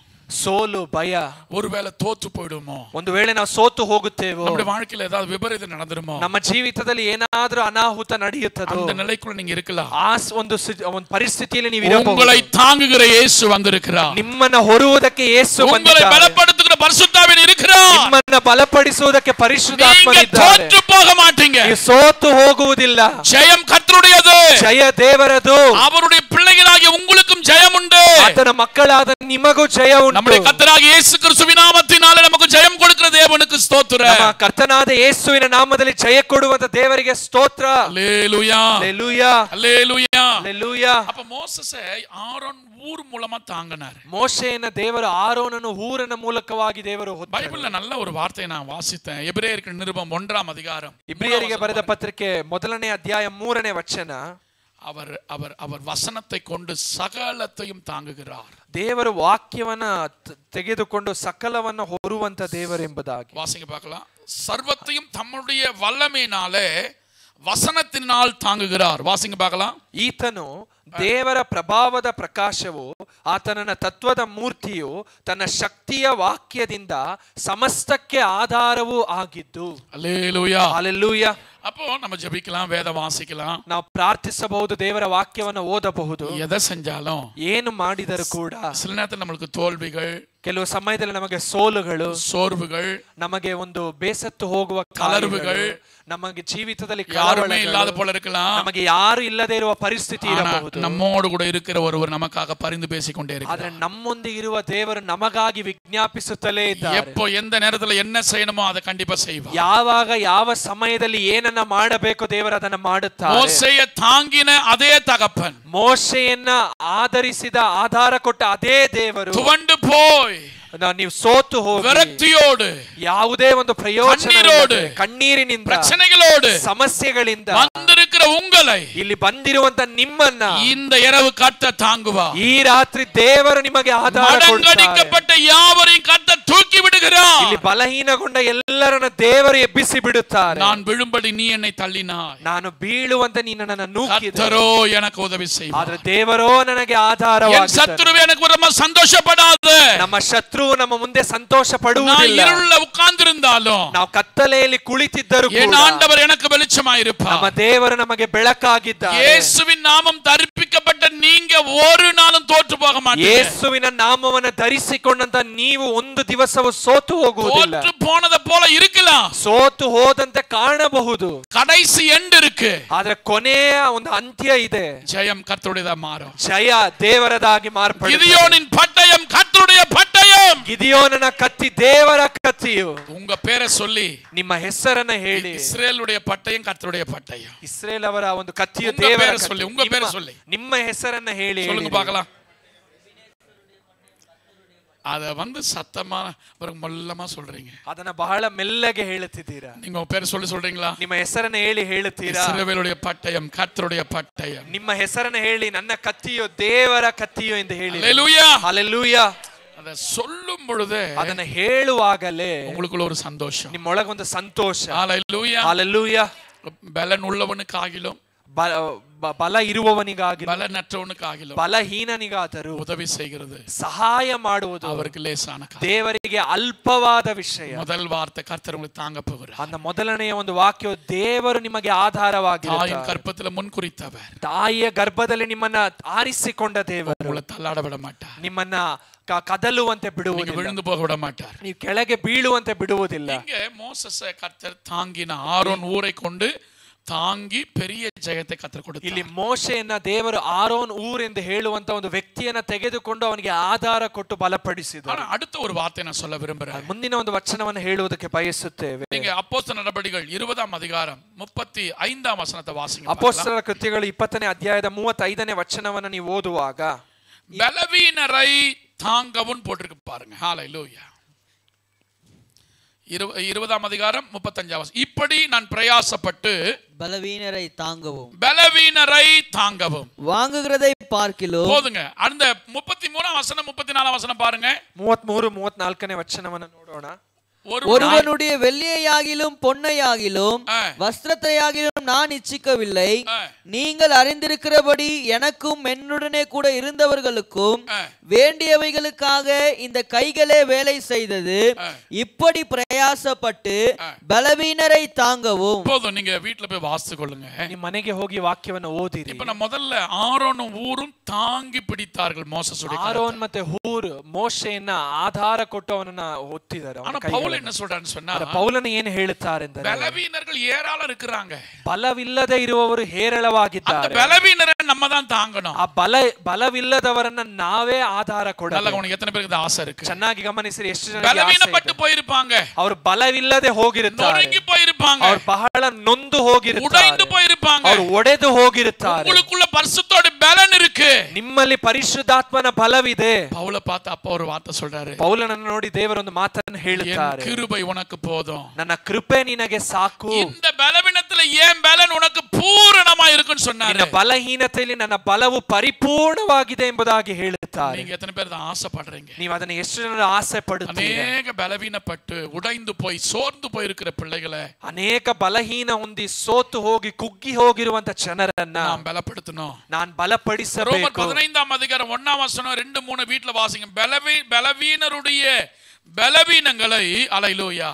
ಸೋಲು, ಭಯ, ஒருவேளை தோத்து போயிடுமೋ, ಒಂದು ವೇಳೆ ನಾವು ಸೋತು ಹೋಗುತ್ತೇವೋ, ನಮ್ಮ வாழ்க்கையில ஏதாவது விபரீதம் நடந்துருமோ, ನಮ್ಮ ಜೀವಿತದಲ್ಲಿ ಏನಾದರೂ ಅನಾಹುತ ನಡೆಯುತ್ತದೋ, அந்த நிலைக்குள்ள நீங்க இருக்கலாம். ಆ ಒಂದು ಪರಿಸ್ಥಿತಿಯಲ್ಲಿ ನೀವು ಇರಬಹುದು. உங்களை தாங்குகிற இயேசு வந்திருக்கிறார். ನಿಮ್ಮನ್ನ ಹೊರುವುದಕ್ಕೆ ಯೇಸು ಬಂದಿದ್ದಾನೆ. உங்களை பலப்படுத்துகிற பரிசுத்தாவின் இருக்கிறார். ನಿಮ್ಮನ್ನ ಬಲಪಡಿಸುವುದಕ್ಕೆ ಪರಿಶುದ್ಧಾತ್ಮನಿದ್ದಾನೆ. தோற்று போக மாட்டீங்க. ನೀವು ಸೋತು ಹೋಗುವುದಿಲ್ಲ. ஜெயம் கர்த்தருடையது. ಜಯ ದೇವರದು. அவருடைய பிள்ளைகளாகிய உங்களுக்கும் ஜெயம் உண்டு. ಆತನ ಮಕ್ಕಳಾದ ನಿಮಗೂ ಜಯ ಉಂಟು. நம்முடைய கர்த்தராகிய இயேசு கிறிஸ்துவின் நாமத்தினாலே நமக்கு ஜெயம் கொடுக்கிற தேவனுக்கு ஸ்தோத்திரம். ನಮ್ಮ ಕರ್ತನಾದ ಯೇಸುವಿನ ನಾಮದಲ್ಲಿ ಜಯ ಕೊಡುವಂತ ದೇವರಿಗೆ ಸ್ತೋತ್ರ. அல்லேலூயா, அல்லேலூயா, அல்லேலூயா, அல்லேலூயா. அப்ப மோசேயை ஆரோன் ஊர் மூலமா தாங்கினார். ಮೋಶೆಯನ್ನ ದೇವರು ಆರೋನನು ಊರನ ಮೂಲಕವಾಗಿ ದೇವರು ಹೊತ್ತರು. ಬೈಬಲ್ನ நல்ல ஒரு வார்த்தையை நான் வாசித்தேன். எபிரேயருக்கு நிருபம் 1 அதிகாரம். ಇಬ್ರಿಯರಿಗೆ ಬರೆದ ಪತ್ರಿಕೆ 1ನೇ ಅಧ್ಯಾಯ 3ನೇ ವಚನ. அவர் அவர் அவர் ವಸನத்தை கொண்டு ಸಕಲத்தையும் ತಾಂಗುகிறார். ದೇವರ ವಾಕ್ಯವನ್ನ ತೆಗೆದುಕೊಂಡು ಸಕಲವನ್ನ ಹೊರುವಂತ ದೇವರೆಂಬುದಾಗಿ. வாசிங்க பார்க்கலாம். சர்வத்தையும் தம்முடைய வல்லமையினாலே ವಸನத்தினால் ತಾಂಗುகிறார். வாசிங்க பார்க்கலாம். ಈತನು ದೇವರ ಪ್ರಭಾವದ ಪ್ರಕಾಶವು, ಆತನ ತತ್ವದ ಮೂರ್ತಿಯು, ತನ್ನ ಶಕ್ತಿಯ ವಾಕ್ಯದಿಂದ ಸಮಸ್ತಕ್ಕೆ ಆಧಾರವೂ ಆಗಿದ್ದು. அல்லேலூயா, ಹಲ್ಲೆಲೂಯಾ. அப்போ நம்ம ஜெபிக்கலாம், வேத வாசிக்கலாம், ನಾವು ಪ್ರಾರ್ಥಿಸಬಹುದು, ದೇವರ ವಾಕ್ಯವನ್ನು ಓದಬಹುದು. எதை செஞ்சாலும் ಏನು ಮಾಡಿದರೂ ಕೂಡ சில நேரத்தில் நம்மளுக்கு தோல்விகள், ಕೆಲವು ಸಮಯದಲ್ಲಿ ನಮಗೆ ಸೋಲುಗಳು, சோர்வுகள், ನಮಗೆ ಒಂದು ಬೇಸತ್ತು ಹೋಗುವ ತಳರುಗಳು, ನಮಗೆ ಜೀವಿತದಲ್ಲಿ யாருமே இல்லாத போல இருக்கலாம், ನಮಗೆ ಯಾರು ಇಲ್ಲದೆ ಇರುವ ಪರಿಸ್ಥಿತಿ ಇರಬಹುದು. நம்மோடு கூட இருக்கிற ஒருவர் நமக்காக பரிந்து பேசிக்கொண்டே இருக்கிறார். ಆದ್ರೆ ನಮ್ಮೊಂದಿಗೆ ಇರುವ ದೇವರು ನಮಗಾಗಿ ವಿಜ್ಞಾಪಿಸುತ್ತಲೇ ಇದ್ದಾರೆ. எப்போ எந்த நேரத்துல என்ன செய்யணுமோ அதை கண்டிப்பா செய்வார். ಯಾವಾಗ ಯಾವ ಸಮಯದಲ್ಲಿ ಏನನ್ನ ಮಾಡಬೇಕು ದೇವರು ಅದನ್ನ ಮಾಡುತ್ತಾರೆ. மோசேயை தாங்கின அதே தகப்பன், ಮೋಶೆಯನ್ನ ಆಧರಿಸಿದ ಆಧಾರ ಕೊಟ್ಟ ಅದೇ ದೇವರು, துவண்டு போய் ನೀವು ಸೋತು ಹೋಗಿ ವಿರಕ್ತಿಯೋடு, ಯಾವುದೇ ಒಂದು ಪ್ರಯೋಜನವಿಲ್ಲದೆ, ಕಣ್ಣೀರಿನಿಂದ, பிரச்சனைகளோடு, ಸಮಸ್ಯೆಗಳಿಂದ வந்திருக்கிற உங்களை ಇಲ್ಲಿ ಬಂದಿರುವಂತ ನಿಮ್ಮನ್ನ இந்த இரவு கர்த்தர் தாங்குவார். ಈ ರಾತ್ರಿ ದೇವರು ನಿಮಗೆ ಆಧಾರ ಕೊಡ್ತಾರೆ. மடங்கடிக்கப்பட்ட யாவரையும் கர்த்தர் தூக்கி விடுகிறார். ಇಲ್ಲಿ ಬಲಹೀನಗೊಂಡ ಎಲ್ಲರನ್ನ ದೇವರು ಎಬ್ಬಿಸಿ ಬಿಡುತ್ತಾರೆ. நான் விழும்படி நீ என்னை தள்ளினாய், ನಾನು ಬೀಳುವಂತೆ ನೀನು ನನ್ನನ್ನು ನೂಕಿದೆ, கர்த்தரோ எனக்கு உதவி செய்வார். ಆದ್ರೆ ದೇವರೋ ನನಗೆ என் ಆಧಾರವಾಗಿದ್ದಾನೆ. சத்துருவே எனக்கு ரொம்ப சந்தோஷப்படாத, ನಮ್ಮ ಶತ್ರು ನಮ್ಮ ಮುಂದೆ ಸಂತೋಷ நான் ಪಡುವುದಿಲ್ಲ. இருள உட்கார்ந்திருந்தாலும் ನಾವು ಕತ್ತಲೆಯಲ್ಲಿ ಕುಳಿತಿದ್ದರೂ என் ಕೂಡ ஆண்டவர் எனக்கு வெளிச்சமாயிருப்பார். ನಮ್ಮ ದೇವರು ನಮಗೆ ಬೆಳಕಾಗಿದ್ದಾರೆ. இயேசுவின் நாமம் தரிப்பிக்கப்பட்ட நீங்க ஒரு நாளும் தோற்று போக மாட்டீங்க. ಯೇಸುವಿನ ನಾಮವನ್ನು ಧರಿಸಿಕೊಂಡಂತ ನೀವು ಒಂದು ದಿವಸವೂ ಸೋತು ಹೋಗುವುದಿಲ್ಲ. தோற்று போனத போல இருக்கலாம், ಸೋತು ಹೋದಂತೆ ಕಾಣಬಹುದು, கடைசி எண்ட் இருக்கு, ಆದ್ರೆ ಕೊನೆಯ ಒಂದು ಅಂತ್ಯ ಇದೆ. ஜெயம் கர்த்தருடையதா மாறும். ಜಯ ದೇವರದಾಗಿ ಮಾರ್ಪಡುತ್ತದೆ. கிதியோனின் பட்டயம் கர்த்தருடைய பட்டயம். ಗಿದಿಯೋನನ ಕತ್ತಿ ದೇವರ ಕತ್ತಿಯು. உங்க பேரை சொல்லி, ನಿಮ್ಮ ಹೆಸರನ್ನ ಹೇಳಿ, இஸ்ரேலுடைய பட்டயம் கர்த்தருடைய பட்டயம். ಇಸ್ರೇಲ್ ಅವರ ಒಂದು ಕತ್ತಿಯು உங்க ದೇವರ பேரை சொல்லி, உங்க பேரை சொல்லி ನಿಮ್ಮ ಹೆಸರನ್ನ ಹೇಳಿ சொல்லுங்க பார்க்கலாம். அத சத்தமா மெல்லமா சொல்றீங்க, ಅದನ್ನ ಬಹಳ ಮೆಲ್ಲಗೆ ಹೇಳುತ್ತಿದ್ದೀರಾ. நீங்க உங்க பேரை சொல்லி சொல்றீங்களா? ನಿಮ್ಮ ಹೆಸರನ್ನ ಹೇಳಿ ಹೇಳುತ್ತೀರಾ? இஸ்ரவேலுடைய பட்டயம் கர்த்தருடைய பட்டயம். ನಿಮ್ಮ ಹೆಸರನ್ನ ಹೇಳಿ, ನನ್ನ ಕತ್ತಿಯು ದೇವರ ಕತ್ತಿಯು ಎಂದು ಹೇಳಿ. ஹல்லேலூயா, ಹಲ್ಲೆಲೂಯಾ. அத சொல்லும் பொழுது ಅದನ್ನ ಹೇಳುವಾಗಲೇ உங்களுக்குள்ள ஒரு சந்தோஷம், ನಿಮ್ಮೊಳಗೊಂದು ಸಂತೋಷ. ஹல்லேலூயா. ಹಲ್ಲೆಲೂಯಾ. பலன் உள்ளவனுக்காகிலும் ಬಲ ಇರುವವನಿಗಾಗಿலும் பலனற்றவனுக்காகிலும் ಬಲಹೀನನಿಗಾದರೂ உதவி செய்கிறது, ಸಹಾಯ ಮಾಡುವುದು அவருக்கு லேசான காரியம். ದೇವರಿಗೆ ಅಲ್ಪವಾದ ವಿಷಯ. முதல் வார்த்தை கர்த்தர் உங்களுக்கு தாங்க போகிறார். அந்த ಮೊದಲನೆಯ ಒಂದು ವಾಕ್ಯವು ದೇವರು ನಿಮಗೆ ಆಧಾರವಾಗಿರುತ್ತಾರೆ. தாயின் கற்பத்துல முன்குறித்தவர், ತಾಯಿಯ ಗರ್ಭದಲ್ಲಿ ನಿಮ್ಮನ್ನ ಆರಿಸಿಕೊಂಡ ದೇವರು உங்களை தள்ளாட விட மாட்டார், ನಿಮ್ಮನ್ನ ಕದಲುವಂತೆ ಬಿಡುವುದಿಲ್ಲ, விழுந்து போக விட மாட்டார், ನೀವು ಕೆಳಗೆ ಬೀಳುವಂತೆ ಬಿಡುವುದಿಲ್ಲ. இங்க மோசேயை கர்த்தர் தாங்கின ஆரோன் ஊரை கொண்டு தாங்கி பெரிய ஜெயத்தை கர்த்தர் கொடுத்தார். ಇಲ್ಲಿ ಮೋಶೆಯನ್ನ ದೇವರು ಆರೋನ್ ಊರ್ ಎಂದು ಹೇಳುವಂತ ಒಂದು ವ್ಯಕ್ತಿಯನ್ನ ತೆಗೆದುಕೊಂಡು ಅವನಿಗೆ ಆಧಾರ ಕೊಟ್ಟು ಬಲಪಡಿಸಿದರು. அடுத்த ஒரு வார்த்தை நான் சொல்ல விரும்புறேன். ಮುಂದಿನ ಒಂದು ವಚನವನ್ನು ಹೇಳುವುದಕ್ಕೆ ಬಯಸುತ್ತೇವೆ. நீங்க அப்போஸ்தலர் நடபடிகள் 20ஆம் அதிகாரம் 35ஆம் வசனத்தை வாசிங்க. ಅಪೊಸ್ತಲರ ಕೃತ್ಯಗಳು 20ನೇ ಅಧ್ಯಾಯದ 35ನೇ ವಚನವನ್ನು ನೀವು ಓದುವಾಗ, பலவீனரை தாங்கவும் போட்டிருக்கு பாருங்க. ஹல்லேலூயா. 20ஆம் அதிகாரம் 35ஆம் வசனம், இப்படி நான் பிரயாசப்பட்டு பலவீனரை தாங்கவும் வாங்குகிறதை பார்க்கிலும். போதுங்க. அந்த 33ஆம் வசனம் 34ஆம் வசனம் பாருங்க. 33 34ನೇ ವಚನವನ್ನು ನೋಡೋಣ. ஒருவனுடைய வெள்ளியாகிலும் பொன்னையாகிலும் வஸ்திரத்தையாகிலும் நான் இச்சிக்கவில்லை. நீங்கள் அறிந்திருக்கிறபடி எனக்கும் என்னுடனே கூட இருந்தவர்களுக்கும் வேண்டியவைகளுக்காக இந்த கைகளே வேலை செய்தது. இப்படி பிரயாசப்பட்டு பலவீனரை தாங்கவும். போதும், நீங்க வீட்டுல போய் வாசித்து கொள்ளுங்க. ನಿಮ್ಮ ಮನೆಗೆ ಹೋಗಿ ವಾಕ್ಯವನ್ನು ಓದಿರಿ. இப்ப நான் முதல்ல ஆரோனும் ஊரும் தாங்கி பிடித்தார்கள் மோசேயுடைய. ಆರೋನ್ ಮತ್ತೆ ಹೂರ್ ಮೋಶೆಯನ್ನ ಆಧಾರ ಕೊಟ್ಟು ಅವನನ್ನ ಒತ್ತಿದರು. ஆனா பவுல் என்ன சொல்றான்னு சொன்னா, ಪೌಲನ ಏನು ಹೇಳುತ್ತಾರೆ ಎಂದರೆ, பலவீனர்கள் ஏராளம் இருக்கிறாங்க, ಬಲವಿಲ್ಲದೆ ಇರುವವರು ಹೇರಳವಾಗಿದ್ದಾರೆ. அந்த பலவீனரை நம்ம தான் தாங்கணும். ಆ ಬಲವಿಲ್ಲದವರನ್ನ ನಾವೇ ಆಧಾರ ಕೊಡಬೇಕು. நல்லா உனக்கு எத்தனை பேருக்கு ஆசை இருக்கு? ಚೆನ್ನಾಗಿ ಗಮನಿಸಿರಿ, ಎಷ್ಟು ಜನ பலவீனப்பட்டு போயிருப்பாங்க, ಅವರು ಬಲವಿಲ್ಲದೆ ಹೋಗಿರುತ್ತಾರೆ, நொறுங்கி போயிருப்பாங்க, ಅವರು ಬಹಳ ನೊಂದು ಹೋಗಿರುತ್ತಾರೆ, உடைந்து போயிருப்பாங்க, ಅವರು ಒಡೆದು ಹೋಗಿರುತ್ತಾರೆ. உங்களுக்குள்ள பரிசுத்தோட பலன் இருக்கு, ನಿಮ್ಮಲ್ಲಿ ಪರಿಶುದ್ಧಾತ್ಮನ ಬಲವಿದೆ. பவுல பார்த்து அப்ப ஒரு வார்த்தை சொல்றாரு. ಪೌಲನನ್ನು ನೋಡಿ ದೇವರೊಂದು ಮಾತನ್ನು ಹೇಳುತ್ತಾರೆ, கிருபை உனக்கு போதும், ನನ್ನ ಕೃಪೆ ನಿನಗೆ ಸಾಕು. இந்த பலவீனத்துல ஏன் பலன் உனக்கு ಪರಿಪೂರ್ಣமா இருக்குன்னு சொன்னாரு. ನಿನ್ನ ಬಲಹೀನತೆಯಲ್ಲಿ ನನ್ನ ಬಲವು ಪರಿಪೂರ್ಣವಾಗಿದೆ ಎಂಬುದಾಗಿ ಹೇಳುತ್ತಾರೆ. நீங்க எத்தனை பேர் தான் ஆசைப்படுறீங்க? ನೀವು ಅದನ್ನ ಎಷ್ಟು ಜನರು ಆಸೆ ಪಡುತ್ತೀರಿ? ಅನೇಕ ಬಲವೀನಪಟ್ಟು ಉடைந்து போய் சோர்ந்து போயிருக்கிற பிள்ளைகளை ಅನೇಕ ಬಲಹೀನ ಹೊಂದಿ ಸೋತು ಹೋಗಿ ಕುಗ್ಗಿ ಹೋಗಿರುವಂತ ಜನರನ್ನ நாம் பலப்படுத்தணும். ನಾನು ಬಲಪಡಿಸಬೇಕು. ரோமர் 15ஆம் அதிகாரம் 1ஆம் வசனம் 2-3 வீட்ல வாசிங்க. பலவீனருடைய பலவீனங்களை அல்லேலூயா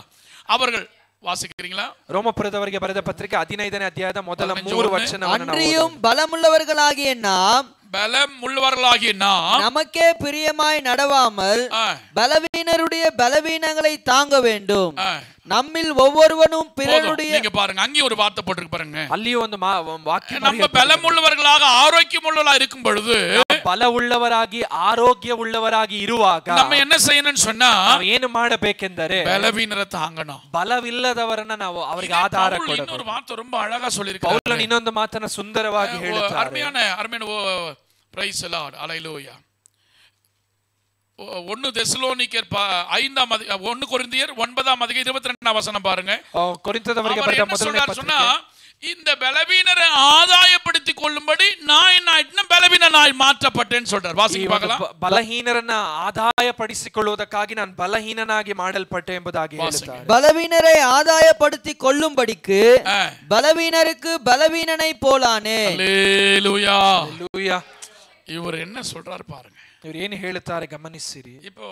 அவர்கள் வாசிக்கிறீங்களா? ರೋಮಪುರದವರಿಗೆ ಬರೆದ ಪತ್ರಿಕೆ 15ನೇ ಅಧ್ಯಾಯದ ಮೊದಲ 3 ವಚನವನ್ನು ನಾವು அன்றியும் பலமுள்ளவர்களாகிய நாம் பலம் உள்ளவர்களாகிய நாம் நமக்கே பிரியமாய் நடவாமல் பலவீனருடைய பலவீனங்களை தாங்க வேண்டும். நம்மில் ஒவ்வொருவனும் பிறருடைய நீங்க பாருங்க, அங்கே ஒரு வார்த்தை போட்டுருக்கு பாருங்க. ಅಲ್ಲಿ ಒಂದು ವಾಕ್ಯ, நம்ம பலமுள்ளவர்களாக ஆரோக்கியமுள்ளவர்களாக இருக்கும் பொழுது, ಬಲವುಳ್ಳವರಾಗಿ ಆರೋಗ್ಯವುಳ್ಳವರಾಗಿ ಇರುವಾಗ நம்ம என்ன செய்யணும்னு சொன்னா ನಾವು ಏನು ಮಾಡಬೇಕೆಂದರೆ பலவீனரை தாங்கணும். ಬಲವಿಲ್ಲದವರನ್ನ ನಾವು ಅವರಿಗೆ ಆಧಾರ ಕೊಡಬೇಕು. இன்னொரு வார்த்தை ரொம்ப அழகா சொல்லிருக்காரு. ಪೌಲನು ಇನ್ನೊಂದು ಮಾತನ್ನ ಸುಂದರವಾಗಿ ಹೇಳುತ್ತಾರೆ. அருமையான பிரைஸ் தி லார்ட், அல்லேலூயா. 1 தெசலோனிக்கர் 5ஆம் 1 கொரிந்தியர் 9ஆம் அதிகாரம் 22ஆம் வசனம் பாருங்க. கொரிந்ததவರಿಗೆ ಬರೆದ ಮೊದಲನೇ ಪತ್ರಿಕೆ. இந்த பலவீனரை ஆதாயப்படுத்திக் கொள்ளும்படி நான் என்ன ஆயிட்டேன், பலவீனனாய் மாற்றப்பட்டேன்னு சொல்றார். வாசிங்க பார்க்கலாம். ಬಲಹೀನರನ್ನ ಆದಾಯಪಡಿಸಿಕೊಳ್ಳುವುದಕ್ಕಾಗಿ ನಾನು ಬಲಹೀನನಾಗಿ ಮಾಡಲ್ಪಟ್ಟೆ ಎಂಬುದಾಗಿ ಹೇಳುತ್ತಾರೆ. பலவீனரை ஆதாயப்படுத்திக் கொள்ளும்படிக்கு பலவீனருக்கு பலவீனனை போலானே. அல்லேலூயா, அல்லேலூயா. இவர் என்ன சொல்றாரு பாருங்க. ಇವರು ಏನು ಹೇಳುತ್ತಾರೆ ಗಮನಿಸಿರಿ. இப்போ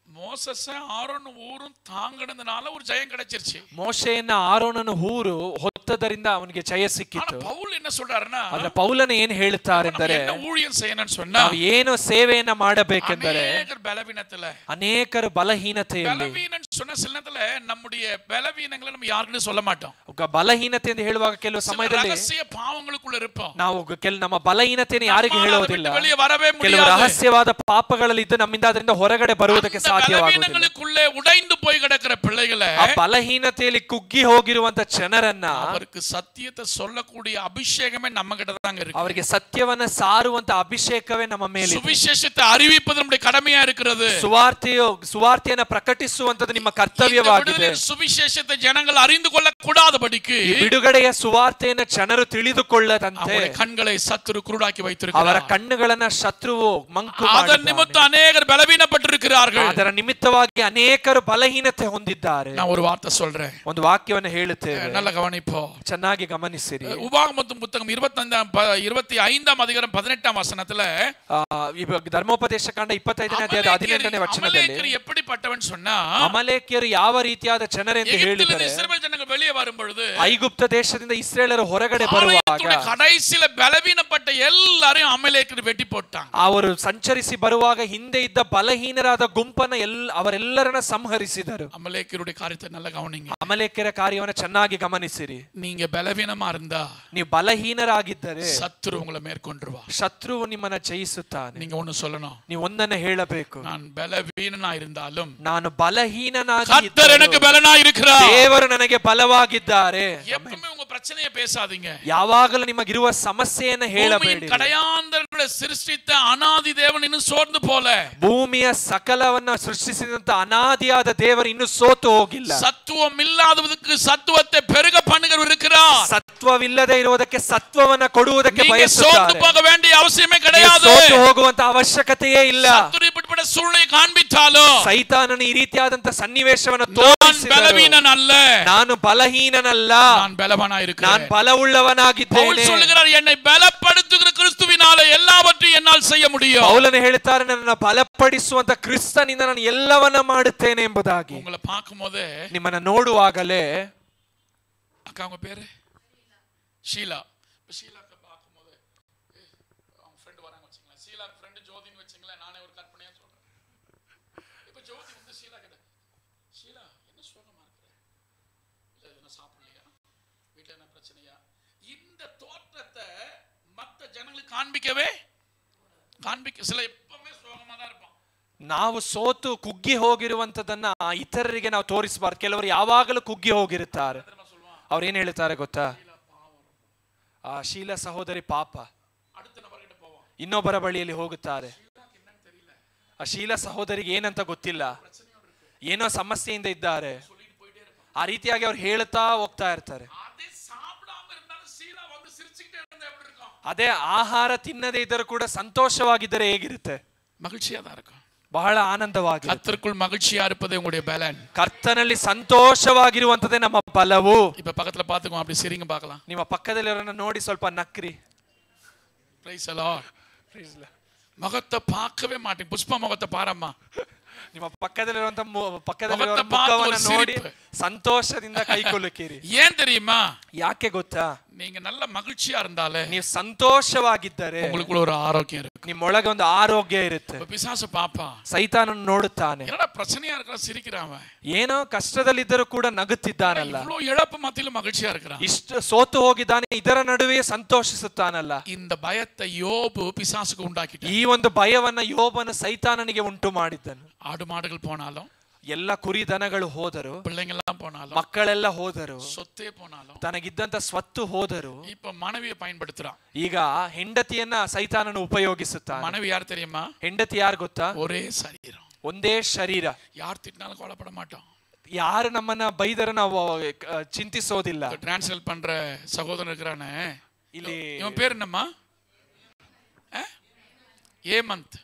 மோசஸ் ஆரோன் ஊரும் தாங்கனதுனால ஒரு ஜெயம் கிடைச்சிருச்சு. ಮೋಶೆಯನ್ನ ಆರೋನನ ಊರು ಹೊತ್ತದರಿಂದ ಅವನಿಗೆ ಜಯ ಸಿಕ್ಕಿತು. ಪೌಲ್ என்ன சொல்றாருன்னா, ಆದ್ರೆ ಪೌಲನ ಏನು ಹೇಳುತ್ತಾರೆಂದರೆ, என்ன ஊழியம் செய்யணும்னு சொன்னா ನಾವು ಏನು ಸೇವೆಯನ್ನ ಮಾಡಬೇಕೆಂದರೆ ಅನೇಕರ ಬಲವೀನತೆல, ಅನೇಕರ ಬಲಹೀನತೆಯಲ್ಲಿ, ಬಲವೀನன்னு சொன்ன சில நேரத்துல நம்முடைய பலவீனங்களை நம்ம யாருக்கும் சொல்ல ಮಾட்டோம். ಬಲಹೀನತೆ ಎಂದು ಹೇಳುವಾಗ ಕೆಲವು ಸಮಯದಲ್ಲಿ ರಹಸ್ಯ ಪಾಪங்களுக்குள்ள இருப்போம். ನಾವು ನಮ್ಮ ಬಲಹೀನತೆಯನ್ನು ಯಾರಿಗೂ ಹೇಳೋದಿಲ್ಲ. ಕೆಲವು ರಹಸ್ಯವಾದ ಪಾಪಗಳಲ್ಲಿ ಇದ್ದು ನಮ್ಮಿಂದ ಅದರಿಂದ ಹೊರಗಡೆ ಬರುವುದಕ್ಕೆ ಸಾಧ್ಯವಾಗುವುದಿಲ್ಲ. உடைந்து போய் கிடக்கிற பிள்ளைகளை, ಆ ಬಲಹೀನತೆಯಲ್ಲಿ ಕುಗ್ಗಿ ಹೋಗಿರುವಂತ ಜನರನ್ನ ಅವರಿಗೆ ಸತ್ಯತೆ சொல்லக்கூடிய ಅಭಿಷೇಕமே ನಮ್ಮ கிட்ட தான் இருக்கு. ಅವರಿಗೆ ಸತ್ಯವನ್ನ ಸಾರುವಂತ ಅಭಿಷೇಕವೇ ನಮ್ಮ ಮೇಲೆ ಇದೆ. ಸುವಿಶೇಷತೆ ಅರಿವಿಪದು ನಮ್ಮ ಕಡಮೆಯಾ ಇರುತ್ತದೆ. ಸುವಾರ್ತೆಯನ್ನು ಪ್ರಕಟಿಸುವಂತದ್ದು ನಿಮ್ಮ ಕರ್ತವ್ಯವಾಗಿದೆ. ಸುವಿಶೇಷತೆ ಜನಗಳು ಅರಿತು ಕೊಳ್ಳಕೂಡಾದபடிக்கு, ಬಿಡುಗಡೆಯ ಸುವಾರ್ತೆಯನ್ನು ಜನರು ತಿಳಿದುಕೊಳ್ಳದಂತೆ ಅವರ ಕಣ್ಣುகளை சத்துரு குருடாக்கி வைத்திருக்கிறார். ಅವರ ಕಣ್ಣುಗಳನ್ನ ಶತ್ರುವು ಮಂಕು ಮಾಡಿದ್ದಾನೆ. ಅದರ ನಿಮಿತ್ತ ಅನೇಕರು ಬಲವೀನಪಟ್ಟಿರುತ್ತಾರೆ. ಅದರ ನಿಮಿತ್ತವಾಗಿ ಅನೇಕರು ಬಲಹೀನತೆ ಹೊಂದಿದ್ದಾರೆ. ನಾನು ಒಂದು ವಾರ್ತೆ சொல்றேன், ಒಂದು ವಾಕ್ಯವನ್ನು ಹೇಳುತ್ತೇವೆ, நல்ல கவனிப்போ, ಚೆನ್ನಾಗಿ ಗಮನಿಸಿರಿ. உபாகமத்தின் புத்தகம் 25ஆம் அதிகாரம் 18ஆம் வசனத்துல, ಧರ್ಮೋಪದೇಶ ಕಾಂಡ 25ನೇ ಅಧ್ಯಾಯದ 18ನೇ ವಚನದಲ್ಲಿ, ಅಮಲೇಕ್ಯರು எப்படிப்பட்டவன் சொன்னா, ಅಮಲೇಕ್ಯರು ಯಾವ ರೀತಿಯಾದ ಜನರೆಂದು ಹೇಳಿದರೆ, ಇಸ್ರಾಯೇಲ್ ಜನಗಳು வெளியே வரும் பொழுது, ಐಗುಪ್ತ ದೇಶದಿಂದ ಇಸ್ರಾಯೇಲರು ಹೊರಗಡೆ ಬರುವಾಗ கடைசில பலவீனப்பட்ட எல்லாரையும் ಅಮಲೇಕ್ಯರು வெட்டி போட்டாங்க. ಅವರು ಸಂಚರಿಸಿ ಬರುವಾಗ ಹಿಂದೆ ಇದ್ದ ಬಲಹೀನರಾದ ಗುಂಪನ್ನ ಅವರೆಲ್ಲರನ್ನ ಸಂಹರಿಸಿದರು. ಅಮಲೇಕ್ಯರುடைய காரியத்தை நல்லா கவனிங்க. ಅಮಲೇಕ್ಯರ ಕಾರ್ಯವನ್ನು ಚೆನ್ನಾಗಿ ಗಮನಿಸಿರಿ. நீங்க பலவீனமா இருந்தா, ನೀವು ಬಲಹೀನರಾಗಿದ್ದರೆ சத்துரு உங்களை மேற்கொண்டுருவா. ಶತ್ರುವು ನಿಮ್ಮನ್ನ ಜಯಿಸುತ್ತಾನೆ. நீங்க ஒன்னு சொல்லணும், ನೀವು ಒಂದನ್ನ ಹೇಳಬೇಕು, நான் பலவீனனா இருந்தாலும் ನಾನು ಬಲಹೀನನಾಗಿ கர்த்தர் எனக்கு பலனாய் இருக்கிறார். ದೇವರು ನನಗೆ ಬಲವಾಗಿದ್ದಾರೆ. எப்பவுமே உங்க பிரச்சனையை பேசாதீங்க. ಯಾವಾಗಲೂ ನಿಮಗಿರುವ ಸಮಸ್ಯೆಯನ್ನು ಹೇಳಬೇಡಿ. ಕಡೆಯಾಂತರங்களை ಸೃಷ್ಟಿತ ಅನಾದಿ ದೇವನು ಇನ್ನು ಸೋರ್ದು போல, ಭೂಮಿಯ ಸಕಲವನ್ನ ಸೃಷ್ಟಿಸಿದಂತ ಅನಾದಿಯಾದ ದೇವರು ಇನ್ನು ಸೋತು ಹೋಗಿಲ್ಲ. ಸತ್ವம் ಇಲ್ಲದವರಿಗೆ ಸತ್ವத்தை பெருக பண்ணுகிறவர் இருக்கிறார். ಸತ್ವವಿಲ್ಲದೆ ಇರುವುದಕ್ಕೆ ಸತ್ವವನ್ನ ಕೊಡುವುದಕ್ಕೆ ಬಯಸುತ್ತಾರೆ. ಸೋತು போக வேண்டிய ಅವಶ್ಯಕತೆ கிடையாது. ಸೋತು ಹೋಗುವಂತ ಅವಶ್ಯಕತೆಯೇ ಇಲ್ಲ. ಸತ್ರು இப்படிப்பட்ட சூழ்நிலை காண்பித்தாலும், ಸೈತಾನನು ಈ ರೀತಿಯಾದಂತ ಸನ್ನಿವೇಶವನ್ನು ತೋರಿಸಿದರು, ಬಲವೀನನಲ್ಲ, ನಾನು ಬಲಹೀನನಲ್ಲ, ನಾನು ಬಲವಾನಾಗಿ இருக்கிறேன், ನಾನು ಬಲವುಳ್ಳವನಾಗಿದ್ದೇನೆ. ಪೌಲ್ சொல்கிறார், என்னை பலப்படுத்துகிற கிறிஸ்துவினாலே எல்லாவற்றையும் என்னால் செய்ய முடியும். ಪೌಲನು ಹೇಳ್ತಾರೆ, ನನ್ನನ್ನು ಬಲಪಡಿಸುವಂತ ಕ್ರಿಸ್ತನಿಂದ ನಾನು ಎಲ್ಲವನ್ನ ಮಾಡುತ್ತೇನೆ ಎಂಬುದಾಗಿ. உங்களை பார்க்கும்போது, ನಿಮ್ಮನ್ನ ನೋಡುವಾಗಲೇ, அக்கா உங்க பேரு ஷீலா, ஷீலாக்கு பார்க்கும்போது அவங்க ஃப்ரெண்ட் வராங்க வச்சுங்களேன், ஷீலா ஃப்ரெண்ட் ஜோதின்னு வச்சுங்களேன், நானே ஒரு கற்பனையா சொல்றேன். இப்போ ஜோதி வந்து ஷீலா கிட்ட, ஷீலா என்ன சோகமா இருக்கிற, இல்லை என்ன சாப்பிடலையா, வீட்டில் என்ன பிரச்சனையா, இந்த தோற்றத்தை மற்ற ஜனங்களுக்கு காண்பிக்க சில எப்பவுமே சோகமா தான் இருப்பான். ನಾವು ಸೋತು ಕುಗ್ಗಿ ಹೋಗಿರುವಂತದನ್ನ ಇತರರಿಗೆ ನಾವು ತೋರಿಸಬಾರ್ದು. ಕೆಲವರು ಯಾವಾಗಲೂ ಕುಗ್ಗಿ ಹೋಗಿರುತ್ತಾರೆ. ಅವ್ರು ಏನ್ ಹೇಳ್ತಾರೆ ಗೊತ್ತಾ, ಆ ಶೀಲಾ ಸಹೋದರಿ ಪಾಪ, ಇನ್ನೊಬ್ಬರ ಬಳಿಯಲ್ಲಿ ಹೋಗುತ್ತಾರೆ. ಆ ಶೀಲಾ ಸಹೋದರಿಗೆ ಏನಂತ ಗೊತ್ತಿಲ್ಲ, ಏನೋ ಸಮಸ್ಯೆಯಿಂದ ಇದ್ದಾರೆ. ಆ ರೀತಿಯಾಗಿ ಅವ್ರು ಹೇಳ್ತಾ ಹೋಗ್ತಾ ಇರ್ತಾರೆ. சாப்பிடாம இருந்தாலும் சீலா ಅದೇ ಆಹಾರ ತಿನ್ನದೇ ಇದ್ದರೂ ಕೂಡ ಸಂತೋಷವಾಗಿದ್ದರೆ ಹೇಗಿರುತ್ತೆ? மகிழ்ச்சியா தான் இருக்கும். ಬಹಳ ಆನಂದವಾಗಿ. கர்த்தருக்குள் மகிழ்ச்சியா இருப்பதே உங்களுடைய பலன். ಕರ್ತನಲ್ಲಿ ಸಂತೋಷವಾಗಿರುವಂತದೇ ನಮ್ಮ ಬಲವು. இப்ப பக்கத்துல பாத்துக்கோ, அப்படி சிரிங்க பார்க்கலாம். ನಿಮ್ಮ ಪಕ್ಕದಲ್ಲಿರೋರನ್ನ ನೋಡಿ ಸ್ವಲ್ಪ ನಕ್ರಿ. Praise the Lord. முகத்தை பார்க்கவே மாட்டேன். புஷ்பா முகத்தை பாரம்மா. ನಿಮ್ಮ ಪಕ್ಕದಲ್ಲಿರುವಂತ ಮುಖವನ್ನು ನೋಡಿ ಸಂತೋಷದಿಂದ ಕೈಕೊಳ್ಳುತ್ತೀರಿ. ಏನ್ தெரியுமா? ಯಾಕೆ ಗೊತ್ತಾ? நீங்க நல்ல மகிழ்ச்சியா இருந்தாலே, ನೀವು ಸಂತೋಷವಾಗಿದ್ದರೆ உங்களுக்குள்ள ஒரு ஆரோக்கியம் இருக்கு. ನಿಮ್ಮೊಳಗೆ ಒಂದು ಆರೋಗ್ಯ ಇರುತ್ತೆ. பிசாசு பாப்பா, ಸೈತಾನನು ನೋಡುತ್ತಾನೆ, என்னடா பிரச்சனையா இருக்கற சிரிக்கிறான், ಏನೋ ಕಷ್ಟದಲ್ಲಿದ್ದರೂ ಕೂಡ ನಗುತ್ತಿದ್ದಾನಲ್ಲ, இவ்வளவு இழப்பு மத்தியில மகிழ்ச்சியா இருக்கிறான், ಇಷ್ಟು ಸೋತು ಹೋಗಿದ್ದಾನೆ, ಇದರ ನಡುವೆ ಸಂತೋಷಿಸುತ್ತಾನಲ್ಲ. இந்த பயத்தை யோபு பிசாசுக்கு உண்டாக்கிட்டான். ಈ ಒಂದು ಭಯವನ್ನ ಯೋಬನು ಸೈತಾನನಿಗೆ ಉಂಟು ಮಾಡಿದ್ದನು. ஆடு மாடுகள் போனாலும், ಎಲ್ಲ ಕುರಿ ದನಗಳು ಹೋದರು, பிள்ளைங்கெல்லாம் போனாலும், ಮಕ್ಕಳೆಲ್ಲ ಹೋದರು, சொத்தே போனாலும், ತನಗಿದ್ದಂತ ಸ್ವತ್ತು ಹೋದರು. இப்ப மனைவியை பயன்படுத்துறான். ಈಗ ಹೆಂಡತಿಯನ್ನ ಸೈತಾನನು ಉಪಯೋಗಿಸುತ್ತಾನೆ. மனைவி யார் தெரியுமா? ಹೆಂಡತಿ ಯಾರು ಗೊತ್ತಾ? ஒரே சரீரம், ಒಂದೇ ಶರೀರ. யார் திட்டினாலும் கவலைப்பட மாட்டோம். ಯಾರು ನಮ್ಮನ್ನ ಬೈದರೂ ನಾವು ಚಿಂತಿಸೋದಿಲ್ಲ. டிரான்ஸ்லேட் பண்ற சகோதரன் இருக்கிறானே, ಇಲ್ಲಿ இவன் பேர் என்னம்மா? ஏமந்த்.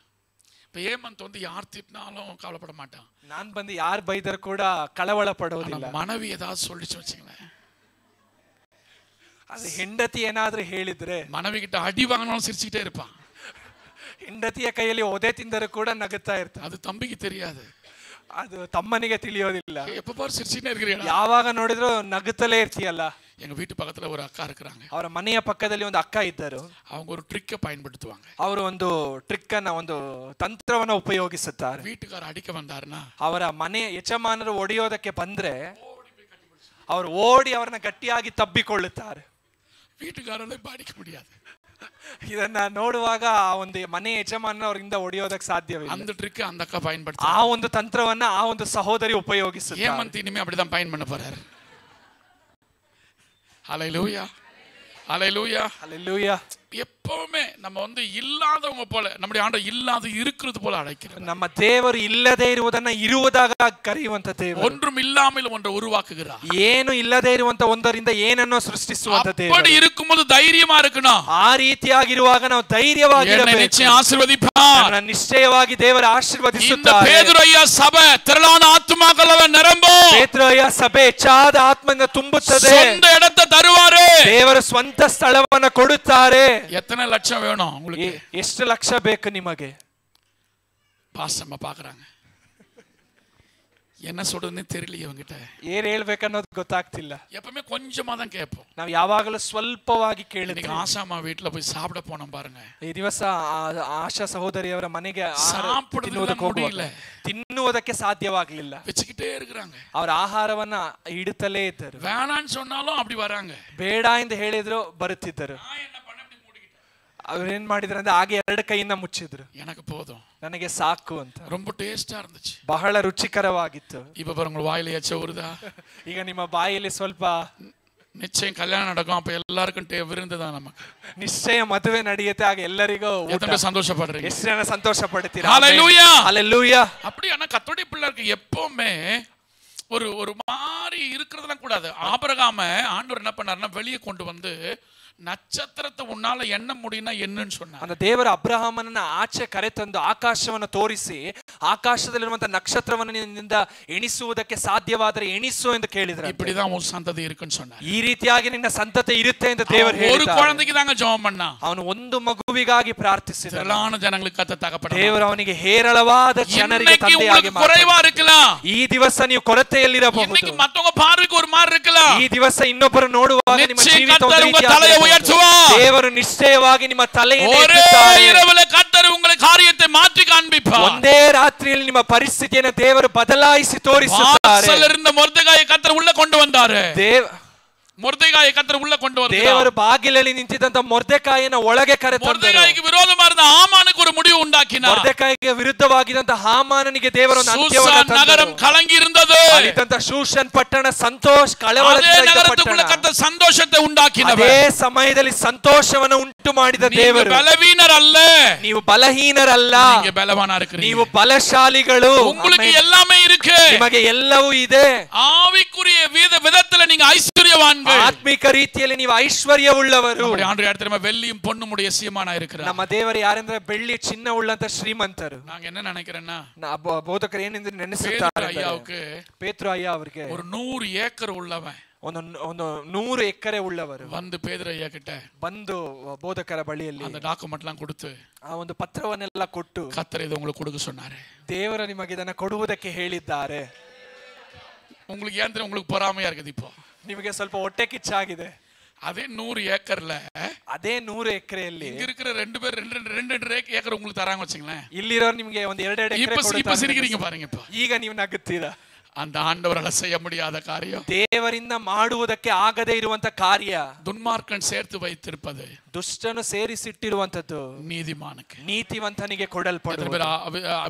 இப்ப ஏமந்த் வந்து யார் திட்டினாலும் கவலைப்பட மாட்டான். ನಾನ್ ಬಂದು ಯಾರು ಬೈದರೂ ಕೂಡ ಕಳವಳ ಪಡೋದಿಲ್ಲ. மனைவி ஏதாவது சொல்லிச்சு வச்சுங்களேன், ಅದು ಹೆಂಡತಿ ಏನಾದ್ರೂ ಹೇಳಿದ್ರೆ மனைவி கிட்ட அடி வாங்கினாலும் சிரிச்சுக்கிட்டே இருப்பான். ಹೆಂಡತಿಯ ಕೈಯಲ್ಲಿ ಒದೆ ತಿಂದರೂ ಕೂಡ ನಗುತ್ತಾ ಇರ್ತಾನೆ. அது தம்பிக்கு தெரியாது, ಅದು ತಮ್ಮನಿಗೆ ತಿಳಿಯೋದಿಲ್ಲ. எப்ப பாரு சிரிச்சுட்டே இருக்கிறீங்க, ಯಾವಾಗ ನೋಡಿದ್ರು ನಗುತ್ತಲೇ ಇರ್ತೀಯಲ್ಲ. எங்க வீட்டு பக்கத்துல ஒரு அக்கா இருக்கிறாங்க. ಅವರ ಮನೆಯ ಪಕ್ಕದಲ್ಲಿ ಒಂದು ಅಕ್ಕ ಇದ್ದರು. அவங்க ஒரு ட்ரிக்கை பயன்படுத்துவாங்க. ಅವರು ಒಂದು ಟ್ರಿಕ್ ಅನ್ನ, ಒಂದು ತಂತ್ರವನ್ನ ಉಪಯೋಗಿಸುತ್ತಾರೆ. வீட்டுக்கார ಅಡಿಕೆ ಬಂದಾರನಾ, ಅವರ ಮನೆ ಯಜಮಾನರು ಒಡೆಯೋದಕ್ಕೆ ಬಂದ್ರೆ ಅವರು ಓಡಿ ಅವರನ್ನ ಗಟ್ಟಿಯಾಗಿ ತಬ್ಬಿಕೊಳ್ಳುತ್ತಾರೆ. வீட்டுக்காரனை அடிக்க முடியாது. ಇದನ್ನ ನೋಡುವಾಗ ಆ ಒಂದು ಮನೆ ಯಜಮಾನ ಅವರಿಂದ ಒಡೆಯೋದಕ್ಕೆ ಸಾಧ್ಯವಿಲ್ಲ. அந்த ட்ரிக் அந்த அக்கா பயன்படுத்த, ಆ ಒಂದು ತಂತ್ರವನ್ನ ಆ ಒಂದು ಸಹೋದರಿ ಉಪಯೋಗಿಸುತ್ತಾರೆ. ஏமந்த் இனிமே அப்படிதான் பயன் பண்ண போறாரு. ஹல்லேலூயா, ஹல்லேலூயா, ஹல்லேலூயா. எப்பவுமே நம்ம வந்து இல்லாதவங்க போல, நம்முடைய ஆண்டவர் இல்லாத இருக்கிறது போல அழைக்கிறார். ನಮ್ಮ ದೇವರು ಇಲ್ಲದೆ ಇರುವುದನ್ನ ಇರುವುದಾಗ ಕರೆಯುವಂತ ದೇವರು. ஒன்றும் இல்லாமல் ஒன்றை உருவாக்குகிறார். ಏನು ಇಲ್ಲದೆ ಇರುವಂತ ಒಂದರಿಂದ ಏನನ್ನೋ ಸೃಷ್ಟಿಸುವಂತ ದೇವರು. அப்படி இருக்கும்போது தைரியமா இருக்கணும். ಆ ರೀತಿಯಾಗಿರುವಾಗ ನಾವು ಧೈರ್ಯವಾಗಿರಬೇಕು. நிச்சயம் ஆசீர்வதிப்பார். ನಿಶ್ಚಯವಾಗಿ ದೇವರು ಆಶೀರ್ವದಿಸುತ್ತಾರೆ. இந்த ಪೇತ್ರಯ್ಯ ಸಭೆ திரளான ஆத்துமாக்களவ நிரம்பும். ಪೇತ್ರಯ್ಯ ಸಭೆ ಹೆಚ್ಚಾದ ಆತ್ಮದಿಂದ ತುಂಬುತ್ತದೆ. சொந்த இடத்தை தருவாரு. ದೇವರು ಸ್ವಂತ ಸ್ಥಳವನ್ನು ಕೊಡುತ್ತಾರೆ. எத்தனை லட்சம் வேணும் உங்களுக்கு? ಎಷ್ಟು ಲಕ್ಷ ಬೇಕು ನಿಮಗೆ? பாஸ்டர்மா பாக்குறாங்க, என்ன சொல்றதுன்னு தெரியலையே அவங்கிட்ட. ಏನ್ ಹೇಳ್ಬೇಕನ್ನೋದು ಗೊತ್ತಾಗ್ತಿಲ್ಲ. எப்பவுமே கொஞ்சமா தான் கேட்போம். ನಾವು ಯಾವಾಗಲೂ ಸ್ವಲ್ಪವಾಗಿ ಕೇಳಿದ್ವಿ. ஆசாமா வீட்டுல போய் சாப்பிட போனோம் பாருங்க. ಈ ದಿವಸ ಆಶಾ ಸಹೋದರಿಯವರ ಮನೆಗೆ ತಿನ್ನುವುದಕ್ಕೆ ಸಾಧ್ಯವಾಗಲಿಲ್ಲ. வச்சுக்கிட்டே இருக்கிறாங்க. ಅವರ ಆಹಾರವನ್ನ ಇಡುತ್ತಲೇ ಇದ್ದರು. வேணான்னு சொன்னாலும் அப்படி வராங்க. ಬೇಡ ಎಂದು ಹೇಳಿದ್ರು ಬರುತ್ತಿದ್ದರು. ಅವ್ರೇನ್ ಮಾಡಿದ್ರು ಅಂದ್ರೆ ಹಾಗೆ ಎರಡು ಕೈಯಿಂದ ಮುಚ್ಚಿದ್ರು. எனக்கு போதும், ನನಗೆ ಸಾಕು ಅಂತ. ரொம்ப ಟೇಸ್ಟಾ இருந்துச்சு, ಬಹಳ ರುಚಿಕರವಾಗಿತ್ತು. இப்ப பாருங்க வாயில எச்ச ஊறுதா. ಈಗ ನಿಮ್ಮ ಬಾಯಲ್ಲಿ ಸ್ವಲ್ಪ நிச்சயம் கல்யாணம் நடக்கும், அப்ப எல்லாருக்கும் விருந்து தான். நமக்கு ನಿಶ್ಚಯ ಮದುವೆ ನಡೆಯುತ್ತೆ, ಆಗ ಎಲ್ಲರಿಗೂ எத்தனை சந்தோஷப்படுறீங்க? ಎಷ್ಟು ಜನ ಸಂತೋಷ ಪಡ್ತೀರಾ? ஹல்லேலூயா, ஹல்லேலூயா. அப்படியான கர்த்தருடைய பிள்ளைக்கு எப்பவுமே ஒரு ஒரு மாதிரி இருக்கிறதெல்லாம் கூடாது. ஆபிரகாம ஆண்டவர் என்ன பண்ணாருன்னா வெளியே கொண்டு வந்து ನಕ್ಷತ್ರத்தை ಉನ್ನಾಲ ಎಣ್ಣ ಮುಡಿನ ಎಣ್ಣನ್ನು சொன்னார். அந்த ದೇವರ ಅಬ್ರಹಾಮನನ್ನ ಆಚೆ ಕರೆತಂದು ಆಕಾಶವನ್ನು ತೋರಿಸಿ ಆಕಾಶದಲ್ಲಿರುವಂತ ನಕ್ಷತ್ರವನ್ನು ನಿನ್ನಿಂದ ಎಣಿಸುವುದಕ್ಕೆ ಸಾಧ್ಯವಾದರೆ ಎಣಿಸು ಎಂದು ಕೇಳಿದ್ರು. இப்படிதான் உன் சந்ததி இருக்குன்னு சொன்னார். ಈ ರೀತಿಯಾಗಿ ನಿನ್ನ ಸಂತತಿ ಇರುತ್ತೆ ಎಂದು ದೇವರು ಹೇಳಿದ್ದಾರೆ. ஒரு குழந்தைக்கு தாங்க ஜெபம் பண்ணா. ಅವನು ಒಂದು ಮಗುವಿಗಾಗಿ ಪ್ರಾರ್ಥಿಸಿದ. திரளான ஜனங்களுக்கு கத்த தகப்பன. ದೇವರು ಅವನಿಗೆ ಹೇರಳವಾದ ಜನರಿಗೆ ತಂದೆಯಾಗಿ ಮಾತಾಡಿದ. குறைவா இருக்கலாம். ಈ ದಿವಸ ನೀವು ಕೊರತೆಯಲ್ಲಿರಬಹುದು. இன்னைக்கு மத்தவங்க பார்வைக்கு ஒரு மாதிரி இருக்கலாம். ಈ ದಿವಸ ಇನ್ನೊಬ್ಬರು ನೋಡುವಾಗ ನಿಮ್ಮ ಜೀವಿತ ಒಂದು ರೀತಿಯಾಗಿ ದೇವರು ನಿಶ್ಚಯವಾಗಿ ನಿಮ್ಮ ತಲೆಯನ್ನು ಎತ್ತುತ್ತಾರೆ. இரவுல கர்த்தர் உங்கள் காரியத்தை மாற்றி காண்பிப்பார். ಒಂದೇ ರಾತ್ರಿಯಲ್ಲಿ ನಿಮ್ಮ ಪರಿಸ್ಥಿತಿಯನ್ನು ದೇವರು ಬದಲಾಯಿಸಿ ತೋರಿಸುತ್ತಾರೆ. வாசலிருந்த ಮೊರ್ದೆಕಾಯಿ ಕರ್ತರ್ ಉள்ள ಕೊಂಡು ಬಂದಾರೆ. ಮೊರ್ದೆಕಾಯಿ ಕರ್ತರ್ ಉள்ள ಕೊಂಡು ಬಂದಾರೆ. ದೇವರು ಬಾಗಿಲಲ್ಲಿ ನಿಂತಿದ್ದಂತ ಮೊರ್ದೆಕಾಯಿನ ಒಳಗೆ ಕರೆತಂದರು. ಮೊರ್ದೆಕಾಯಿಗೆ ವಿರೋಧವಾಗಿ இருந்த ಹಾಮಾನಕ್ಕೆ ஒரு முடிவு உண்டாக்கினார். ಮೊರ್ದೆಕಾಯಿಗೆ ವಿರುದ್ಧವಾಗಿದ್ದಂತ ಹಾಮಾನನಿಗೆ ದೇವರು ಒಂದು ಅಂತ್ಯವನ್ನು ತಂದರು. ನಗರಂ ಕಲಂಗಿ இருந்தது. ಅಲ್ಲಿದ್ದಂತ ಶೂಷನ್ ಪಟ್ಟಣ ಸಂತೋಷದಿಂದ ನಗರத்துக்குள்ள ಕರ್ತರ್ ಸಂತೋಷத்தை ಉಂಟಾಕಿನவர். ಅದೇ ಸಮಯದಲ್ಲಿ ಸಂತೋಷವನ್ನು ಉಂಟು ಮಾಡಿದ ದೇವರು. ನೀವು ಬಲವೀನರಲ್ಲ, ನೀವು ಬಲಹೀನರಲ್ಲ, ನೀವು ಬಲವಾನ இருக்கிறீங்க. ನೀವು ಬಲಶಾಲಿಗಳು. உங்களுக்கு எல்லாமே இருக்கு, ನಿಮಗೆ ಎಲ್ಲವೂ ಇದೆ. ஆவிக்குரிய விதத்துல நீங்க ஐஸ்வர்ய ஐஸ்வர்யவான்கள். ಆತ್ಮಿಕ ರೀತಿಯಲ್ಲಿ ನೀವು ಐಶ್ವರ್ಯವುಳ್ಳವರು. நம்முடைய ஆண்டவர் யார் தெரியுமா? வெள்ளியும் பொன்னுமுடைய சீமானா இருக்கிறார். ನಮ್ಮ ದೇವರು ಯಾರೆಂದ್ರೆ ಬೆಳ್ಳಿ ಚಿನ್ನ ಉಳ್ಳಂತ ಶ್ರೀಮಂತರು. நாங்க என்ன நினைக்கிறேன்னா, ಬೋಧಕರು ಏನೆಂದು ನೆನೆಸುತ್ತಾರೆ, ಪೇತ್ರ ಅಯ್ಯ ಅವರಿಗೆ ஒரு 100 ஏக்கர் உள்ளவன், ಒಂದು 100 ಎಕರೆ ಉಳ್ಳವರು வந்து பேதுரு ஐயா கிட்ட ಬಂದು ಬೋಧಕರ ಬಳಿಯಲ್ಲಿ அந்த டாக்குமெண்ட்லாம் கொடுத்து ಆ ಒಂದು ಪತ್ರವನ್ನೆಲ್ಲ ಕೊಟ್ಟು கர்த்தர் இதை உங்களுக்கு கொடுக்க சொன்னாரு, ದೇವರು ನಿಮಗೆ ಇದನ್ನ ಕೊಡುವುದಕ್ಕೆ ಹೇಳಿದ್ದಾರೆ. உங்களுக்கு ஏன் தெரியும்? உங்களுக்கு பொறாமையா இருக்குது. இப்போ ನಿಮಗೆ ಸ್ವಲ್ಪ ಹೊಟ್ಟೆ ಕಿಚ್ಚಾಗಿದೆ. அதே 100 ஏக்கர்ல, ಅದೇ 100 ಎಕರೆಯಲ್ಲಿ இங்க இருக்கிற 2 பேர் 2 ஏக்கர் உங்களுக்கு தராங்க வச்சுங்களேன். ಇಲ್ಲಿರೋರು ನಿಮಗೆ ಒಂದು 2 ಎಕರೆ இப்ப சிரிக்கிறீங்க பாருங்க. இப்ப ಈಗ ನೀವು ನಗುತ್ತೀರಾ. அந்த ஆண்டவரால செய்ய முடியாத காரியம், ದೇವರಿಂದ ಮಾಡುವುದಕ್ಕೆ ಆಗದೇ ಇರುವಂತ ಕಾರ್ಯ, துன்மார்க்கன் சேர்த்து வைத்திருப்பது ದುಷ್ಟನು ಸೇರಿಸಿಟ್ಟಿರುವಂತದ್ದು நீதிமானுக்கு, ನೀತಿವಂತನಿಗೆ ಕೊಡಲ್ಪಡುವುದು.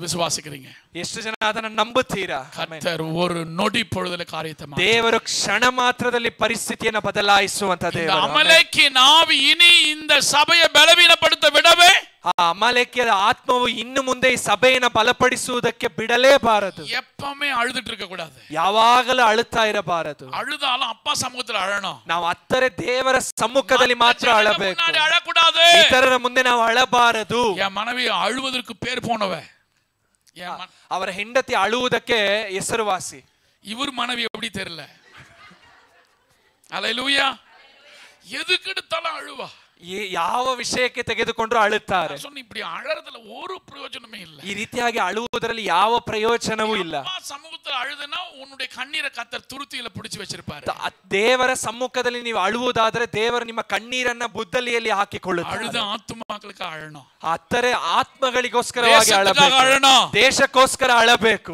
விசுவாசிக்கிறீங்க? ಎಷ್ಟು ಜನ ಅದನ್ನ ನಂಬುತ್ತೀರಾ? கர்த்தர் ஒரு நொடி பொழுதுல காரியத்தை ದೇವರು ಕ್ಷಣ ಮಾತ್ರದಲ್ಲಿ ಪರಿಸ್ಥಿತಿಯನ್ನು ಬದಲಾಯಿಸುವಂತ ದೇವರು. ಅಮಲೇಕಿನ ಆವಿ ಇನಿ இந்த ಸಭೆயை ಬಲವೀನಪಡಿತ ಬಿಡವೆ, ಆ ಅಮಲೇಕ್ಯದ ಆತ್ಮವು ಇನ್ನು ಮುಂದೆ ಈ ಸಭೆಯನ್ನು ಬಲಪಡಿಸುವುದಕ್ಕೆ ಬಿಡಲೇಬಾರದು. எப்பவுமே அழுதுட்டு இருக்க கூடாது. ಯಾವಾಗಲೂ ಅಳುತ್ತಾ ಇರಬಾರದು. ಅழுதாலும் அப்பா சமூகத்துல அழணும். ನಾವು ಅತ್ತರೆ ದೇವರ ಸಮ್ಮುಖದಲ್ಲಿ ಮಾತ್ರ ಅಳಬೇಕು, அழக்கூடாது. ಇತರರ ಮುಂದೆ ನಾವು ಅಳಬಾರದು. என் மனைவி அழுவதற்கு பேர் போனவ, ಅವರ ಹೆಂಡತಿ ಅಳುವುದಕ್ಕೆ ಹೆಸರುವಾಸಿ. இவர் மனைவி எப்படி தெரியல. அல்லேலூயா. எதுக்கு எடுத்தாலும் அழுவா, ಯಾವ ವಿಷಯಕ್ಕೆ ತೆಗೆದುಕೊಂಡ್ರು ಅಳುತ್ತಾರೆ. இப்படி ಅಳறதுல ஒரு ಪ್ರಯೋಜನமே ಇಲ್ಲ. ಈ ರೀತಿಯಾಗಿ ಅಳುವುದರಲ್ಲಿ ಯಾವ ಪ್ರಯೋಜನವೂ ಇಲ್ಲ. சமூகத்துல அழுதுனா உன்னுடைய கண்ணீரை கர்த்தர் துருத்தியில பிடிச்சு வச்சிருப்பாரு. ದೇವರ ಸಮ್ಮುಖದಲ್ಲಿ ನೀವು ಅಳುವುದಾದರೆ ದೇವರು ನಿಮ್ಮ ಕಣ್ಣೀರನ್ನ ಬುದ್ದಲಿಯಲ್ಲಿ ಹಾಕಿಕೊಳ್ಳುತ್ತಾರೆ. ಅಳುದ ಆತ್ಮಗಳಿಗೆ ಅಳணும், ಅತ್ತರೆ ಆತ್ಮಗಳಿಗೋಸ್ಕರವಾಗಿ ಅಳಬೇಕು, ದೇಶಕ್ಕೋಸ್ಕರ ಅಳಬೇಕು,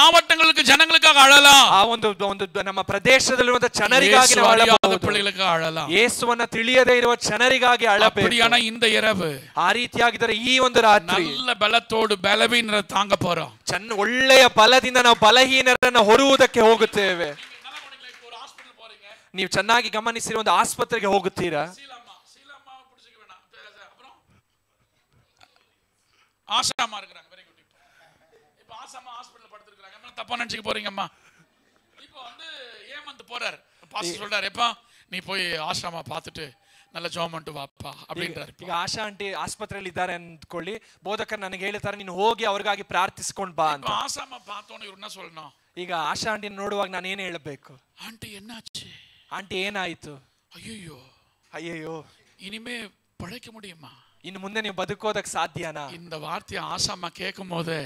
ಮಾವಟ್ಟங்களுக்கு ಜನங்களுக்காக ಅಳலாம். ಆ ಒಂದು ನಮ್ಮ ಪ್ರದೇಶದಲ್ಲಿರುವ ಜನರಿಗಾಗಿ ನಾವು ಅಳಬಹುದು, பிள்ளைகளுக்கு ಅಳலாம், ಯೇಸುವನ್ನ ತಿಳಿಯದೇ ಇರುವ ಜನರಿಗಾಗಿ ಅಳಬೇಕು. அப்படியான இந்த இரவு ಆ ರೀತಿಯಾಗಿದ್ದರೆ ಈ ಒಂದು ರಾತ್ರಿ நல்ல ಬಲத்தோடு ಬಲವೀನರ ತಾಂಗ போறோம். ಒಳ್ಳೆಯ ಬಲದಿಂದ ನಾವು ಬಲಹೀನರನ್ನು ಹೊರುವುದಕ್ಕೆ ಹೋಗುತ್ತೇವೆ. ನೀವು ಚೆನ್ನಾಗಿ ಗಮನಿಸಿರುವ ಒಂದು ಆಸ್ಪತ್ರೆಗೆ ಹೋಗುತ್ತೀರಾ? ஆசாமா இருக்காங்க, வெரி குட். இப்போ ஆசாமா ஹாஸ்பிடல்ல படுத்துறாங்க. அம்மா தப்பா நினைச்சுக்க போறீங்கம்மா. இப்போ வந்து ஏமந்த் போறார், பாஸ்டர் சொல்றாரு, எப்பா நீ போய் ஆசாமா பார்த்துட்டு நல்ல ஜெபம் பண்ணிட்டு வாப்பா அப்படின்றாரு. ಈಗ ಆಶಾ ಆಂಟಿ ಆಸ್ಪತ್ರೆಯಲ್ಲಿ ಇದ್ದಾರೆ ಅಂದ್ಕೊಳ್ಳಿ, ಬೋಧಕರು ನನಗೆ ಹೇಳ್ತಾರೆ ನೀನು ಹೋಗಿ ಅವ್ರಿಗಾಗಿ ಪ್ರಾರ್ಥಿಸಿಕೊಂಡು ಬಾ ಅಂತ. ஆசாமா பார்த்தோன்னு இவர் என்ன சொல்லணும்? ಈಗ ಆಶಾ ಆಂಟಿ ನೋಡುವಾಗ ನಾನು ಏನು ಹೇಳಬೇಕು? ஆண்டி என்னாச்சு? ಆಂಟಿ ಏನಾಯ್ತು? ஐயோ ಅಯ್ಯಯ್ಯೋ, இனிமே பழைக்க முடியுமா? ಇನ್ನು ಮುಂದೆ ನೀವು ಬದುಕೋದಕ್ಕೆ ಸಾಧ್ಯನಾ? இந்த வார்த்தையை ஆசாமா கேட்கும் போது,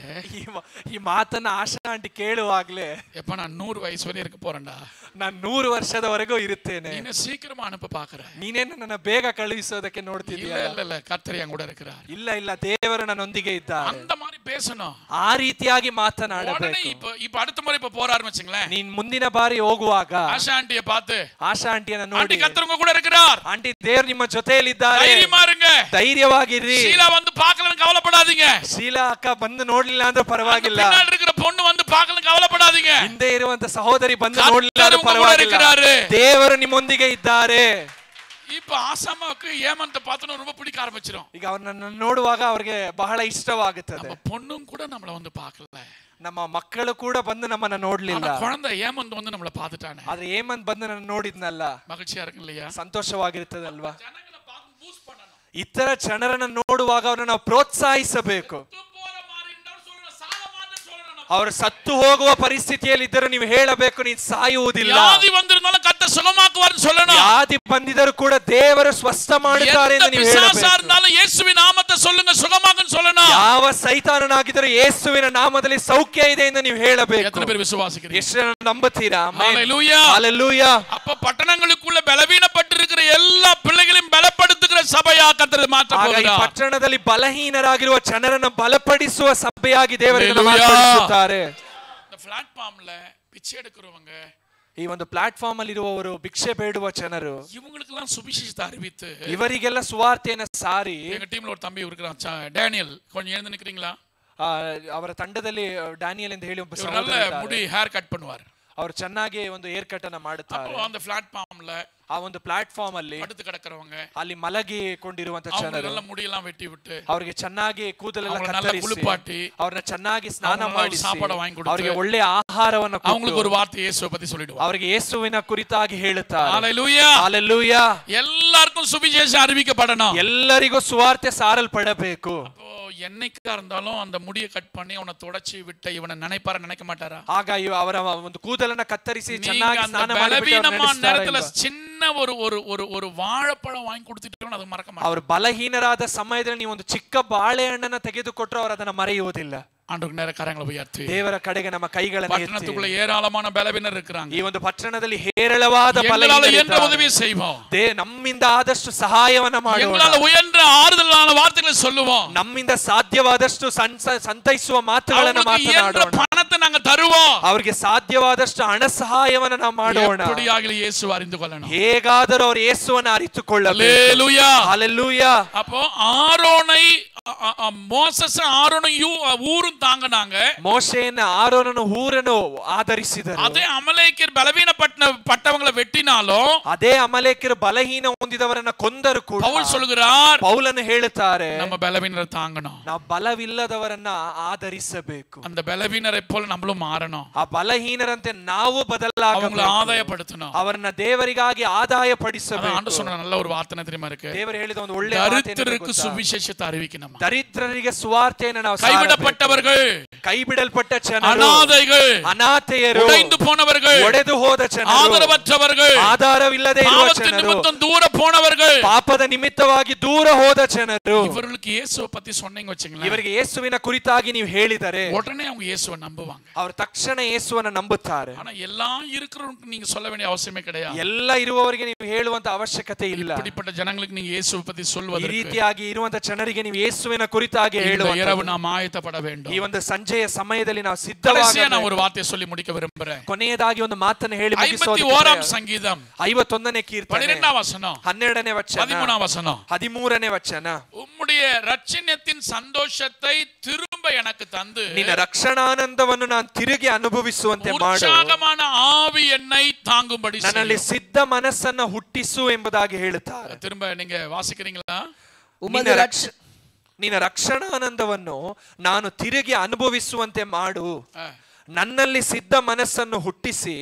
ಈ ಮಾತನ್ನ ಆಶಾ ಆಂಟಿ ಕೇಳುವಾಗ್ಲೇ, எப்ப நான் 100 வயசு வரை இருக்க போறேன்டா, ನಾನು 100 ವರ್ಷದವರೆಗೂ ಇರುತ್ತೇನೆ, நீ சீக்கிரமா அனுப்ப பாக்குற, ನೀನೇನು ನನ್ನ ಬೇಗ ಕಳುಹಿಸೋದಕ್ಕೆ ನೋಡ್ತಿದ್ದೀಯ? இல்ல கர்த்தர் என் கூட இருக்கிறார். ಇಲ್ಲ ದೇವರು ನನ್ನೊಂದಿಗೆ ಇದ್ದಾರೆ. அந்த மாதிரி பேசணும், ಆ ರೀತಿಯಾಗಿ ಮಾತನಾಡಬೇಕು. இப்ப அடுத்த முறை இப்ப போற ஆரம்பிச்சுங்களேன், ನೀನ್ ಮುಂದಿನ ಬಾರಿ ಹೋಗುವಾಗ ஆஷா ஆண்டியை பார்த்து, ಆಶಾ ಆಂಟಿಯನ್ನ ನೋಡಿ, ஆண்டி கர்த்தர் உங்க கூட இருக்கிறார், ಆಂಟಿ ದೇವರು ನಿಮ್ಮ ಜೊತೆಯಲ್ಲಿದ್ದಾರೆ, ಧೈರ್ಯமா இருங்க, ಧೈರ್ಯವಾಗಿರಿ. ಶೀಲಾ வந்து பார்க்கலன்னு கவலைப்படாதீங்க, ಶೀಲಾ ಅಕ್ಕ ಬಂದು ನೋಡ್ಲಿಲ್ಲ ಅಂದ್ರೆ ಪರವಾಗಿಲ್ಲ, பின்னாடி இருக்கிற பொண்ணு வந்து பார்க்கலன்னு கவலைப்படாதீங்க, ಹಿಂದೆ ಇರುವಂತ ಸಹೋದರಿ ಬಂದು ನೋಡ್ಲಿಲ್ಲ ಅಂದ್ರೆ ಪರವಾಗಿಲ್ಲ, ದೇವರು ನಿಮ್ಮೊಂದಿಗೆ ಇದ್ದಾರೆ. இப்ப ஆசாமாவுக்கு ஏமந்த பார்த்தோன்னு ரொம்ப பிடிக்க ஆரம்பிச்சிரும். ಈಗ ಅವರನ್ನ ನೋಡುವಾಗ ಅವರಿಗೆ ಬಹಳ ಇಷ್ಟವಾಗುತ್ತದೆ. நம்ம பொண்ணும் கூட நம்மள வந்து பார்க்கல, ನಮ್ಮ ಮಕ್ಕಳು ಕೂಡ ಬಂದು ನಮ್ಮನ್ನ ನೋಡ್ಲಿಲ್ಲ, குழந்தை ஏமந்த் வந்து நம்மள பார்த்துட்டானே, ಆದ್ರೆ ಹೇಮಂತ್ ಬಂದು ನನ್ನ ನೋಡಿದ್ನಲ್ಲ, மகிழ்ச்சியா இருக்கு இல்லையா? ಸಂತೋಷವಾಗಿರುತ್ತದಲ್ವಾ? ಜನಗಳ பார்த்து பூஸ்ட் பண்ணணும், ಇತರ ಜನರನ್ನ ನೋಡುವಾಗ ಅವರನ್ನ ನಾವು ಪ್ರೋತ್ಸಾಹಿಸಬೇಕು. ಅವರು ಸತ್ತು ಹೋಗುವ ಪರಿಸ್ಥಿತಿಯಲ್ಲಿ ಇದ್ದರೂ ನೀವು ಹೇಳಬೇಕು, ನೀನು ಸಾಯುವುದಿಲ್ಲ. ವ್ಯಾಧಿ ಬಂದಿರಲ್ಲ ಕರ್ತ ಸುಗಮಾಕುವಾರು சொல்லணும், ವ್ಯಾಧಿ ಬಂದಿದ್ದರೂ ಕೂಡ ದೇವರು ಸ್ವಸ್ಥ ಮಾಡುತ್ತಾರೆ ಎಂದು ನೀವು ಹೇಳಬೇಕು. ಯೇಸುವಿನ ನಾಮத்தை சொல்லுங்க, சுகமாகுன்னு சொல்லணும். ಯಾವ ಸೈತಾನನಾಗಿದ್ದರೂ ಯೇಸುವಿನ ನಾಮದಲ್ಲಿ ಸೌಖ್ಯ ಇದೆ ಎಂದು ನೀವು ಹೇಳಬೇಕು. எத்தனை பேர் விசுவாசிக்கிறீங்க? ಎಷ್ಟು ಜನ ನಂಬುತ್ತೀರಾ? ஹalleluya, ஹalleluya. அப்ப பட்டணங்களுக்குள்ள பலவீனப்பட்டிருக்கிற எல்லா பிள்ளைகளையும் பலப்படுத்துகிற சபையா கர்த்தர் மாற்ற போகிறார். ಈ ಪಟ್ಟಣದಲ್ಲಿ ಬಲಹೀನರಾಗಿರುವ ಜನರನ್ನು ಬಲಪಡಿಸುವ ಸಭೆಯಾಗಿ ದೇವರನ್ನು ಮಾರ್ಪಡಿಸುತ್ತಾರೆ. இந்த பிளாಟ್ಫಾರ್ಮ್ல பிச்சை எடுக்கிறவங்க, ಈ ಒಂದು ಪ್ಲಾಟ್ಫಾರ್ಮ್ ಅಲ್ಲಿ ಇರುವವರು, ಭಿಕ್ಷೆ ಬೇಡುವ ಜನರು, இவங்களுக்கெல்லாம் சுவிசேஷத்தை அறிவித்து ಇವರಿಗೆಲ್ಲ ಸುವಾರ್ತೆಯನ್ನು ಸಾರಿ, எங்க டீம்ல ஒரு தம்பி இருக்கிறான் டேனியல், கொஞ்சம் எழுந்து நிக்கிறீங்களா? ಅವರ ತಂಡದಲ್ಲಿ ಡ್ಯಾನಿಯಲ್ ಎಂದು ಹೇಳಿ ಒಬ್ಬ நல்ல முடி ஹேர் கட் பண்ணுவார், ಅವರು ಚೆನ್ನಾಗಿ ಒಂದು ಹೇರ್ ಕಟ್ ಅನ್ನು ಮಾಡುತ್ತಾರೆ. அந்த பிளாட்ஃபார்ம்ல ಆ ಒಂದು ಪ್ಲಾಟ್ಫಾರ್ಮ್ ಅಲ್ಲಿ படுத்து கிடக்கிறவங்க, ಅಲ್ಲಿ ಮಲಗಿಕೊಂಡಿರುವಂತ ಜನರು, ಎಲ್ಲ முடியெல்லாம் வெட்டி விட்டு ಅವರಿಗೆ ಚೆನ್ನಾಗಿ ಕೂದಲೆಲ್ಲ அவங்கள நல்லா ಕತ್ತರಿಸಿ ಕುಳಿಪಾಟಿ ಅವ್ರನ್ನ ಚೆನ್ನಾಗಿ ಸ್ನಾನ அவங்களுக்கு ಮಾಡಿಸಿ சாப்பாடு வாங்கி கொடுத்து ಅವರಿಗೆ ಒಳ್ಳೆ ಆಹಾರವನ್ನು அவங்களுக்கு ಕೊಟ್ಟು ஒரு வார்த்தை இயேசுவை பத்தி சொல்லிடுவாங்க. ಅವರಿಗೆ ಯೇಸುವಿನ ಕುರಿತಾಗಿ ಹೇಳುತ್ತಾರೆ. ஹalleluya. ಹಲ್ಲೆಲೂಯಾ. எல்லாருக்கும் சுவிசேஷம் அறிவிக்கப்படணும். ಎಲ್ಲರಿಗೂ ಸುವಾರ್ತೆ ಸಾರಲ್ಪಡಬೇಕು. என்னைக்கா இருந்தாலும் அந்த முடியை கட் பண்ணி அவனை தொடச்சி விட்ட இவனை நினைப்பார நினைக்க மாட்டாரா? ಆಗ ಅವರ ಒಂದು ಕೂದಲನ್ನ ಕತ್ತರಿಸಿ நீங்க ಚೆನ್ನಾಗಿ அந்த ಸ್ನಾನ பலவீனமான நேரத்துல ಮಾಡಿ சின்ன ஒரு வாழைப்பழம் வாங்கி கொடுத்துட்டோம், அது மறக்க மாட்டாங்க. ಅವರು ಬಲಹೀನರಾದ ಸಮಯದಲ್ಲಿ ನೀವು ಒಂದು ಚಿಕ್ಕ ಬಾಳೆಹಣ್ಣನ್ನ ತೆಗೆದುಕೊಟ್ಟರು ಅವರು ಅದನ್ನ ಮರೆಯುವುದಿಲ್ಲ. ஆண்டவருக்கு நேர கரங்களை உயர்த்தி ದೇವರ ಕಡೆಗೆ ನಮ್ಮ ಕೈಗಳನ್ನು ಎತ್ತಿ, பட்டணத்துக்குள்ள ஏராளமான பலவீனர் இருக்காங்க. ಈ ಒಂದು ಪಟ್ಟಣದಲ್ಲಿ ಹೇರಳವಾದ என்ற உதவி செய்வோம். ನಮ್ಮಿಂದ ಆದಷ್ಟು ಸಹಾಯವನ್ನ ಮಾಡೋಣ. எங்களால உயர்ந்த ஆறுதலான வார்த்தைகளை சொல்லுவோம். ನಮ್ಮಿಂದ ಸಾಧ್ಯವಾದಷ್ಟು ಸಂತೈಸುವ ಮಾತುಗಳನ್ನು ಮಾತನಾಡೋಣ. பணத்தை நாங்க தருவோம். ಅವರಿಗೆ ಸಾಧ್ಯವಾದಷ್ಟು ಹಣ ಸಹಾಯವನ್ನ ನಾವು ಮಾಡೋಣ. எப்படியாகಲಿ இயேசு அறிந்து கொள்ளணும். ಹೇಗಾದರೂ ಅವರು ಯೇಸುವನ್ನು ಅರಿತುಕೊಳ್ಳಬೇಕು. ஹalleluya. ஹalleluya. அப்போ ஆரோனை மோசஸ் ஆரோனையும் ஊரும் தாங்கனாங்க. ಮೋಶೆಯನ್ನ ಆರೋನನು ಊರನ್ನು ಆಧರಿಸಿದರು. ಅದೇ ಅಮಲೇಕ್ಯರು பட்டவங்களை வெட்டினாலும், ಅದೇ ಅಮಲೇಕ್ಯರು ಬಲಹೀನ ಹೊಂದಿದವರನ್ನ ಕೊಂದರು ಕೂಡ பவுல் சொல்கிறார், ಪೌಲನು ಹೇಳುತ್ತಾರೆ, நம்ம பலவீனரை தாங்கணும். ನಾವು ಬಲವಿಲ್ಲದವರನ್ನ ಆಧರಿಸಬೇಕು. அந்த பலவீனரை போல நம்மளும் மாறணும். ಆ ಬಲಹೀನರಂತೆ ನಾವು ಬದಲಾಗಬೇಕು. அவங்களை ஆதாயப்படுத்தணும். ಅವರನ್ನ ದೇವರಿಗಾಗಿ ಆದಾಯ ಪಡಿಸಬೇಕು. ஆண்டு சொன்ன நல்ல ஒரு வார்த்தை தெரியுமா இருக்கு? ದೇವರು ಹೇಳಿದ ಒಂದು ಒಳ್ಳೆ தரித்திரருக்கு சுவிசேஷத்தை அறிவிக்கணும். ದರಿದ್ರರಿಗೆ ಸುವಾರ್ತೆಯನ್ನು ನಾವು கைவிடப்பட்டவர்கள், ಕೈಬಿಡಲ್ಪಟ್ಟ ಜನರು, ಅನಾಥೈಗಳು, ಅನಾಥೆಯರು, உடைந்து போனவர்கள், ಒಡೆದು ಹೋದ ಜನರು, ஆதரவற்றவர்கள், ಆಧಾರವಿಲ್ಲದೆ ಇರುವ ಜನರು, நிமித்தம் தூர போனவர்கள், ಪಾಪದ ನಿಮಿತ್ತವಾಗಿ ದೂರ ಹೋದ ಜನರು, இவர்களுக்கு இயேசுவை பத்தி சொன்னீங்க வச்சுங்களேன், ಇವರಿಗೆ ಯೇಸುವಿನ ಕುರಿತಾಗಿ ನೀವು ಹೇಳಿದರೆ உடனே அவங்க இயேசுவை நம்புவாங்க. ಅವರು ತಕ್ಷಣ ಯೇಸುವನ್ನು ನಂಬುತ್ತಾರೆ. ஆனா எல்லாம் இருக்கிறவங்களுக்கு நீங்க சொல்ல வேண்டிய அவசியமே கிடையாது. ಎಲ್ಲ ಇರುವವರಿಗೆ ನೀವು ಹೇಳುವಂತ ಅವಶ್ಯಕತೆ ಇಲ್ಲ. இப்படிப்பட்ட ஜனங்களுக்கு நீங்க இயேசுவை பத்தி ಈ சொல்வதற்கு ರೀತಿಯಾಗಿ ಇರುವಂತ ಜನರಿಗೆ ನೀವು ಯೇಸುವಿನ ಕುರಿತಾಗಿ ಹೇಳುವಂತ இரவு நாம் ஆயத்தப்பட வேண்டும். ಈ ಒಂದು ಸಂಜೆಯ ಸಮಯದಲ್ಲಿ ನಾವು ಸಿದ್ಧವಾಗಬೇಕು. நான் ஒரு வார்த்தை சொல்லி முடிக்க விரும்புறேன். ಕೊನೆಯದಾಗಿ ಒಂದು ಮಾತನ್ನು ಹೇಳಿ ಮುಗಿಸೋದು. 51ನೇ ಸಂಗೀತம் 51ನೇ ಕೀರ್ತನೆ 12ನೇ ವಚನ 12ನೇ ವಚನ 13ನೇ ವಚನ 13ನೇ ವಚನ. உம்முடைய ரட்சண்யத்தின் சந்தோஷத்தை திரும்ப எனக்கு தந்து ನಿನ್ನ ರಕ್ಷಣಾನಂದವನ್ನು ನಾನು ತಿರುಗಿ ಅನುಭವಿಸುವಂತೆ ಮಾಡು. ಉತ್ಸಾಹமான ಆವಿ என்னை தாங்கும்படி செய். ನನ್ನಲ್ಲಿ ಸಿದ್ಧ ಮನಸ್ಸನ್ನು ಹುಟ್ಟಿಸು ಎಂಬುದಾಗಿ ಹೇಳುತ್ತಾರೆ. திரும்ப நீங்க வாசிக்கிறீங்களா? ನಿನ್ನ ರಕ್ಷಣಾನಂದವನ್ನು ನಾನು ತಿರುಗಿ ಅನುಭವಿಸುವಂತೆ ಮಾಡು. ನನ್ನಲ್ಲಿ ಸಿದ್ಧ ಮನಸ್ಸನ್ನು ಹುಟ್ಟಿಸಿ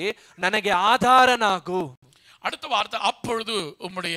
ನನಗೆ ಆಧಾರನಾಗು. அடுத்த வார்த்தை, அப்பொழுது உம்முடைய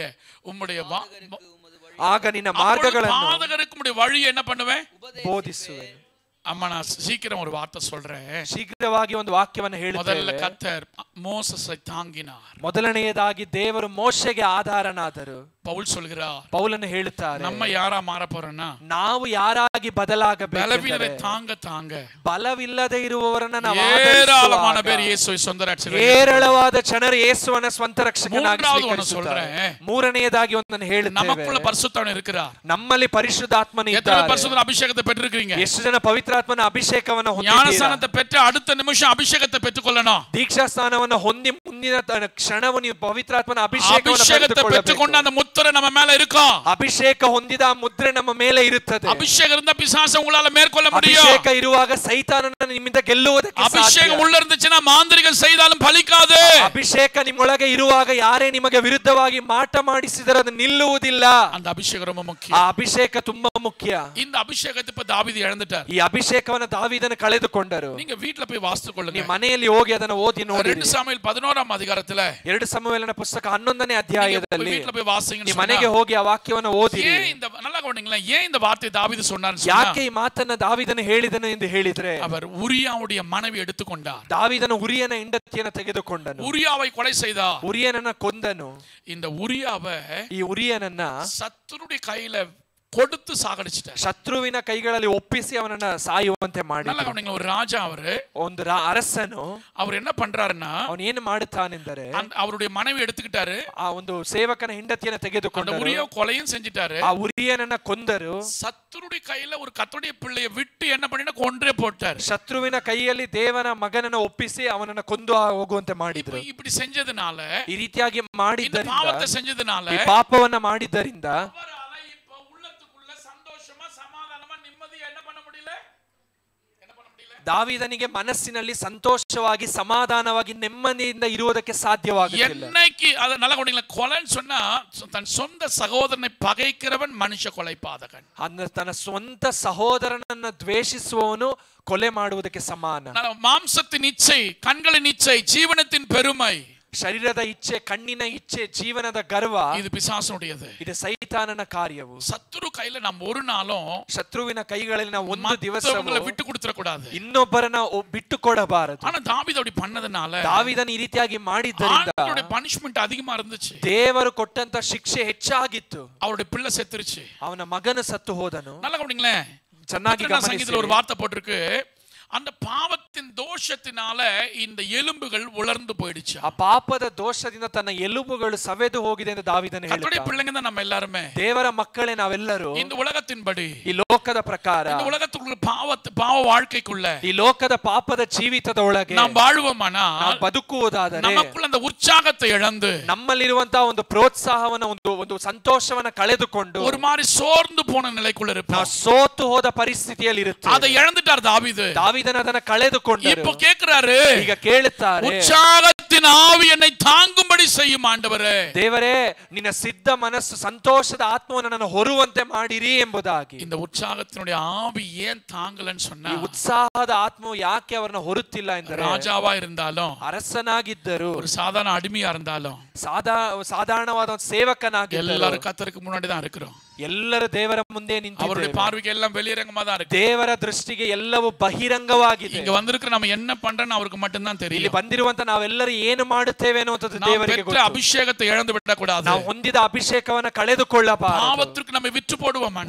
ಆಗ ನಿನ್ನ ಮಾರ್ಗಗಳನ್ನು பாதகருக்கு உம்முடைய வழி என்ன பண்ணுவேன்? ಬೋಧಿಸುವೆನು. அம்மா நான் சீக்கிரம் ஒரு வார்த்தை சொல்றேன். ಶೀಘ್ರವಾಗಿ ಒಂದು ವಾಕ್ಯವನ್ನು ಹೇಳುತ್ತೇನೆ. முதல்ல கர்த்தர் மோசேசை தாங்கினார். ಮೊದಲನೆಯದಾಗಿ ದೇವರು ಮೋಶೆಗೆ ಆಧಾರನಾದರು. பவுல் சொல்கிறார், ಪೌಲನು ಹೇಳುತ್ತಾರೆ, நம்ம ಯಾರ ಮಾರ போறோம்னா ನಾವು ಯಾರಾಗಿ ಬದಲಾಗಬೇಕು. பலவீனரை தாங்க ಬಲವಿಲ್ಲದೆ ಇರುವವರನ್ನ ನಾವು ஏராளமான பேர் இயேசுவை சொந்த ரட்சகர். ಏರಳವಾದ ಜನರು ಯೇಸುವನ್ನ ಸ್ವಂತ ರಕ್ಷಕನಾಗಿ மூன்றாவது சொல்றேன். ಮೂರನೆಯದಾಗಿ ಒಂದನ್ನು ಹೇಳುತ್ತೇವೆ, நமக்குள்ள பரிசுத்தவன் இருக்கிறார். ನಮ್ಮಲ್ಲಿ ಪರಿಶುದ್ಧಾತ್ಮನು எத்தனை ಇದ್ದಾನೆ. பரிசுத்த ಅಭಿಷೇಕத்தை பெற்றிருக்கீங்க? ಎಷ್ಟು ಜನ ಪವಿತ್ರಾತ್ಮನ ಅಭಿಷೇಕವನ್ನು ಹೊಂದಿದ್ದೀರಾ? ஞானஸ்நானத்தை பெற்ற அடுத்த நிமிஷம் ಅಭಿಷೇಕத்தை பெற்றுக்கொள்ளணும். ದೀಕ್ಷಾ ಸ್ನಾನವನ್ನು ಹೊಂದಿ ಮುಂದಿನ ಕ್ಷಣವು ನೀವು ಪವಿತ್ರಾತ್ಮನ ಅಭಿಷೇಕವನ್ನು பெற்றுக்கொண்ட அந்த முத்திரை நம்ம மேல இருக்கும். ಅಭಿಷೇಕ ಹೊಂದಿದ ಆ ಮುದ್ರೆ ನಮ್ಮ ಮೇಲೆ ಇರುತ್ತದೆ. ಅಭಿಷೇಕ இருந்தா பிசாசை உங்களால மேற்கொள்ள முடியும். ಅಭಿಷೇಕ ಇರುವಾಗ ಸೈತಾನನನ್ನು ನಿಮ್ಮಿಂದ ಗೆಲ್ಲುವುದಕ್ಕೆ ಸಾಧ್ಯ. ಅಭಿಷೇಕ ಉள்ள இருந்துச்சுனா ಮಾಂತ್ರಿಕರು செய்தாலும் ಫಲಿಕಾது. ಅಭಿಷೇಕ ನಿಮ್ಮೊಳಗೆ ಇರುವಾಗ ಯಾರೇ ನಿಮಗೆ ವಿರುದ್ಧವಾಗಿ ಮಾಟ ಮಾಡಿಸಿದರೆ ಅದು ನಿಲ್ಲುವುದಿಲ್ಲ. அந்த ಅಭಿಷೇಕ ரொம்ப ಮುಖ್ಯ. ಆ ಅಭಿಷೇಕ ತುಂಬಾ ಮುಖ್ಯ. இந்த ಅಭಿಷೇಕத்தை இப்ப தாவೀது இழந்துட்டார். ಈ ಅಭಿಷೇಕವನ್ನು ದಾವೀದನು ಕಳೆದುಕೊಂಡರು. நீங்க வீட்ல போய் வாசித்துಕೊಳ್ಳுங்க. ನೀವು ಮನೆಯಲ್ಲಿ ಹೋಗಿ ಅದನ್ನು ಓದಿ ನೋಡಿ. 2 ಸಾಮುವೇಲ್ 11ನೇ ಅಧಿಕಾರத்துல 2 ಸಮುವೇಲನ ಪುಸ್ತಕ 11ನೇ ಅಧ್ಯಾಯದಲ್ಲಿ வீட்ல போய் வாசிங்க. ನೀವು ಮನೆಗೆ ಹೋಗಿ ಆ ವಾಕ್ಯವನ್ನು ಓದಿರಿ. ஏன் இந்த நல்லா கவனிங்களா, ஏன் இந்த வார்த்தை தாவீது சொன்னார்னு சொன்னா, ಯಾಕೆ ಈ ಮಾತನ್ನ ದಾವೀದನು ಹೇಳಿದನು ಎಂದು ಹೇಳಿದ್ರೆ, அவர் உரியாவுடைய மனைவி எடுத்துக்கொண்டார். ದಾವೀದನು ಉರಿಯನ ಹೆಂಡತಿಯನ್ನು ತೆಗೆದುಕೊಂಡನು. உரியாவை கொலை செய்தார். ಉರಿಯನನ್ನ ಕೊಂದನು. இந்த ಉರಿಯಾவை ಈ ಉರಿಯನನ್ನ சத்துருடைய கையில கொடுத்து சாகடிச்சிட்டார். ಶತ್ರುವಿನ ಕೈಗಳಲ್ಲಿ ಒಪ್ಪಿಸಿ ಅವನನ್ನ ಸಾಯುವಂತೆ ಮಾಡಿ. நல்லா கவனிங்க, ஒரு ராஜா ಒಂದು ಅರಸನು அவர் என்ன பண்றாருன்னா, ಅವನು ಏನು ಮಾಡುತ್ತಾನೆಂದರೆ அவருடைய மனைவி எடுத்துக்கிட்டாரு. ಆ ಒಂದು ಸೇವಕನ ಹೆಂಡತಿಯನ್ನು ತೆಗೆದುಕೊಂಡು ಉರಿಯ ಕೊಲೆயும் செஞ்சிட்டாரு. ಆ ಉರಿಯನನ್ನ ಕೊಂದರು. சத்துருடைய கையில ஒரு கர்த்தருடைய பிள்ளையை விட்டு என்ன பண்ணினா கொன்றே போட்டார். ಶತ್ರುವಿನ ಕೈಯಲ್ಲಿ ದೇವನ ಮಗನನ್ನು ಒಪ್ಪಿಸಿ ಅವನನ್ನ ಕೊಂದು ಹೋಗುವಂತೆ ಮಾಡಿದ್ರು. இப்படி செஞ்சதுனால, ಈ ರೀತಿಯಾಗಿ ಮಾಡಿದ್ದರಿಂದ, ಪಾಪத்தை செஞ்சதுனால, ಈ ಪಾಪವನ್ನ ಮಾಡಿದ್ದರಿಂದ ದಾವೀದನಿಗೆ ಮನಸ್ಸಿನಲ್ಲಿ ಸಂತೋಷವಾಗಿ ಸಮಾಧಾನವಾಗಿ ನೆಮ್ಮದಿಯಿಂದ ಇರುವುದಕ್ಕೆ ಸಾಧ್ಯವಾಗುತ್ತಿಲ್ಲ. என்னைக்கு அத நல்லா கொண்டீங்களா, கொலைன்னு சொன்னா தன் சொந்த சகோதரனை பகைக்கிறவன் மனுஷ கொலைபாதகன். ತನ್ನ ಸ್ವಂತ ಸಹೋದರನನ್ನು ದ್ವೇಷಿಸುವವನು ಕೊಲೆ ಮಾಡುವುದಕ್ಕೆ ಸಮಾನ. மாம்சத்தின் இச்சை, கண்களின் இச்சை, ஜீவனத்தின் பெருமை, ಶರೀರದ ಇಚ್ಛೆ, ಕಣ್ಣಿನ ಇಚ್ಛೆ, ಜೀವನದ ಗರ್ವ, இது பிசாசனுடையது. ಇದು ಸೈತಾನನ ಕಾರ್ಯವು. சத்துரு கையில நம்ம ஒரு நாளும் ಶತ್ರುವಿನ ಕೈಗಳಲ್ಲಿ ನಾವು ಒಂದು ದಿವಸ விட்டு கொடுத்துற கூடாது, ಇನ್ನೊಬ್ಬರನ್ನ ಬಿಟ್ಟು ಕೊಡಬಾರದು. ஆனா தாவீது அப்படி பண்ணதனால, ದಾವೀದನ ಈ ರೀತಿಯಾಗಿ ಮಾಡಿದ್ದರಿಂದ அவருடைய பனிஷ்மென்ட் அதிகமா இருந்துச்சு. ದೇವರು ಕೊಟ್ಟಂತ ಶಿಕ್ಷೆ ಹೆಚ್ಚಾಗಿತ್ತು. அவருடைய பிள்ளை செத்துருச்சு, ಅವನ ಮಗನು ಸತ್ತು ಹೋದನು. நல்லா கவனிங்களே, ಚೆನ್ನಾಗಿ ಗಮನಿಸಿ. சங்கீதத்துல ஒரு வார்த்தை போட்டிருக்கு, அந்த பாவத்தின் தோஷத்தினால இந்த எலும்புகள் உலர்ந்து போயிடுச்சு. ಆ ಪಾಪದ ದೋಷದಿಂದ ತನ್ನ ಎಲುಬುಗಳು ಸವೆದು ಹೋಗಿದೆ ಎಂದು ದಾವೀದನು ಹೇಳಿದ. ಕರ್ತನ பிள்ளைங்க தான் நம்ம எல்லாரும், ದೇವರ ಮಕ್ಕಳೇ ನಾವೆಲ್ಲರೂ. இந்த உலகத்தின்படி, ಈ ಲೋಕದ ಪ್ರಕಾರ, இந்த உலகத்துக்குள்ள பாவ வாழ்க்கைக்குள்ள, ಈ ಲೋಕದ ಪಾಪದ ಜೀವಿತದ ಒಳಗೆ நாம் வாழ்வோமானா, ನಾವು ಬದುಕುವುದಾದರೆ நமக்குள்ள அந்த உற்சாகத்தை இழந்து, ನಮ್ಮಲ್ಲಿರುವಂತಹ ಒಂದು ಪ್ರೋತ್ಸಾಹವನ್ನ, ಒಂದು ಸಂತೋಷವನ್ನ ಕಳೆದುಕೊಂಡು ஒரு மாதிரி சோர்ந்து போன நிலைக்குள்ள இருப்போம். ನಾವು ಸೋತು ಹೋದ ಪರಿಸ್ಥಿತಿಯಲ್ಲಿ ಇರುತ್ತೇವೆ. அதை இழந்துட்டார் தாவீது. ದಾವೀದನ ಅದನ್ನ ಕಳೆದುಕೊಂಡರು. இப்போ கேக்குறாரு, ಈಗ ಕೇಳುತ್ತಾರೆ, உற்சாகத்தின் ஆவி என்னை தாங்கும்படி செய்யும் ಆಂಡವರೇ, ದೇವರೇ ನಿನ್ನ ಸಿದ್ಧ ಮನಸ್ಸು, ಸಂತೋಷದ ಆತ್ಮವನ್ನು ನನ್ನ ಹೊರುವಂತೆ ಮಾಡಿರಿ ಎಂಬುದಾಗಿ. இந்த உற்சாகத்தினுடைய ஆவி ஏன் தாங்கலன்னு சொன்னா, ಈ ಉತ್ಸಾಹದ ಆತ್ಮವು ಯಾಕೆ ಅವರನ್ನ ಹೊರುತ್ತಿಲ್ಲ ಎಂದರೆ, ராஜாவா இருந்தாலும், ಅರಸನಾಗಿದ್ದರು, ஒரு சாதாரண அடிமையா இருந்தாலும், ಸಾಧಾರಣವಾದ ಸೇವಕನಾಗಿದ್ದರು, எல்லாரும் கர்த்தருக்கு முன்னாடி தான் இருக்கிறோம். ಎಲ್ಲರೂ ದೇವರ ಮುಂದೆ அவருடைய ನಿಂತಿದ್ದೇವೆ. பார்வைக்கு எல்லாம் வெளியரங்கமா தான் இருக்கு. ದೇವರ ದೃಷ್ಟಿಗೆ ಎಲ್ಲವೂ ಬಹಿರಂಗವಾಗಿದೆ. இங்க வந்திருக்கிற நம்ம என்ன பண்றோம்னு அவருக்கு மட்டும் தான் ಇಲ್ಲಿ தெரியும். ಬಂದಿರುವಂತ ನಾವೆಲ್ಲರೂ ಏನು ಮಾಡುತ್ತೇವೆ ಅನ್ನುವಂಥದ್ದು நாம் ದೇವರಿಗೆ பெற்ற ಗೊತ್ತು. அபிஷேகத்தை இழந்து விடக்கூடாது. ನಾವು ಹೊಂದಿದ ಅಭಿಷೇಕವನ್ನ ಕಳೆದುಕೊಳ್ಳಬಾರದು. பாவத்திற்கு நம்ம விற்று போடுவோம்.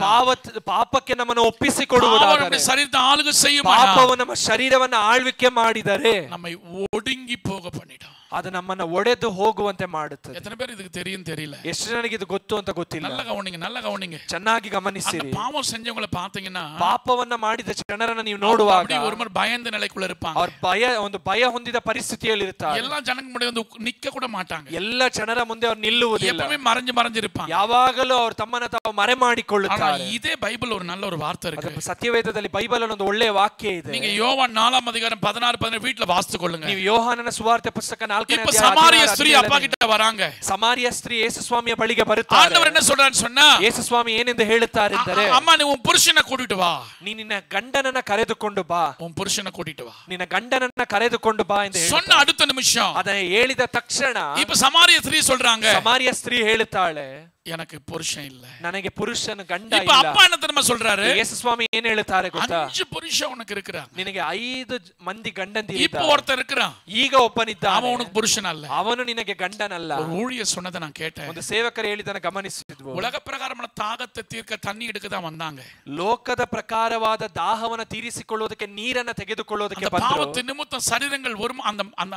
ಪಾಪಕ್ಕೆ ನಮ್ಮನ್ನು ಒಪ್ಪಿಸಿಕೊಡುವುದಾದರೆ, சரீரத்தை ஆளுகை செய்யும், ಪಾಪವು ನಮ್ಮ ಶರೀರವನ್ನ ಆಳ್ವಿಕೆ ಮಾಡಿದರೆ நம்மை ஒடுங்கி போக பண்ணிடும். ಅದು ನಮ್ಮನ್ನ ಒಡೆದು ಹೋಗುವಂತೆ ಮಾಡುತ್ತದೆ. எத்தனை பேர் இதுக்கு தெரியும் தெரியல. ಎಷ್ಟು ಜನರಿಗೆ ಇದು ಗೊತ್ತು ಅಂತ ಗೊತ್ತಿಲ್ಲ. நல்ல கவனிங்க, நல்ல கவனிங்க. ಚೆನ್ನಾಗಿ ಗಮನಿಸಿರಿ. பாவம் செஞ்சவங்களை பாத்தீங்கன்னா, ಪಾಪವನ್ನ ಮಾಡಿದ ಜನರನ್ನ ನೀವು ನೋಡುವಾಗ ஒரு மாதிரி பயந்த நிலைக்குள்ள இருப்பாங்க. ಅವರು ಒಂದು ಭಯ ಹೊಂದಿದ ಪರಿಸ್ಥಿತಿಯಲ್ಲಿ ಇರ್ತಾರೆ. எல்லா ಜನங்க ಮುಂದೆ வந்து நிக்க கூட மாட்டாங்க. ಎಲ್ಲ ಜನರ ಮುಂದೆ ಅವರು ನಿಲ್ಲುವುದಿಲ್ಲ. எப்பவுமே மறைஞ்சு இருப்பாங்க. ಯಾವಾಗಲೂ ಅವರು ತಮ್ಮನ್ನ ತಾವು ಮರೆ ಮಾಡಿಕೊಳ್ಳುತ್ತಾರೆ. இதே பைபிள் ஒரு நல்ல ஒரு வார்த்தை இருக்கு. ಸತ್ಯವೇದದಲ್ಲಿ ಬೈಬಲ್ ಅಲ್ಲಿ ಒಂದು ಒಳ್ಳೆಯ ವಾಕ್ಯ ಇದೆ. நீங்க யோவான் 4 அதிகாரம் 16 வீட்ல வாசித்து கொள்ளுங்க. ನೀವು ಯೋಹಾನನ ಸುವಾರ್ತೆ ಪುಸ್ತಕ 4ನೇ இப்ப சமாரிய ஸ்திரீ அப்பா கிட்ட வராங்க. ಸಮಾರಿಯ ಸ್ತ್ರೀ ಯೇಸು ಸ್ವಾಮಿಯ ಬಳಿಗೆ ಬರುತ್ತಾರೆ. ஆண்டவர் என்ன சொல்றாருன்னு சொன்னா, ಯೇಸು ಸ್ವಾಮಿ ಏನೆಂದು ಹೇಳುತ್ತಾರೆ ಎಂದರೆ, அம்மா நீ உன் புருஷனை கூட்டிட்டு வா. ನೀ ನಿನ್ನ ಗಂಡನನ್ನ ಕರೆದುಕೊಂಡು ಬಾ. உன் புருஷனை கூட்டிட்டு வா. ನಿನ್ನ ಗಂಡನನ್ನ ಕರೆದುಕೊಂಡು ಬಾ ಎಂದು சொன்ன அடுத்த நிமிஷம், ಅದನ್ನ ಹೇಳಿದ ತಕ್ಷಣ இப்ப சமாரிய ஸ்திரீ சொல்றாங்க, ಸಮಾರಿಯ ಸ್ತ್ರೀ ಹೇಳುತ್ತಾಳೆ, எனக்கு புருஷன் இல்ல. ನನಗೆ ಪುರುಷನ ಗಂಡ இப்ப ಇಲ್ಲ. அப்பா என்ன தெரியுமா சொல்றாரு, ಯೇಸು ಸ್ವಾಮಿ ಏನು ಹೇಳುತ್ತಾರೆ ಗೊತ್ತಾ, 5 புருஷன் உனக்கு இருக்கிறாங்க. ನಿನಗೆ 5 ಮಂದಿ ಗಂಡಂದಿರು இப்ப ಇದ್ದಾರೆ. ஒருத்தர் இருக்கிறான், ಈಗ ಒಬ್ಬನಿದ್ದಾನೆ, அவன் உனக்கு புருஷன் அல்ல. ಅವನು ನಿನಗೆ ಗಂಡನಲ್ಲ. ஒரு ஊழியர் சொன்னதை நான் கேட்டேன். ಒಂದು ಸೇವಕರು ಹೇಳಿದನ ಗಮನಿಸಿದ್ವು. உலக பிரகாரமான தாகத்தை தீர்க்க தண்ணி எடுக்க தான் வந்தாங்க. ಲೋಕದ ಪ್ರಕಾರವಾದ ದಾಹವನ್ನು ತೀರಿಸಿಕೊಳ್ಳುವುದಕ್ಕೆ ನೀರನ್ನು ತೆಗೆದುಕೊಳ್ಳುವುದಕ್ಕೆ ಬಂದರು. பாவத்தின் நிமித்தம் சரீரங்கள் ஒரு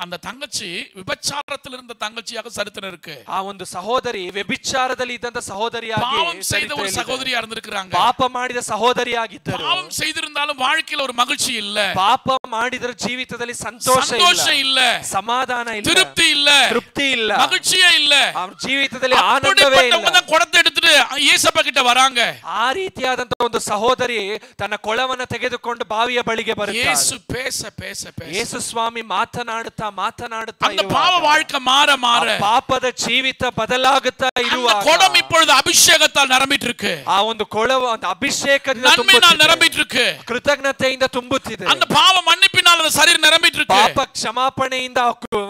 அந்த தங்கச்சி விபச்சாரத்தில் இருந்த தங்கச்சியாக சரித்திரம் இருக்கு. ಆ ಒಂದು ಸಹೋದರಿ ವ್ಯಭಿಚಾರದಲ್ಲಿ ಇದ್ದಂತ ಸಹೋದರಿಯಾಗಿ, பாவம் செய்த ஒரு சகோதரியா இருந்திருக்காங்க. ಪಾಪ ಮಾಡಿದ ಸಹೋದರಿಯಾಗಿದ್ದರು. பாவம் செய்திருந்தாலும் வாழ்க்கையில ஒரு மகிழ்ச்சி இல்ல. ಪಾಪ ಮಾಡಿದ್ರ ಜೀವಿತದಲ್ಲಿ ಸಂತೋಷ ಇಲ್ಲ, ಸಮಾಧಾನ ಇಲ್ಲ, ತೃಪ್ತಿ ಇಲ್ಲ, மகிழ்ச்சியே இல்ல. ಅವ್ರ ಜೀವಿತದಲ್ಲಿ ಆನಂದವೇ ಇಲ್ಲ. ಕೊಡத்தை எடுத்துட்டு இயேசப்பா கிட்ட வராங்க. ಆ ರೀತಿಯಾದಂತ ಒಂದು ಸಹೋದರಿ ತನ್ನ ಕೊಳವನ್ನ ತೆಗೆದುಕೊಂಡು ಬಾವಿಯ ಬಳಿಗೆ ಬರುತ್ತಾಳೆ. ಯೇಸು பேச பேச பேச ಯೇಸು ಸ್ವಾಮಿ ಮಾತನಾಡುತ್ತಾ அந்த பாவ வாழ்க்கை மாற மாற ಪಾಪದ ಜೀವಿತ ಬದಲಾಗುತ್ತಾ ಇರುವಾಗ அந்த குடம் இப்பொழுது அபிஷேகத்தால் நிரம்பிட்டு இருக்கு. ಆ ಒಂದು ಕೊಳವ ಒಂದು ಅಭಿಷೇಕದಿಂದ நன்மையால் நிரம்பிட்டு இருக்கு. ಕೃತಜ್ಞತೆಯಿಂದ ತುಂಬುತ್ತಿದೆ. அந்த பாவ மன்னிப்பினால் அந்த சரீரம் நிரம்பிட்டு இருக்கு. ಪಾಪ ಕ್ಷಮಾಪಣೆಯಿಂದ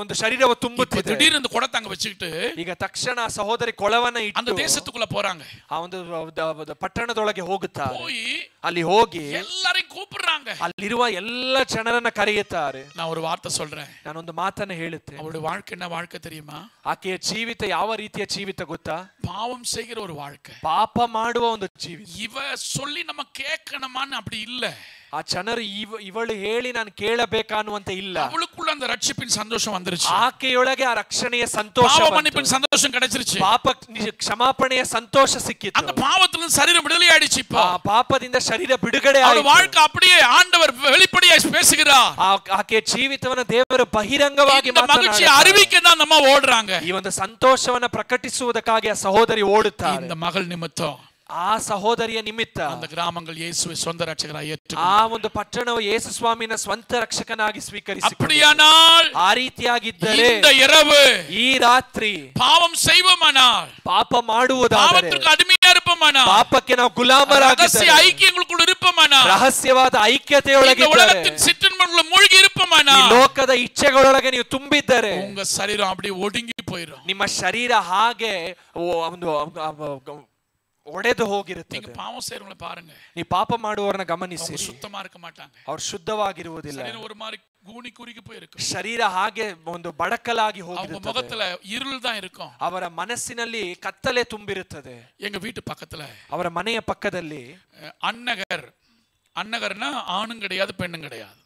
ಒಂದು ಶರೀರವು ತುಂಬುತ್ತಿದೆ. திடீர்னு இந்த குடத்தை அங்க வச்சிட்டு ಈಗ ತಕ್ಷಣ ಸಹೋದರಿ ಕೊಳವನ್ನ ಇಟ್ಟು அந்த தேசத்துக்குள்ள போறாங்க. ಆ ಒಂದು ಪಟ್ಟಣದೊಳಗೆ ಹೋಗುತ್ತಾರೆ. போய் ಅಲ್ಲಿ ಹೋಗಿ எல்லாரையும் கூப்பிடுறாங்க. ಅಲ್ಲಿರುವ ಎಲ್ಲ ಜನರನ್ನ ಕರೆಯುತ್ತಾರೆ. நான் ஒரு வார்த்தை சொல்றேன். ನಾನೊಂದು ಮಾತನ್ನ ಹೇಳುತ್ತೇನೆ. அவருடைய வாழ்க்கை என்ன வாழ்க்கை தெரியுமா? ಆಕೆಯ ಜೀವಿತ ಯಾವ ರೀತಿಯ ಜೀವಿತ ಗೊತ್ತಾ? பாவம் செய்கிற ஒரு வாழ்க்கை. ಪಾಪ ಮಾಡುವ ಒಂದು ಜೀವಿತ. இவ சொல்லி நம்ம கேட்கணுமான்னு அப்படி இல்ல. ಆ ಜನರು ಇವಳು ಹೇಳಿ ನಾನು ಕೇಳಬೇಕಾ ಅನ್ನುವಂತೆ ಇಲ್ಲ. அவளுக்குள்ள அந்த ரட்சிப்பின் சந்தோஷம் வந்துருச்சு. ಆಕೆಯೊಳಗೆ ಆ ರಕ್ಷಣೆಯ ಸಂತೋಷ, பாவ மன்னிப்பின் சந்தோஷம் கிடைச்சிருச்சு. ಪಾಪ ಕ್ಷಮಾಪಣೆಯ ಸಂತೋಷ ಸಿಕ್ಕಿತು. அந்த பாவத்திலிருந்து சரீரம் விடுதலை ஆயிடுச்சு. இப்போ ಆ ಪಾಪದಿಂದ ಶರೀರ ಬಿಡುಗಡೆ ಆಯಿತು. அவಳ வாழ்க்கை அப்படியே ஆண்டவர் வெளிப்படையாய் பேசுகிறார். ಆಕೆಯ ಜೀವಿತವನ್ನು ದೇವರು ಬಹಿರಂಗವಾಗಿ ಮಾತನಾಡುತ್ತಾರೆ. ಮಗಿಚಿಯ அறிவிக்க தான் நம்ம ஓடுறாங்க. ಈ ಒಂದು ಸಂತೋಷವನ್ನ ಪ್ರಕಟಿಸುವುದಕ್ಕಾಗಿ ಆ ಸಹೋದರಿ ಓಡುತ್ತಾರೆ. இந்த மகள் நிமித்தம் ಆ ಸಹೋದರಿಯ ನಿಮಿತ್ತ அந்த கிராமங்கள் இயேசுவை சொந்த ரட்சகராய் ಆ ஏற்றுக்கொண்டது. ಒಂದು ಪಟ್ಟಣವು ಯೇಸು ಸ್ವಾಮಿನ ಸ್ವಂತ ರಕ್ಷಕನಾಗಿ ಸ್ವೀಕರಿಸಿತು. அப்படியானால் ಆ ರೀತಿಯಾಗಿದ್ದರೆ இந்த இரவு ಈ ರಾತ್ರಿ பாவம் செய்வோமானால், ಪಾಪ ಮಾಡುವುದಾದರೆ, பாவத்திற்கு அடிமையா இருப்போமானால், ಪಾಪಕ್ಕೆ ನಾವು ரகசிய ಗುಲಾಮರಾಗಿದ್ದರೆ, ஐக்கியங்களுக்குள் இருப்போமானால், ರಹಸ್ಯವಾದ இந்த ಐಕ್ಯತೆಯೊಳಗಿದ್ದರೆ, உலகத்தின் சிற்றின்பங்களுக்குள்ள மூழ்கி ಈ இருப்போமானால், ಲೋಕದ ಇಚ್ಛೆಗಳೊಳಗೆ ನೀವು ತುಂಬಿದ್ದರೆ உங்க சரீரம் அப்படியே ஒடுங்கி போயிடும். ನಿಮ್ಮ ಶರೀರ ಹಾಗೆ ಒಂದು ಒಡೆದು ಹೋಗಿರುತ್ತದೆ. நீங்க பாவம் செய்றவங்கள பாருங்க, ನೀವು ಪಾಪ ಮಾಡುವವರನ್ನ ಗಮನಿಸಿ, அவங்க சுத்தமா இருக்க மாட்டாங்க. ಅವರು ಶುದ್ಧವಾಗಿರುವುದಿಲ್ಲ. சரீரம் ஒரு மாதிரி கூனி குறுகி போயிருக்கும். ಶರೀರ ಹಾಗೆ ಒಂದು ಬಡಕಲಾಗಿ அவங்க ಹೋಗಿರುತ್ತದೆ. முகத்துல இருள் தான் இருக்கும். ಅವರ ಮನಸ್ಸಿನಲ್ಲಿ ಕತ್ತಲೆ ತುಂಬಿರುತ್ತದೆ. எங்க வீட்டு பக்கத்துல ಅವರ ಮನೆಯ ಪಕ್ಕದಲ್ಲಿ அன்னகர், அன்னகர்னா ஆணும் கிடையாது பெண்ணும் கிடையாது,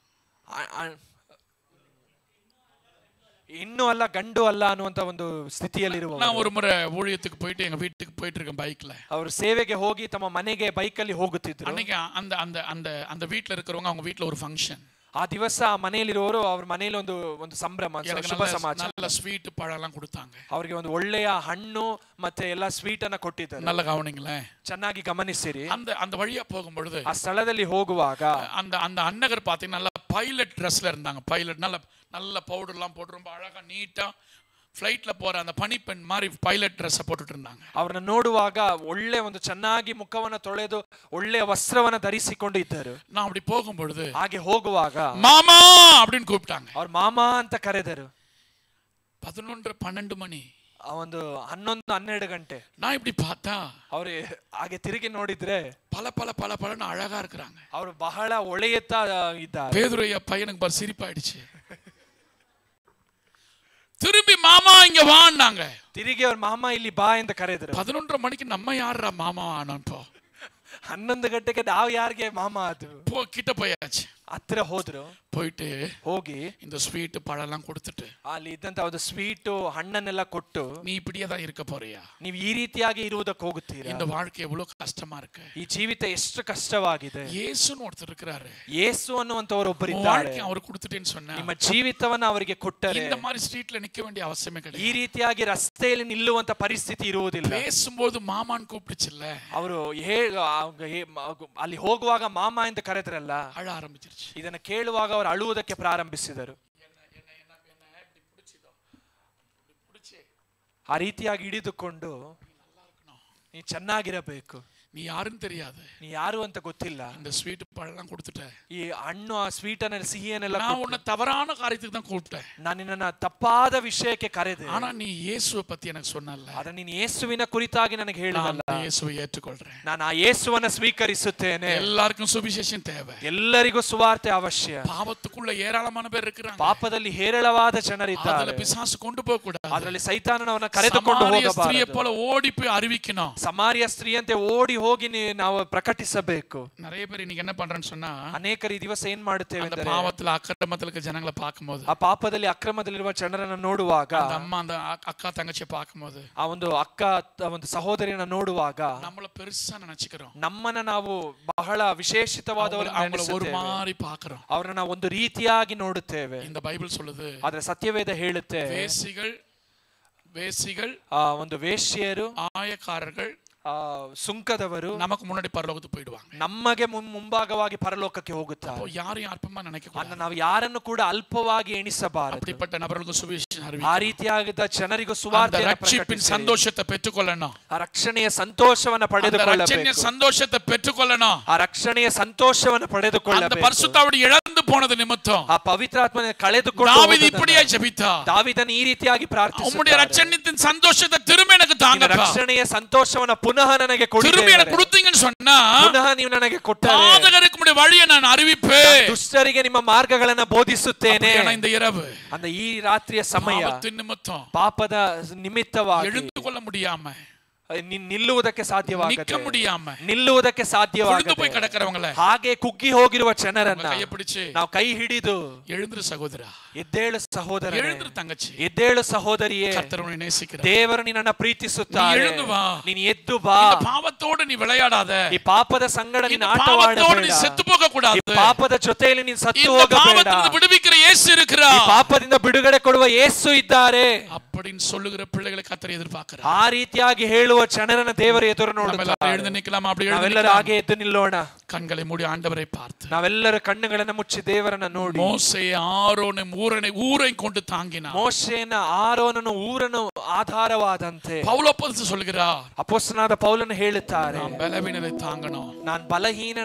ಇನ್ನೂ ಅಲ್ಲ ಗಂಡು ಅಲ್ಲ ಅನ್ನುವಂತ ಒಂದು ಸ್ಥಿತಿಯಲ್ಲಿರುವ, நான் ஒரு முறை ஊழியத்துக்கு போயிட்டு எங்க வீட்டுக்கு போயிட்டு இருக்கேன் பைக்ல. ಅವರು ಸೇವೆಗೆ ಹೋಗಿ ತಮ್ಮ ಮನೆಗೆ ಬೈಕಲ್ಲಿ ಹೋಗುತ್ತಿದ್ರು. அன்னைக்கு அந்த அந்த அந்த அந்த வீட்டுல இருக்கிறவங்க அவங்க வீட்டுல ஒரு ஃபங்க்ஷன். ಆ ದಿವಸ ಆ ಮನೆಯಲ್ಲಿರುವವರು ಅವ್ರ ಮನೆಯಲ್ಲಿ ಒಂದು ಸಂಭ್ರಮ, ಶುಭ ಸಮಾಚಾರ. நல்ல ஸ்வீட் பழம் எல்லாம் கொடுத்தாங்க. ಅವರಿಗೆ ಒಂದು ಒಳ್ಳೆಯ ಹಣ್ಣು ಮತ್ತೆ ಎಲ್ಲ ಸ್ವೀಟ್ ಅನ್ನ ಕೊಟ್ಟಿದ್ದಾರೆ. நல்ல கவனிங்களேன், ಚೆನ್ನಾಗಿ ಗಮನಿಸಿರಿ. அந்த அந்த வழியா போகும் பொழுது ಆ ಸ್ಥಳದಲ್ಲಿ ಹೋಗುವಾಗ அந்த அந்த அன்னகர் பாத்தீங்கன்னா நல்ல பைலட் ட்ரெஸ்ல இருந்தாங்க. பைலட் நல்ல நல்ல பவுடர் எல்லாம் போட்டு ரொம்ப அழகா நீட்டா ಫ್ಲೈಟ್ல போற அந்த பனிப்பெண் மாதிரி பைலட் ட்ரெஸ் போட்டுட்டு இருந்தாங்க. ಅವರನ್ನ ನೋಡುವಾಗ ಒಳ್ಳೆ ಒಂದು ಚೆನ್ನಾಗಿ ಮುಖವನ್ನ ತೊಳೆದು ಒಳ್ಳೆಯ ವಸ್ತ್ರವನ್ನ ಧರಿಸಿಕೊಂಡು ಇದ್ದರು. நான் அப்படி போகும் பொழுது ಹಾಗೆ ಹೋಗುವಾಗ மாமா அப்படின்னு கூப்பிட்டாங்க. ಅವ್ರ ಮಾಮಾ ಅಂತ ಕರೆದರು. 11-12 ಮಣಿ, ಒಂದು 11-12 ಗಂಟೆ. நான் இப்படி பார்த்தா ಅವ್ರು ಹಾಗೆ ತಿರುಗಿ ನೋಡಿದ್ರೆ பல பல பல பலன்னு அழகா இருக்கிறாங்க. ಅವರು ಬಹಳ ಒಳ್ಳೆಯತಾ ಇದ್ದಾರೆ. பேதுரையா பையனுக்கு பாரு சிரிப்பாயிடுச்சு. திரும்பி மாமா இங்க வான்னாங்க. ತಿರುಗಿ ಅವ್ರ ಮಾಮ ಇಲ್ಲಿ ಬಾ ಅಂತ ಕರೆದರು. 11 மணிக்கு நம்ம யாரா மாமா ஆனப்போ 11 ಗಂಟೆಗೆ ನಾವು ಯಾರಿಗೆ ಮಾಮ ಆದ್ರು? கிட்ட போயாச்சு. ಹತ್ತಿರ ಹೋದ್ರು. போயிட்டு ಹೋಗಿ இந்த ஸ்வீட் பழம் எல்லாம் கொடுத்துட்டு ಅಲ್ಲಿ ಇದ್ದಂತ ಒಂದು ಸ್ವೀಟ್ ಹಣ್ಣನ್ನೆಲ್ಲ ಕೊಟ್ಟು, நீ இப்படியே தான் இருக்க போறியா, ನೀವು ಈ ರೀತಿಯಾಗಿ ಇರುವುದಕ್ಕೆ ಹೋಗುತ್ತೀರಾ? இந்த வாழ்க்கை எவ்வளவு கஷ்டமா இருக்கு, ಈ ಜೀವಿತ ಎಷ್ಟು ಕಷ್ಟವಾಗಿದೆ. இயேசுன்னு ஒருத்தர் இருக்கிறாரு, ಯೇಸು ಅನ್ನುವಂತವರು ಒಬ್ಬರಿದ್ದಾರೆ. வாழ்க்கை அவர் கொடுத்துட்டேன்னு சொன்னா ನಿಮ್ಮ ಜೀವಿತವನ್ನ ಅವರಿಗೆ ಕೊಟ್ಟರೆ இந்த மாதிரி ஸ்ட்ரீட்ல நிக்க வேண்டிய அவசியமே ಈ கிடையாது. ರೀತಿಯಾಗಿ ರಸ್ತೆಯಲ್ಲಿ ನಿಲ್ಲುವಂತ ಪರಿಸ್ಥಿತಿ ಇರುವುದಿಲ್ಲ. பேசும்போது மாமான்னு கூப்பிடுச்சுல்ல, ಅವರು ಅಲ್ಲಿ ಹೋಗುವಾಗ ಮಾಮ ಎಂದು ಕರೆದ್ರಲ್ಲ, அழ ஆரம்பிச்சிருச்சு. ಇದನ್ನ ಕೇಳುವಾಗ ಅವರು ಅಳುವುದಕ್ಕೆ ಪ್ರಾರಂಭಿಸಿದರು. ಆ ರೀತಿಯಾಗಿ ಹಿಡಿದುಕೊಂಡು ನೀ ಚೆನ್ನಾಗಿರಬೇಕು, நீ யாருன்னு தெரியாது, ನೀ ಯಾರು ಅಂತ ಗೊತ್ತಿಲ್ಲ, இந்த ஸ்வீட் பழம் கொடுத்துட்ட, ಈ ಹಣ್ಣು ಆ ಸ್ವೀಟ್ ಅನ್ನ ಸಿಹಿಯನ್ನೆಲ್ಲ நான் உன்னை தவறான காரியத்துக்கு தான் கூப்பிட்டேன், ನಾನು ನಿನ್ನ ತಪ್ಪಾದ ವಿಷಯಕ್ಕೆ ಕರೆದೆ, ஆனா நீ இயேசுவை பத்தி எனக்கு சொன்னல்ல, ಆದ್ರೆ ನೀನು ಯೇಸುವಿನ ಕುರಿತಾಗಿ ನನಗೆ ಹೇಳಿದಲ್ಲ, நான் இயேசுவை ஏற்றுக்கொள்றேன். ನಾನು ಆ ಯೇಸುವನ್ನ ಸ್ವೀಕರಿಸುತ್ತೇನೆ. எல்லாருக்கும் சுவிசேஷம் தேவை, ಎಲ್ಲರಿಗೂ ಸುವಾರ್ತೆ ಅವಶ್ಯ. பாவத்துக்குள்ள ஏராளமான பேர் இருக்கிறாங்க, ಪಾಪದಲ್ಲಿ ಹೇರಳವಾದ ಜನರಿದ್ದಾರೆ. அதுல பிசாசு கொண்டு போக கூடாது, ಅದರಲ್ಲಿ ಸೈತಾನನವನ್ನ ಕರೆದುಕೊಂಡು சமாரிய ஸ்திரியை ಹೋಗಬಾರದು. போல ஓடி போய் அறிவிக்கணும். ಸಮಾರ್ಯ ಸ್ತ್ರೀಯಂತೆ ಓಡಿ ಹೋಗಿ ನಾವು ಪ್ರಕಟಿಸಬೇಕು. நிறைய பேர் இன்னைக்கு என்ன பண்றேன்னு சொன்னா, ಅನೇಕರು ಈ ದಿವಸ ಏನ್ ಮಾಡುತ್ತೇವೆ அந்த ಅಂದರೆ, பாவத்துல அக்கிரமத்துல இருக்க ஜனங்களை பார்க்கும்போது, ಆ ಪಾಪದಲ್ಲಿ ಅಕ್ರಮದಲ್ಲಿರುವ ಜನರನ್ನು ನೋಡುವಾಗ, அந்த அம்மா அந்த அக்கா தங்கச்சியை பார்க்கும்போது, ಆ ಒಂದು ಅಕ್ಕ ಒಂದು ಸಹೋದರಿಯನ್ನ ನೋಡುವಾಗ நம்மள பெருசா நினைச்சுக்கிறோம், ನಮ್ಮನ್ನ ನಾವು ಬಹಳ ವಿಶೇಷಿತವಾದವರು அவங்கள ஒரு மாதிரி பார்க்கிறோம். ಅವರನ್ನ ನಾವು ಒಂದು ರೀತಿಯಾಗಿ ನೋಡುತ್ತೇವೆ. இந்த பைபிள் சொல்லுது, ಆದ್ರೆ ಸತ್ಯವೇದ ಹೇಳುತ್ತೆ, வேசிகள் ಒಂದು ವೇಶ್ಯರು, ஆயக்காரர்கள், ಸುಂಕದವರು நமக்கு முன்னாடி பரலோகத்துக்கு போயிடுவாங்க. ನಮಗೆ ಮುಂಭಾಗವಾಗಿ ಪರಲೋಕಕ್ಕೆ ಹೋಗುತ್ತಾರೆ. யாரையும் ಅಲ್ಪமா நினைக்க, ನಾವು ಯಾರನ್ನು ಕೂಡ ಅಲ್ಪವಾಗಿ ಎಣಿಸಬಾರದು. அப்படிப்பட்ட நபர்களுக்கு சுவிசேஷம் ಆ அறிவிக்கணும். ರೀತಿಯಾದ ಜನರಿಗೂ அந்த ಸುವಾರ್ತೆಯನ್ನು ரட்சிப்பின் ಪ್ರಕಟಿಸಿ சந்தோஷத்தை பெற்றுக்கொள்ளணும், ಆ ರಕ್ಷಣೆಯ ಸಂತೋಷವನ್ನು அந்த ಪಡೆದುಕೊಳ್ಳಬೇಕು. ரட்சணிய சந்தோஷத்தை பெற்றுக்கொள்ளணும். ಆ ರಕ್ಷಣೆಯ ಸಂತೋಷವನ್ನು அந்த ಪಡೆದುಕೊಳ್ಳಬೇಕು. பரிசுத்தாவியை இழந்து போனது நிமித்தம் ಆ ಪವಿತ್ರಾತ್ಮನ ಕಳೆದುಕೊಂಡು தாவீது இப்படியே ஜெபித்தார், ದಾವೀದನು ಈ ರೀತಿಯಾಗಿ உம்முடைய ಪ್ರಾರ್ಥಿಸುತ್ತಾನೆ, ரட்சணியத்தின் சந்தோஷத்தை திரும்ப எனக்கு தாங்கப்பா, ರಕ್ಷಣೆಯ ಸಂತೋಷವನ್ನು ಪುನಃ ನನಗೆ ಕೊಡಿ, திரும்ப எனக்கு கொடுத்தீங்கன்னு சொன்னா ಪುನಃ ನೀವು ನನಗೆ ಕೊಟ್ಟರೆ பாதகருக்கு உம்முடைய வழியை நான் அறிவிப்பேன், ದುಷ್ಟರಿಗೆ ನಿಮ್ಮ ಮಾರ್ಗಗಳನ್ನು ಬೋಧಿಸುತ್ತೇನೆ. இந்த இரவு அந்த ಈ ರಾತ್ರಿಯ ಸಮಯ பாவத்தின் நிமித்தம் ಪಾಪದ ನಿಮಿತ್ತವಾಗಿ எழுந்து கொள்ள முடியாம, ನಿಲ್ಲುವುದಕ್ಕೆ ಸಾಧ್ಯವಾಗದೆ, நிக்க முடியாம ನಿಲ್ಲುವುದಕ್ಕೆ விழுந்து ಸಾಧ್ಯವಾಗದೆ போய் கிடக்கிறவங்கள ಹಾಗೆ ಕುಗ್ಗಿ ಹೋಗಿರುವ ಜನರನ್ನ கையை பிடிச்சு ನಾವು ಕೈ ಹಿಡಿದು, எழுந்திரு சகோதரா, ಎದ್ದೇಳು ಸಹೋದರ, எழுந்திரு தங்கச்சி, ಎದ್ದೇಳು ಸಹೋದರಿಯೇ, கர்த்தர் உன்னை நேசிக்கிறார், ದೇವರು ನಿನ್ನನ್ನು ಪ್ರೀತಿಸುತ್ತಾರೆ, ನೀ எழுந்து ಬಾ. ನೀನು ಎದ್ದು ಬಾ. இந்த பாவத்தோடு நீ விளையாடாத, ಈ ಪಾಪದ ಸಂಗಡ இந்த ನೀನು பாவத்தோடு நீ ಆಟವಾಡಬೇಡ. செத்து போக ಈ கூடாது, ಪಾಪದ ಜೊತೆಯಲ್ಲಿ ನೀನು ಸತ್ತು இந்த ಹೋಗಬೇಡ. பாவத்திலிருந்து விடுவிக்கிற இயேசு ಈ இருக்கிறார், ಪಾಪ ಪಾಪದಿಂದ ಬಿಡುಗಡೆ ಕೊಡುವ ಯೇಸು ಇದ್ದಾರೆ அப்படின்னு சொல்லுகிற பிள்ளைகளை கர்த்தர் எதிர்பார்க்கிறார். ಆ ರೀತಿಯಾಗಿ ಹೇಳುವ ಜನರನ್ನ ದೇವರು ಎದುರು ನೋಡುತ್ತಾರೆ. எழுந்து நிக்கலாம், அப்படி ನಾವೆಲ್ಲರೂ ಹಾಗೆ ಎದ್ದು ನಿಲ್ಲೋಣ. கண்களை மூடி ஆண்டவரை பார்த்து ನಾವೆಲ್ಲರ ಕಣ್ಣುಗಳನ್ನು ಮುಚ್ಚಿ ದೇವರನ್ನ ನೋಡಿ. மோசே ஆரோனை ஊரை கொண்டு தாங்கினார். ಮೋಶೆಯನ್ನ ಆರೋನನು ಊರನ್ನು ಆಧಾರವಾದಂತೆ பவுலப்போஸ்தலன் சொல்கிறார், ಅಪೊಸ್ತಲನಾದ ಪೌಲನು ಹೇಳುತ್ತಾರೆ, நாம் பலவீனரை தாங்கணும். ನಾನು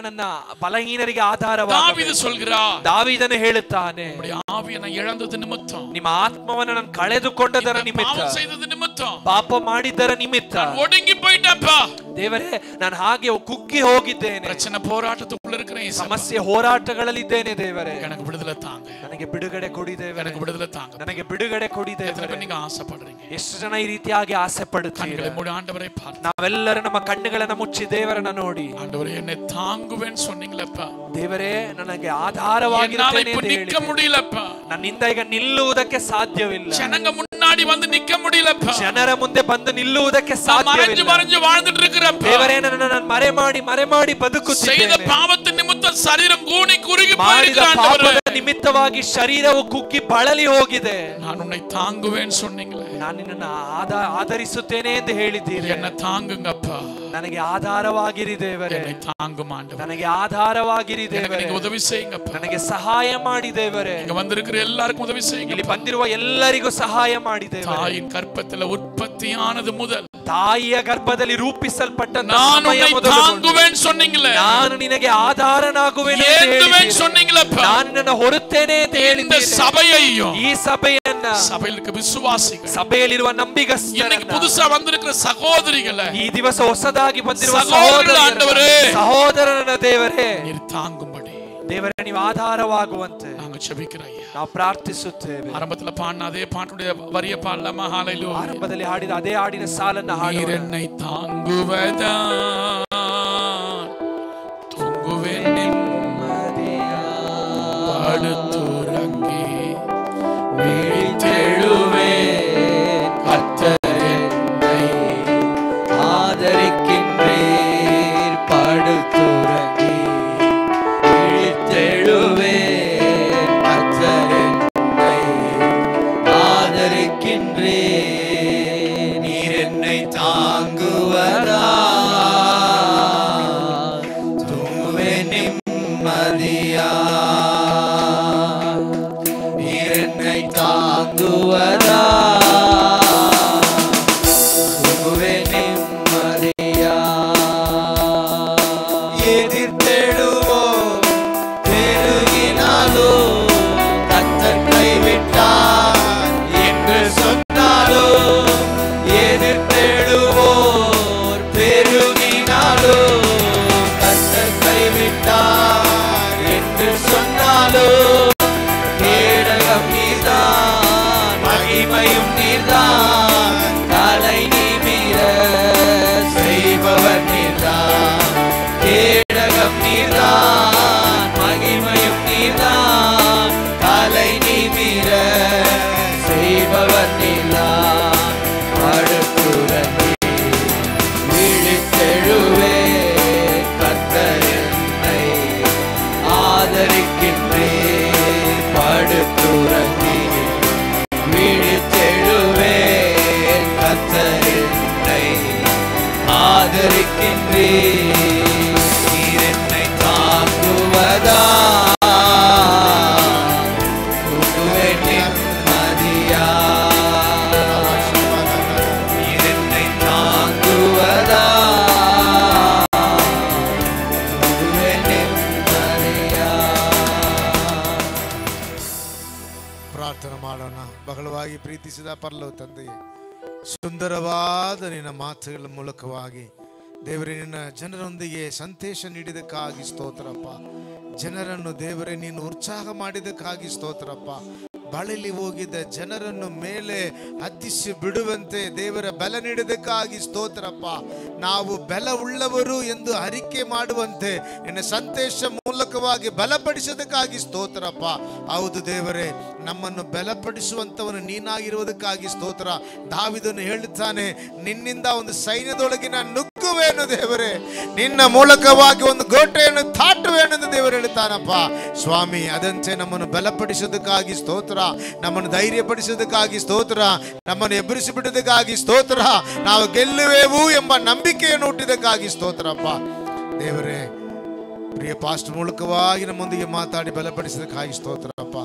ಬಲಹೀನರಿಗೆ ಆಧಾರವಾಗಬೇಕು. தாவீது சொல்கிறார், ದಾವೀದನು ಹೇಳುತ್ತಾನೆ, நம்முடைய ஆவியை நான் இழந்தது நிமித்தம், ನಿಮ್ಮ ಆತ್ಮವನ್ನು ನಾನು ಕಳೆದುಕೊಂಡದರ ನಿಮಿತ್ತ, பாவம் செய்தது நிமித்தம், ಪಾಪ ಮಾಡಿದ್ದರ ನಿಮಿತ್ತ ஒடுங்கி போயிட்டப்பா ದೇವರೇ, ನಾನು ಹಾಗೆ ಕುಗ್ಗಿ ಹೋಗಿದ್ದೇನೆ. பிரச்சனை போராட்டத்துக்குள்ள இருக்கிற ಸಮಸ್ಯೆ ಹೋರಾಟಗಳಲ್ಲಿ ಇದ್ದೇನೆ. ದೇವರೇ, எனக்கு விடுதலை தாங்க, ನನಗೆ ಬಿಡುಗಡೆ ಕೊಡಿ. ದೇವರೇ, எனக்கு விடுதலை தாங்க, ನನಗೆ ಬಿಡುಗಡೆ ಕೊಡಿ. ದೇವರೇ, நீங்க ஆசைப்படுறீங்க. ಎಷ್ಟು ಜನ ಈ ರೀತಿಯಾಗಿ ಆಸೆ ಪಡುತ್ತೀರಿ? கண்களை மூடி ஆண்டவரை பார்த்து ನಾವೆಲ್ಲರೂ ನಮ್ಮ ಕಣ್ಣುಗಳನ್ನು ಮುಚ್ಚಿ ದೇವರನ್ನ ನೋಡಿ, ஆண்டவரே என்னை தாங்குவேன்னு சொன்னீங்களப்பா, ದೇವರೇ ನನಗೆ ಆಧಾರವಾಗಿರುತ್ತೇನೆ ಅಂತ நிக்க முடியலப்பா, ನನ್ನಿಂದ ಈಗ ನಿಲ್ಲುವುದಕ್ಕೆ ಸಾಧ್ಯವಿಲ್ಲ. ಜನங்க முன்னாடி வந்து நிக்க முடியலப்பா, ಜನರ ಮುಂದೆ ಬಂದು ನಿಲ್ಲುವುದಕ್ಕೆ ಸಾಧ್ಯವಿಲ್ಲ. மறைஞ்சு வாழ்ந்துட்டு இருக்கிறப்பா, ದೇವರೇ ನನ್ನನ್ನು ನಾನು ಮರೆ ಮಾಡಿ ಬದುಕುತ್ತಿದ್ದೇನೆ. செய்த பாவத்தின் நிமித்தம் சரீரம் கூனி குறுகி ಮಾಡಿದ போயிருக்கிறது. ಪಾಪದ ನಿಮಿತ್ತವಾಗಿ ಶರೀರವು ಕುಗ್ಗಿ ಬಳಲಿ ಹೋಗಿದೆ. நான் உன்னை தாங்குவேன்னு சொன்னீங்களே, ನಾನು ನಿನ್ನನ್ನು ಆಧರಿಸುತ್ತೇನೆ ಎಂದು ಹೇಳಿದ್ದೀರಿ. என்னை தாங்குங்கப்பா, ನನಗೆ ಆಧಾರವಾಗಿರಿ ದೇವರೇ, என்னை தாங்கும் ஆண்டவரே, ನನಗೆ ಆಧಾರವಾಗಿರಿ ದೇವರೇ, நீங்க உதவி செய்யுங்கப்பா, ನನಗೆ ಸಹಾಯ ಮಾಡಿ ದೇವರೇ. இங்க வந்திருக்கிற எல்லாருக்கும் உதவி செய்யுங்க. ಇಲ್ಲಿ ಬಂದಿರುವ ಎಲ್ಲರಿಗೂ ಸಹಾಯ ಮಾಡಿ ದೇವರೇ. தாயின் கற்பத்தில் உற்பத்தியானது முதல், ತಾಯಿಯ ಗರ್ಭದಲ್ಲಿ ರೂಪಿಸಲ್ಪಟ್ಟ நான் உன்னை தாங்குவேன்னு சொன்னீங்களே, ನಾನು ನಿನಗೆ ಆಧಾರನಾಗುವೆನು ಎಂದು ஏந்துவேன்னு சொன்னீங்களப்பா, ನಾನು ನಿನ್ನನ್ನು ಹೊರುತ್ತೇನೆ ಅಂತ இந்த ಹೇಳಿದ್ದೀರಿ. சபையையும் ಈ ಸಭೆಯನ್ನ, சபையில் இருக்க விசுவாசிகள், ಸಭೆಯಲ್ಲಿರುವ இன்னைக்கு ನಂಬಿಗಸ್ತರನ್ನ, புதுசா வந்திருக்கிற சகோதரிகளை, ಈ ದಿವಸ ಹೊಸದಾಗಿ ಬಂದಿರುವ ಸಹೋದರರನ್ನ ಆಂಡವರೇ, ಸಹೋದರರನ್ನ ದೇವರೇ, நீர் தாங்கும்படி ದೇವರೇ ನೀವು ಆಧಾರವಾಗುವಂತೆ நாங்க ஜெபிக்கிறோம். ನಾವು ಪ್ರಾರ್ಥಿಸುತ್ತೇವೆ. ஆரம்பத்துல பாடின அதே பாட்டுடைய வரிய பாடலாமா? ஹalleluya. ಆರಂಭದಲ್ಲಿ ಹಾಡಿದ ಅದೇ ಹಾಡಿನ ಸಾಲನ್ನ ಹಾಡೋಣ. நீர் என்னை தாங்குவதா தூங்குவேன் நிம்மதியா, படுத்துறங்கி விழித்தெழுவேன், கர்த்தர் என்னை ஆதரிக்கின்றீர். படுத்துறங்கி விழித்தெழுவேன், கர்த்தர் என்னை ஆதரிக்கின்றீர். நீர் என்னை தாங்குவதா தூங்குவேன் நிம்மதியா, நீர் என்னை தாங்குவதா தூங்குவேன் நிம்மதியா. எதிர்த்தெழுவோம் பெருகினாலும் கர்த்தர் கைவிட்டார் என்று சொன்னாலும், எதிர்த்தெழுவோர் பெருகினாலும் கர்த்தர் கைவிட்டார் என்று சொன்னாலும், கேடகம் நீர்தான், மகிமையும் நீர்தான், தலை நிமிர செய்பவர் நீர்தான். கேடகம் நீர்தான், மகிமையும் நீர்தான், தலை நிமிர செய்பவர் நீர்தான். படுத்துறங்கி விழித்தெழுவேன், கர்த்தர் என்னை ஆதரிக்கின்றீர். படுத்துறங்கி விழித்தெழுவேன், கர்த்தர் என்னை ஆதரிக்கின்றீர். நீர் என்னை தாங்குவதா தூங்குவேன் நிம்மதியா, நீர் என்னை தாங்குவதா தூங்குவேன் நிம்மதியா. ಪ್ರಾರ್ಥನೆ ಮಾಡೋಣ. ಬಹಳವಾಗಿ ಪ್ರೀತಿಸಿದ ಪರಲೋಕ ತಂದೆಯೇ, ಸುಂದರವಾದ ನಿನ್ನ ಮಾತುಗಳ ಮೂಲಕವಾಗಿ ದೇವರೇ ನಿನ್ನ ಜನರೊಂದಿಗೆ ಸಂದೇಶ ನೀಡಿದಕ್ಕಾಗಿ ಸ್ತೋತ್ರಪ್ಪ. ಜನರನ್ನು ದೇವರೇ ನೀನು ಉತ್ಸಾಹ ಮಾಡಿದಕ್ಕಾಗಿ ಸ್ತೋತ್ರಪ್ಪ. ಬಳಿಲಿ ಹೋಗಿದ್ದ ಜನರನ್ನು ಮೇಲೆ ಹತ್ತಿಸಿ ಬಿಡುವಂತೆ ದೇವರ ಬಲ ನೀಡಿದಕ್ಕಾಗಿ ಸ್ತೋತ್ರಪ್ಪ. ನಾವು ಬಲ ಉಳ್ಳವರು ಎಂದು ಅರಿಕೆ ಮಾಡುವಂತೆ ನಿನ್ನ ಸಂದೇಶ ಮೂಲಕವಾಗಿ ಬಲಪಡಿಸೋದಕ್ಕಾಗಿ ಸ್ತೋತ್ರಪ್ಪ. ಹೌದು ದೇವರೇ, ನಮ್ಮನ್ನು ಬಲಪಡಿಸುವಂತವನು ನೀನಾಗಿರುವುದಕ್ಕಾಗಿ ಸ್ತೋತ್ರ. ದಾವೀದನು ಹೇಳುತ್ತಾನೆ, ನಿನ್ನಿಂದ ಒಂದು ಸೈನ್ಯದೊಳಗಿನ ನುಗ್ಗಿ ನುಗ್ಗುವೇನು ದೇವರೇ, ನಿನ್ನ ಮೂಲಕವಾಗಿ ಒಂದು ಗೋಟೆಯನ್ನು ದಾಟುವೇನು ಎಂದು ದೇವರು ಹೇಳ್ತಾನಪ್ಪ. ಸ್ವಾಮಿ, ಅದಂತೆ ನಮ್ಮನ್ನು ಬಲಪಡಿಸೋದಕ್ಕಾಗಿ ಸ್ತೋತ್ರ, ನಮ್ಮನ್ನು ಧೈರ್ಯಪಡಿಸೋದಕ್ಕಾಗಿ ಸ್ತೋತ್ರ, ನಮ್ಮನ್ನು ಎಬ್ಬರಿಸಿ ಬಿಡೋದಕ್ಕಾಗಿ ಸ್ತೋತ್ರ, ನಾವು ಗೆಲ್ಲುವೆವು ಎಂಬ ನಂಬಿಕೆಯನ್ನು ಹುಟ್ಟಿದಕ್ಕಾಗಿ ಸ್ತೋತ್ರಪ್ಪ. ದೇವರೇ, ಪ್ರಿಯ ಪಾಸ್ಟ್ ಮೂಲಕವಾಗಿ ನಮ್ಮೊಂದಿಗೆ ಮಾತಾಡಿ ಬಲಪಡಿಸೋದಕ್ಕಾಗಿ ಸ್ತೋತ್ರಪ್ಪ.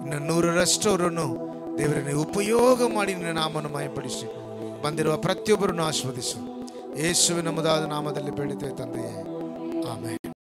ಇನ್ನು 100ರಷ್ಟು ಅವರನ್ನು ದೇವರೇ ನೀವು ಉಪಯೋಗ ಮಾಡಿ ನಿನ್ನ ನಾಮವನ್ನು ಮಹಿಮೆಪಡಿಸಿ ಬಂದಿರುವ ಪ್ರತಿಯೊಬ್ಬರನ್ನು ಆಶೀರ್ವದಿಸು. ಯೇಸುವಿನ ನಮ್ಮದಾದ ನಾಮದಲ್ಲಿ ಬೇಡಿದ್ದೇವೆ ತಂದೆಯೇ, ಆಮೆನ್.